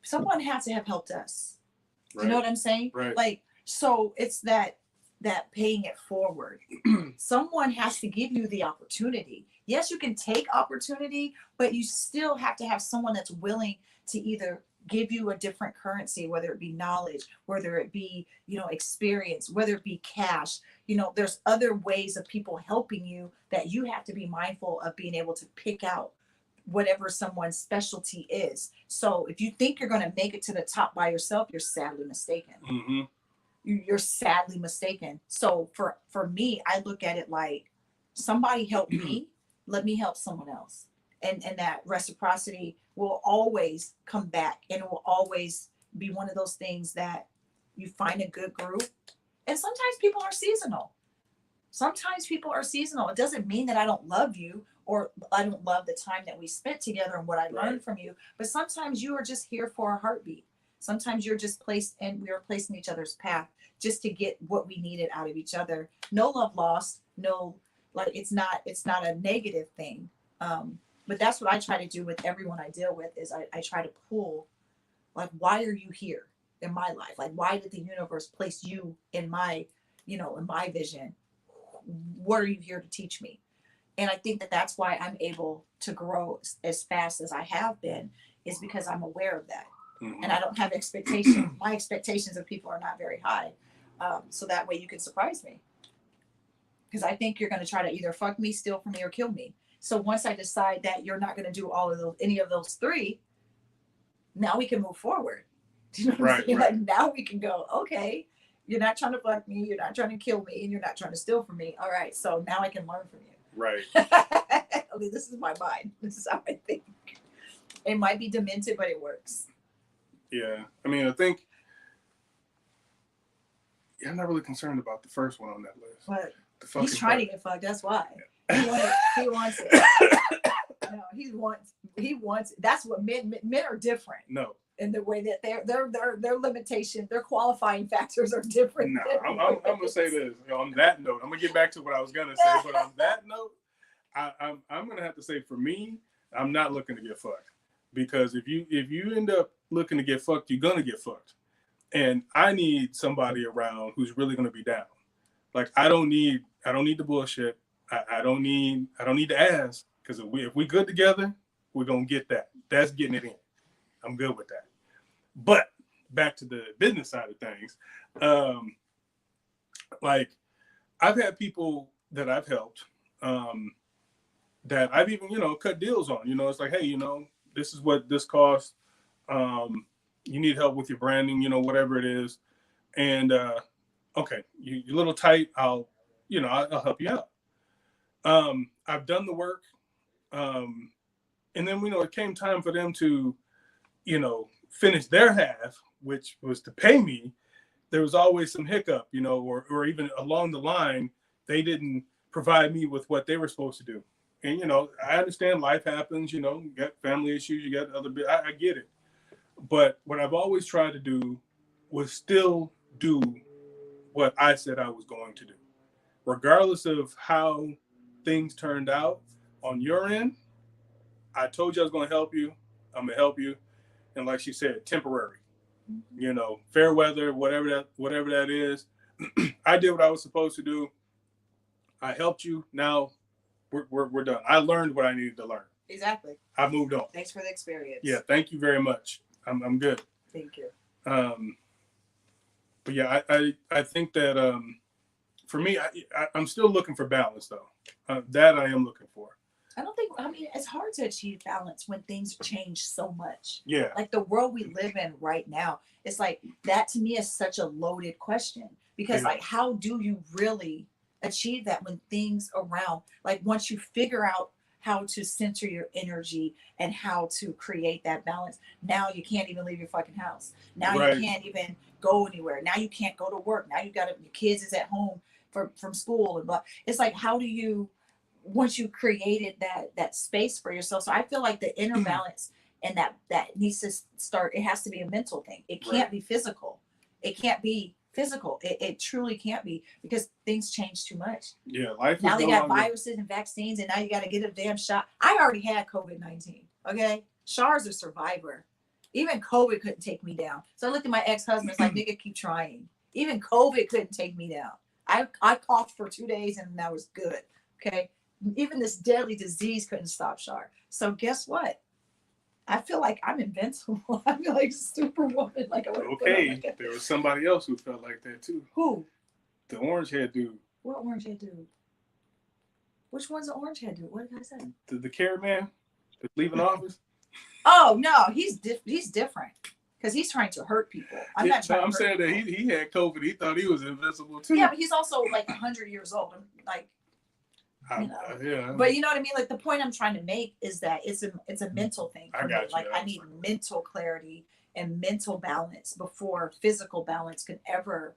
[SPEAKER 1] Someone has to have helped us. Right. You know what I'm saying?
[SPEAKER 2] Right.
[SPEAKER 1] Like, so it's that paying it forward. Someone has to give you the opportunity. Yes, you can take opportunity, but you still have to have someone that's willing to either give you a different currency, whether it be knowledge, whether it be, experience, whether it be cash. There's other ways of people helping you that you have to be mindful of being able to pick out whatever someone's specialty is. So if you think you're going to make it to the top by yourself, you're sadly mistaken.
[SPEAKER 2] Mm-hmm.
[SPEAKER 1] You're sadly mistaken. So for me, I look at it like somebody helped me, let me help someone else. And that reciprocity will always come back, and it will always be one of those things that you find a good group. And sometimes people are seasonal. Sometimes people are seasonal. It doesn't mean that I don't love you or I don't love the time that we spent together and what I learned from you. But sometimes you are just here for a heartbeat. Sometimes you're just placed, and we are placed in each other's path just to get what we needed out of each other. No love lost. No, like it's not a negative thing. But that's what I try to do with everyone I deal with is I try to pull, like, why are you here in my life? Like, why did the universe place you in my, in my vision? What are you here to teach me? And I think that that's why I'm able to grow as fast as I have been, is because I'm aware of that. And I don't have expectations. My expectations of people are not very high. So that way you can surprise me. Because I think you're going to try to either fuck me, steal from me, or kill me. So once I decide that you're not going to do any of those three, now we can move forward. Do you know what I'm saying? Like, now we can go, okay, you're not trying to fuck me, you're not trying to kill me, and you're not trying to steal from me. All right, so now I can learn from you.
[SPEAKER 2] Right.
[SPEAKER 1] Okay, this is my mind. This is how I think. It might be demented, but it works.
[SPEAKER 2] Yeah. I mean, I think I'm not really concerned about the first one on that list.
[SPEAKER 1] But he's trying to get fucked, that's why. He wants it. No, he wants it. That's what men are different.
[SPEAKER 2] No.
[SPEAKER 1] In the way that their limitation, their qualifying factors are different.
[SPEAKER 2] No, I'm gonna say this. On that note, I'm gonna get back to what I was gonna say, but on that note, I'm gonna have to say, for me, I'm not looking to get fucked, because if you end up looking to get fucked, you're gonna get fucked, and I need somebody around who's really gonna be down. Like, I don't need the bullshit. I don't need the ass, because if we good together, we're gonna get that. That's getting it in. I'm good with that. But back to the business side of things, like, I've had people that I've helped, that I've even, cut deals on. It's like, hey, this is what this costs. You need help with your branding, whatever it is. And okay, you're a little tight. I'll help you out. I've done the work. And then, it came time for them to, finish their half, which was to pay me. There was always some hiccup, or even along the line, they didn't provide me with what they were supposed to do. And, I understand life happens, you got family issues, you got other bit. I get it. But what I've always tried to do was still do what I said I was going to do, regardless of how things turned out on your end. I told you I was going to help you. I'm going to help you. And like she said, temporary, fair weather, whatever that is. I did what I was supposed to do. I helped you. Now we're done. I learned what I needed to learn.
[SPEAKER 1] Exactly.
[SPEAKER 2] I moved on.
[SPEAKER 1] Thanks for the experience.
[SPEAKER 2] Yeah. Thank you very much. I'm good.
[SPEAKER 1] Thank you.
[SPEAKER 2] But yeah, I think that, for me, I'm still looking for balance, though. That I am looking for.
[SPEAKER 1] It's hard to achieve balance when things change so much.
[SPEAKER 2] Yeah.
[SPEAKER 1] Like the world we live in right now, it's like, that to me is such a loaded question, because like, how do you really achieve that when things around, like, once you figure out how to center your energy and how to create that balance, now you can't even leave your fucking house. Now you can't even go anywhere. Now you can't go to work. Now your kids is at home from school and blah. It's like, how do you, once you created that space for yourself? So I feel like the inner balance, and that needs to start, it has to be a mental thing. It can't be physical. It can't be physical. It truly can't be, because things change too much.
[SPEAKER 2] Yeah, life.
[SPEAKER 1] Now they got viruses and vaccines, and now you got to get a damn shot. I already had COVID-19. Okay, Char's a survivor. Even COVID couldn't take me down. So I looked at my ex-husband. It's like, nigga, keep trying. Even COVID couldn't take me down. I coughed for 2 days and that was good. Okay, even this deadly disease couldn't stop Char. So guess what? I feel like I'm invincible. I feel like Superwoman. Like,
[SPEAKER 2] okay, there was somebody else who felt like that too.
[SPEAKER 1] Who?
[SPEAKER 2] The orange head dude.
[SPEAKER 1] What orange head dude? Which one's the orange head dude? What did I say?
[SPEAKER 2] The carrot man that's leaving office.
[SPEAKER 1] Oh no, he's different, because he's trying to hurt people. I'm not trying.
[SPEAKER 2] I'm saying that he had COVID. He thought he was invincible too.
[SPEAKER 1] Yeah, but he's also like 100 years old. I'm like,
[SPEAKER 2] Yeah.
[SPEAKER 1] But you know what I mean? Like the point I'm trying to make is that it's a mental thing for
[SPEAKER 2] I
[SPEAKER 1] me.
[SPEAKER 2] got you.
[SPEAKER 1] Like I need mental clarity and mental balance before physical balance could ever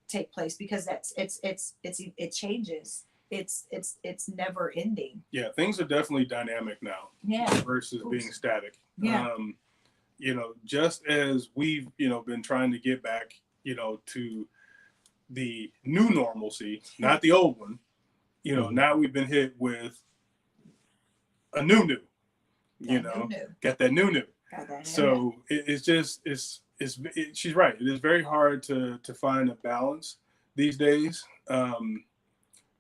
[SPEAKER 1] take place, because it changes. It's never ending.
[SPEAKER 2] Yeah, things are definitely dynamic now.
[SPEAKER 1] Yeah.
[SPEAKER 2] Versus being static.
[SPEAKER 1] Yeah.
[SPEAKER 2] You know, just as we've, you know, been trying to get back, you know, to the new normalcy, not the old one, you know, now we've been hit with a new, you know, got that new. So it's just, she's right. It is very hard to find a balance these days,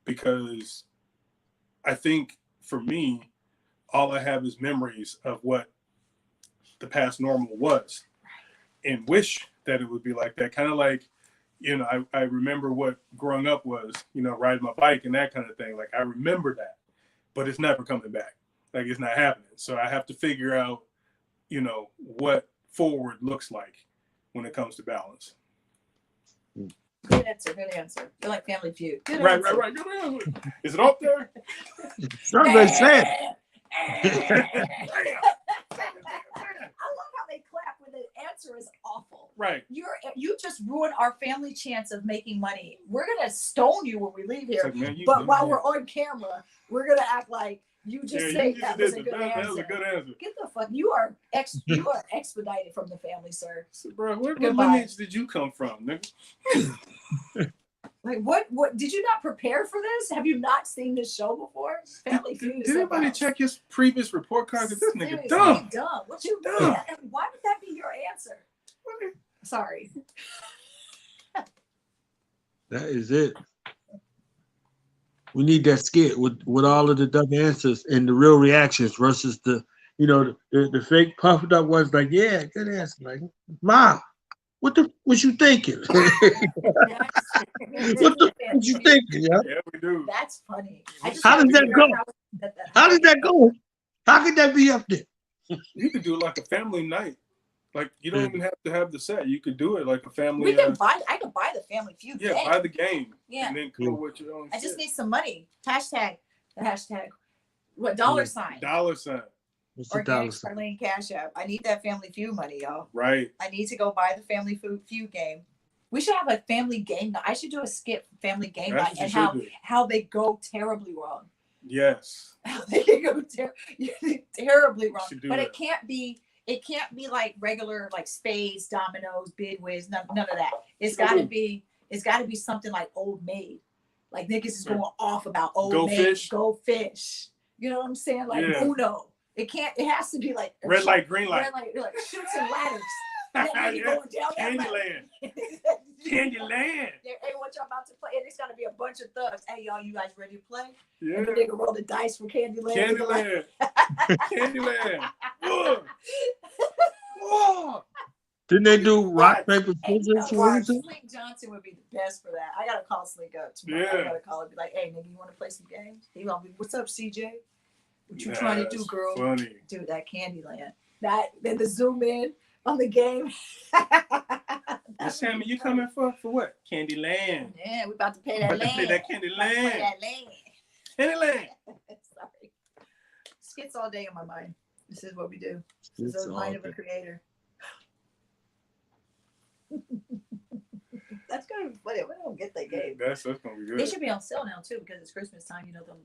[SPEAKER 2] because I think for me, all I have is memories of what the past normal was, and wish that it would be like that. Kind of like, you know, I remember what growing up was, you know, riding my bike and that kind of thing. Like I remember that, but it's never coming back. Like it's not happening. So I have to figure out, you know, what forward looks like when it comes to balance.
[SPEAKER 1] Good answer. Good answer. You're like Family Feud. Good
[SPEAKER 2] Right.
[SPEAKER 1] answer.
[SPEAKER 2] Good answer. Is it up there?
[SPEAKER 3] Somebody said.
[SPEAKER 1] I love how they clap when the answer is awful.
[SPEAKER 2] Right.
[SPEAKER 1] You just ruined our family chance of making money. We're gonna stone you when we leave here.
[SPEAKER 2] Like, man,
[SPEAKER 1] but while we're on camera, we're gonna act like you just say that was a good answer.
[SPEAKER 2] That was a good answer.
[SPEAKER 1] Get the fuck. You are expedited from the family, sir.
[SPEAKER 2] So, bro, what lineage did you come from, nigga?
[SPEAKER 1] Like what did you not prepare for this? Have you not seen this show before? Family Feud.
[SPEAKER 2] Did anybody check his previous report card? This nigga
[SPEAKER 1] dumb.
[SPEAKER 2] dumb.
[SPEAKER 1] What you dumb. Why would that be your answer? Sorry.
[SPEAKER 3] That is it. We need that skit with all of the dumb answers and the real reactions versus the, you know, the fake puffed up ones. Like, yeah, good answer. Like, Mom, what you thinking? what you thinking? Yeah,
[SPEAKER 2] we do.
[SPEAKER 1] That's funny.
[SPEAKER 3] How does that go? How did that go? How could that be up there?
[SPEAKER 2] You could do like a family night. Like you don't even have to have the set. You could do it like a family.
[SPEAKER 1] I could buy the Family Feud.
[SPEAKER 2] Yeah, buy the game.
[SPEAKER 1] Yeah.
[SPEAKER 2] And then come with your own.
[SPEAKER 1] I just need some money. Hashtag. What $sign?
[SPEAKER 2] $sign.
[SPEAKER 3] What's the
[SPEAKER 1] Organic Charlene Cash App. I need that Family Feud money, y'all.
[SPEAKER 2] Right.
[SPEAKER 1] I need to go buy the Family Feud game. We should have a family game. I should do a skit family game night and how they go terribly wrong.
[SPEAKER 2] Yes.
[SPEAKER 1] How they go terribly wrong. But
[SPEAKER 2] that.
[SPEAKER 1] It can't be like regular like spades, dominoes, bid whiz, none of that. It's gotta be something like Old Maid. Like niggas is going off about Old Maid. Go fish. You know what I'm saying? Like Uno. It has to be like
[SPEAKER 2] red light, green light.
[SPEAKER 1] Red light, like shoots and ladders. And then going down
[SPEAKER 2] Candyland. Candyland.
[SPEAKER 1] Hey, what y'all about to play? And it's gotta be a bunch of thugs. Hey, y'all, you guys ready to play?
[SPEAKER 2] Yeah.
[SPEAKER 1] And the nigga roll the dice for Candyland.
[SPEAKER 2] Candyland. Candyland. Whoa.
[SPEAKER 3] Didn't they do rock, paper, scissors?
[SPEAKER 1] Slink Johnson would be the best for that. I gotta call Slink up tomorrow.
[SPEAKER 2] Yeah.
[SPEAKER 1] I gotta call him, be like, hey, nigga, you wanna play some games? He gonna be, what's up, CJ? What you trying to do, girl?
[SPEAKER 2] Funny.
[SPEAKER 1] Dude, that Candyland. Then the zoom in on the game.
[SPEAKER 2] Sammy, you coming for what? Candyland.
[SPEAKER 1] Yeah, we about to pay that land.
[SPEAKER 2] Play that Candyland. Candyland.
[SPEAKER 1] Sorry. Skits all day in my mind. This is what we do. This is the mind of a creator. That's gonna be funny. We don't get that game.
[SPEAKER 2] That's gonna be good.
[SPEAKER 1] They should be on sale now too because it's Christmas time. You know them.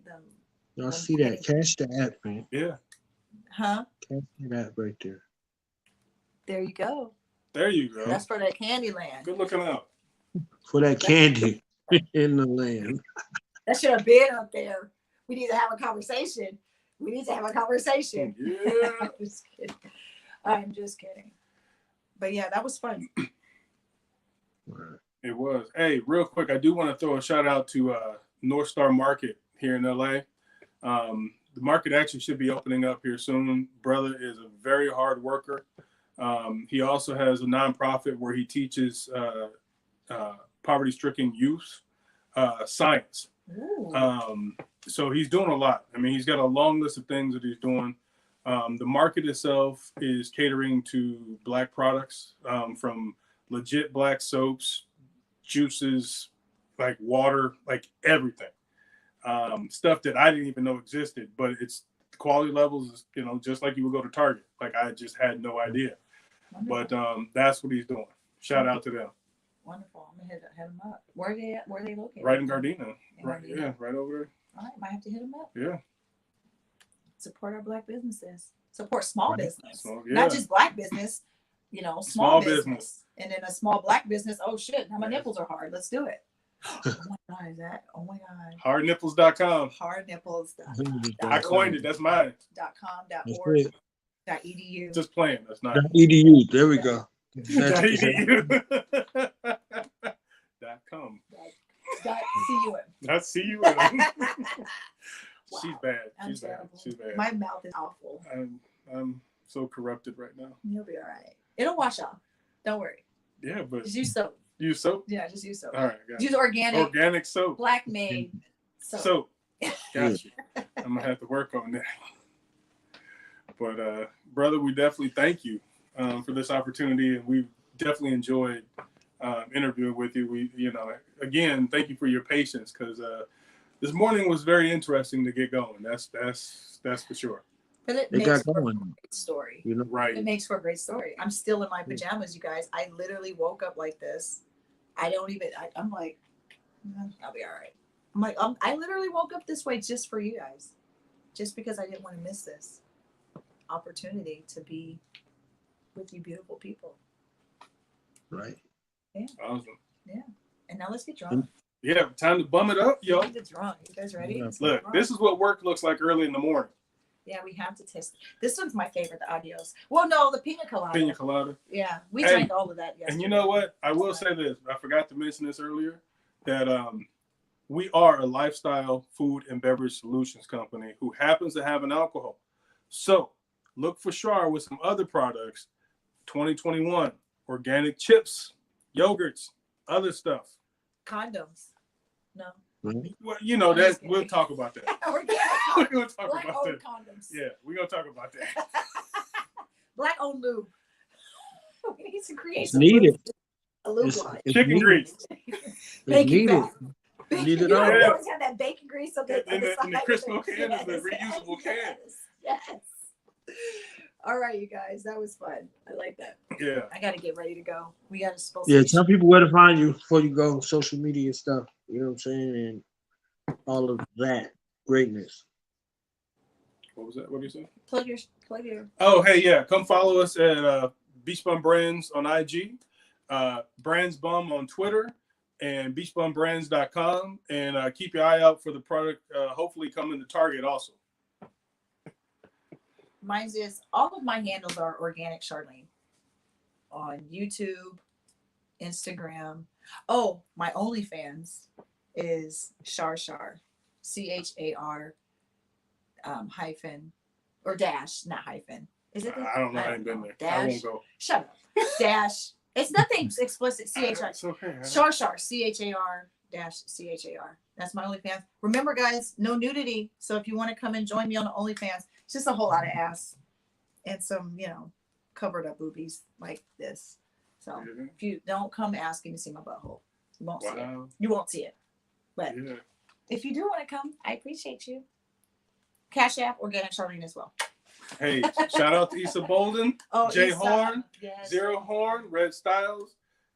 [SPEAKER 3] Y'all see that? Cash the app, man.
[SPEAKER 2] Yeah.
[SPEAKER 1] Huh?
[SPEAKER 3] Cash the app right there.
[SPEAKER 1] There you go.
[SPEAKER 2] There you go.
[SPEAKER 1] That's for that Candyland.
[SPEAKER 2] Good looking out.
[SPEAKER 3] For that candy in the land.
[SPEAKER 1] That should have been up there. We need to have a conversation.
[SPEAKER 2] Yeah.
[SPEAKER 1] I'm just kidding. But yeah, that was fun.
[SPEAKER 2] It was. Hey, real quick, I do want to throw a shout out to North Star Market here in LA. The market actually should be opening up here soon. Brother is a very hard worker. He also has a nonprofit where he teaches poverty-stricken youth science. So he's doing a lot. I mean, he's got a long list of things that he's doing. The market itself is catering to Black products, from legit Black soaps, juices, like water, like everything. stuff that I didn't even know existed, but it's quality levels is, you know, just like you would go to Target. Like I just had no idea.
[SPEAKER 1] Wonderful.
[SPEAKER 2] But that's what he's doing. Shout out to them.
[SPEAKER 1] Wonderful. I'm gonna hit them up. Where are they at? Where are they located?
[SPEAKER 2] Right in Gardena.
[SPEAKER 1] In
[SPEAKER 2] Right,
[SPEAKER 1] Gardena.
[SPEAKER 2] yeah, right over
[SPEAKER 1] All right, might have to hit them up.
[SPEAKER 2] there. Yeah.
[SPEAKER 1] Support our Black businesses. Support small business,
[SPEAKER 2] Small, yeah.
[SPEAKER 1] not just Black business. You know, small
[SPEAKER 2] Small
[SPEAKER 1] business.
[SPEAKER 2] business.
[SPEAKER 1] And then a small Black business. Oh shit! Now my
[SPEAKER 2] Yeah.
[SPEAKER 1] nipples are hard. Let's do it. Oh my god, is that? Oh my god.
[SPEAKER 2] Hardnipples.com.
[SPEAKER 1] Hardnipples.com.
[SPEAKER 2] I coined it. That's mine.
[SPEAKER 1] .com.org. .edu.
[SPEAKER 2] Just playing. That's not.
[SPEAKER 3] .edu. There we go.
[SPEAKER 2] .edu. .com.
[SPEAKER 1] .cum.
[SPEAKER 2] That's CUM.
[SPEAKER 1] Wow.
[SPEAKER 2] She's bad.
[SPEAKER 1] I'm
[SPEAKER 2] She's bad.
[SPEAKER 1] terrible.
[SPEAKER 2] She's bad.
[SPEAKER 1] My mouth is awful.
[SPEAKER 2] I'm so corrupted right now.
[SPEAKER 1] You'll be all right. It'll wash off. Don't worry.
[SPEAKER 2] Yeah, but
[SPEAKER 1] Just use soap.
[SPEAKER 2] use soap.
[SPEAKER 1] Yeah, just use soap.
[SPEAKER 2] All right, got
[SPEAKER 1] Use
[SPEAKER 2] it.
[SPEAKER 1] organic,
[SPEAKER 2] Organic soap.
[SPEAKER 1] Black made soap.
[SPEAKER 2] Soap. Got you. I'm gonna have to work on that. But brother, we definitely thank you for this opportunity, and we definitely enjoyed interviewing with you. We, you know, again, thank you for your patience because this morning was very interesting to get going. That's for sure.
[SPEAKER 1] But it
[SPEAKER 3] They
[SPEAKER 1] makes
[SPEAKER 3] got
[SPEAKER 1] for a
[SPEAKER 3] going.
[SPEAKER 1] great story.
[SPEAKER 3] You know,
[SPEAKER 2] Right.
[SPEAKER 1] It makes for a great story. I'm still in my pajamas, you guys. I literally woke up like this. I'm like, I'll be all right. I'm like, I literally woke up this way just for you guys. Just because I didn't want to miss this opportunity to be with you beautiful people.
[SPEAKER 3] right?
[SPEAKER 2] Awesome.
[SPEAKER 1] And now let's get drunk.
[SPEAKER 2] Yeah, time to bum it up, yo.
[SPEAKER 1] Let's get drunk. You guys ready?
[SPEAKER 3] Yeah.
[SPEAKER 1] Let's get
[SPEAKER 2] Look,
[SPEAKER 1] drunk.
[SPEAKER 2] this is what work looks like early in the morning.
[SPEAKER 1] Yeah, we have to test. This one's my favorite, the adios. Well, no, the pina colada.
[SPEAKER 2] Pina colada.
[SPEAKER 1] Yeah, we
[SPEAKER 2] Hey,
[SPEAKER 1] drank all of that yesterday.
[SPEAKER 2] And you know what? I will say this. I forgot to mention this earlier, that we are a lifestyle food and beverage solutions company who happens to have an alcohol. So look for Char with some other products. 2021 organic chips, yogurts, other stuff.
[SPEAKER 1] Condoms. No.
[SPEAKER 3] Right?
[SPEAKER 2] Well, you know
[SPEAKER 1] I'm just
[SPEAKER 2] that we'll
[SPEAKER 1] kidding.
[SPEAKER 2] talk about that.
[SPEAKER 1] Organic
[SPEAKER 2] We're gonna talk
[SPEAKER 1] Black
[SPEAKER 2] about
[SPEAKER 1] owned
[SPEAKER 2] that.
[SPEAKER 1] condoms.
[SPEAKER 2] Yeah, we're gonna talk about that.
[SPEAKER 1] Black owned lube. We need to create
[SPEAKER 3] It's
[SPEAKER 1] some
[SPEAKER 3] needed.
[SPEAKER 1] lube. A lube
[SPEAKER 3] It's,
[SPEAKER 1] line.
[SPEAKER 3] it's
[SPEAKER 2] Chicken
[SPEAKER 3] needed.
[SPEAKER 2] grease
[SPEAKER 3] It's
[SPEAKER 1] Bacon
[SPEAKER 3] needed.
[SPEAKER 1] fat.
[SPEAKER 3] Need
[SPEAKER 1] You
[SPEAKER 3] it
[SPEAKER 1] know,
[SPEAKER 3] all.
[SPEAKER 1] we always have that bacon grease on the,
[SPEAKER 2] In
[SPEAKER 1] on
[SPEAKER 2] the
[SPEAKER 1] side.
[SPEAKER 2] Crisco can is the
[SPEAKER 1] Yes,
[SPEAKER 2] reusable can.
[SPEAKER 1] Yes. All right, you guys, that was fun. I like that.
[SPEAKER 2] Yeah.
[SPEAKER 1] I got to get ready to go. We got to supposed
[SPEAKER 3] Yeah,
[SPEAKER 1] to.
[SPEAKER 3] tell people where to find you before you go, social media stuff. You know what I'm saying? And all of that greatness.
[SPEAKER 2] What was that? What did you say?
[SPEAKER 1] Plug your.
[SPEAKER 2] Oh, hey, yeah. Come follow us at Beach Bum Brands on IG, Brands Bum on Twitter, and beachbumbrands.com. And keep your eye out for the product hopefully coming to Target also.
[SPEAKER 1] Mine is all of my handles are Organic Charlene on YouTube, Instagram. Oh, my OnlyFans is Char, CHAR hyphen or dash, not hyphen. Is it?
[SPEAKER 2] I don't know. I ain't been there. I
[SPEAKER 1] Dash.
[SPEAKER 2] won't go.
[SPEAKER 1] Shut up. Dash. It's nothing explicit. CHR.
[SPEAKER 2] It's okay.
[SPEAKER 1] Char, CHAR -CHAR. That's my OnlyFans. Remember, guys, no nudity. So if you want to come and join me on the OnlyFans, it's just a whole lot of ass and some, covered up boobies like this. So if you don't come asking to see my butthole, you won't see it.
[SPEAKER 2] Wow.
[SPEAKER 1] You won't see it. But
[SPEAKER 2] Yeah.
[SPEAKER 1] if you do want to come, I appreciate you. Cash App, Organic Charlene as well.
[SPEAKER 2] Hey, shout out to Issa Bolden, Jay
[SPEAKER 1] Issa.
[SPEAKER 2] Horn,
[SPEAKER 1] Yes.
[SPEAKER 2] Zero Horn, Red Styles.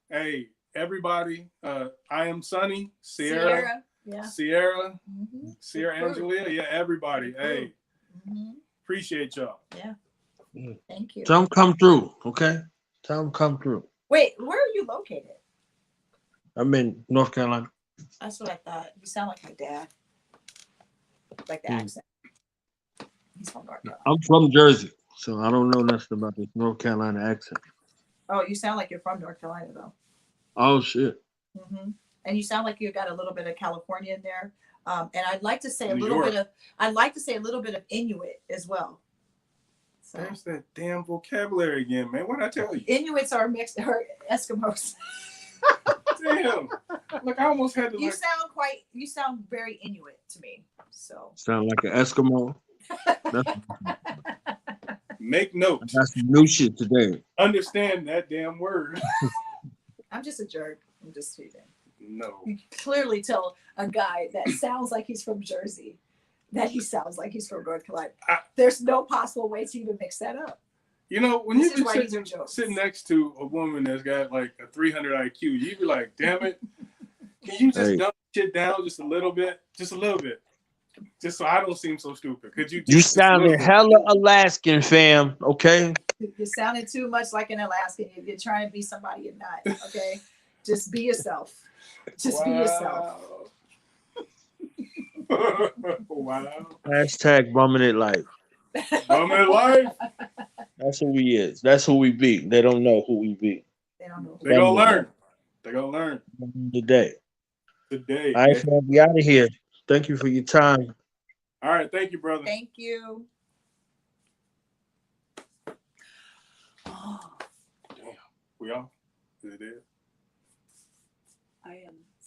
[SPEAKER 2] Hey, everybody. I am Sunny, Sierra,
[SPEAKER 1] Yeah.
[SPEAKER 2] Sierra,
[SPEAKER 1] Mhm.
[SPEAKER 2] Sierra
[SPEAKER 1] Good crew.
[SPEAKER 2] Angelia. Yeah, everybody.
[SPEAKER 1] Good
[SPEAKER 2] Hey,
[SPEAKER 1] Mhm.
[SPEAKER 2] appreciate y'all.
[SPEAKER 1] Thank you.
[SPEAKER 3] Tell them come through, okay? Tell them come through.
[SPEAKER 1] Wait, where are you located?
[SPEAKER 3] I'm in North Carolina.
[SPEAKER 1] That's what I thought. You sound like my dad. Like the
[SPEAKER 3] Hmm.
[SPEAKER 1] accent. He's from North Carolina.
[SPEAKER 3] I'm from Jersey, so I don't know nothing about this North Carolina accent.
[SPEAKER 1] Oh, you sound like you're from North Carolina though.
[SPEAKER 3] Oh shit.
[SPEAKER 1] Hmm. And you sound like you got a little bit of California in there. And I'd like to say a
[SPEAKER 2] New
[SPEAKER 1] little
[SPEAKER 2] York.
[SPEAKER 1] bit of. I'd like to say a little bit of Inuit as well. So
[SPEAKER 2] There's that damn vocabulary again, man. What'd I tell you?
[SPEAKER 1] Inuits are mixed or Eskimos.
[SPEAKER 2] Damn. Look, I almost had to
[SPEAKER 1] You
[SPEAKER 2] like.
[SPEAKER 1] sound very Inuit to me. So
[SPEAKER 3] Sound like an Eskimo. That's,
[SPEAKER 2] Make note.
[SPEAKER 3] that's some new shit today.
[SPEAKER 2] Understand that damn word.
[SPEAKER 1] I'm just a jerk. I'm just teasing.
[SPEAKER 2] No.
[SPEAKER 1] You can clearly tell a guy that sounds like he's from Jersey that he sounds like he's from North Carolina. There's no possible way to even mix that up.
[SPEAKER 2] You know, when
[SPEAKER 1] This
[SPEAKER 2] you
[SPEAKER 1] is why these are
[SPEAKER 2] be
[SPEAKER 1] jokes.
[SPEAKER 2] sitting next to a woman that's got like a 300 IQ, you be like, damn it, can you just dumb shit down just a little bit? Just a little bit. Just so I don't seem so stupid. Could you just,
[SPEAKER 3] You
[SPEAKER 2] just a little
[SPEAKER 3] sounding
[SPEAKER 2] bit?
[SPEAKER 3] hella Alaskan, fam. Okay.
[SPEAKER 1] You're sounding too much like an Alaskan. You're trying to be somebody you're not. Okay, just be yourself. Just be yourself.
[SPEAKER 2] Wow.
[SPEAKER 3] Hashtag bumming it life.
[SPEAKER 2] Bumming it life.
[SPEAKER 3] That's who we is. That's who we be. They don't know who we be.
[SPEAKER 1] They don't know.
[SPEAKER 2] They gonna learn. They gonna learn
[SPEAKER 3] Today.
[SPEAKER 2] today.
[SPEAKER 3] All right, fam, we out of here. Thank you for your time.
[SPEAKER 2] All right, thank you, brother.
[SPEAKER 1] Thank you. Oh,
[SPEAKER 2] Damn, we all. Is it dead?
[SPEAKER 1] I am.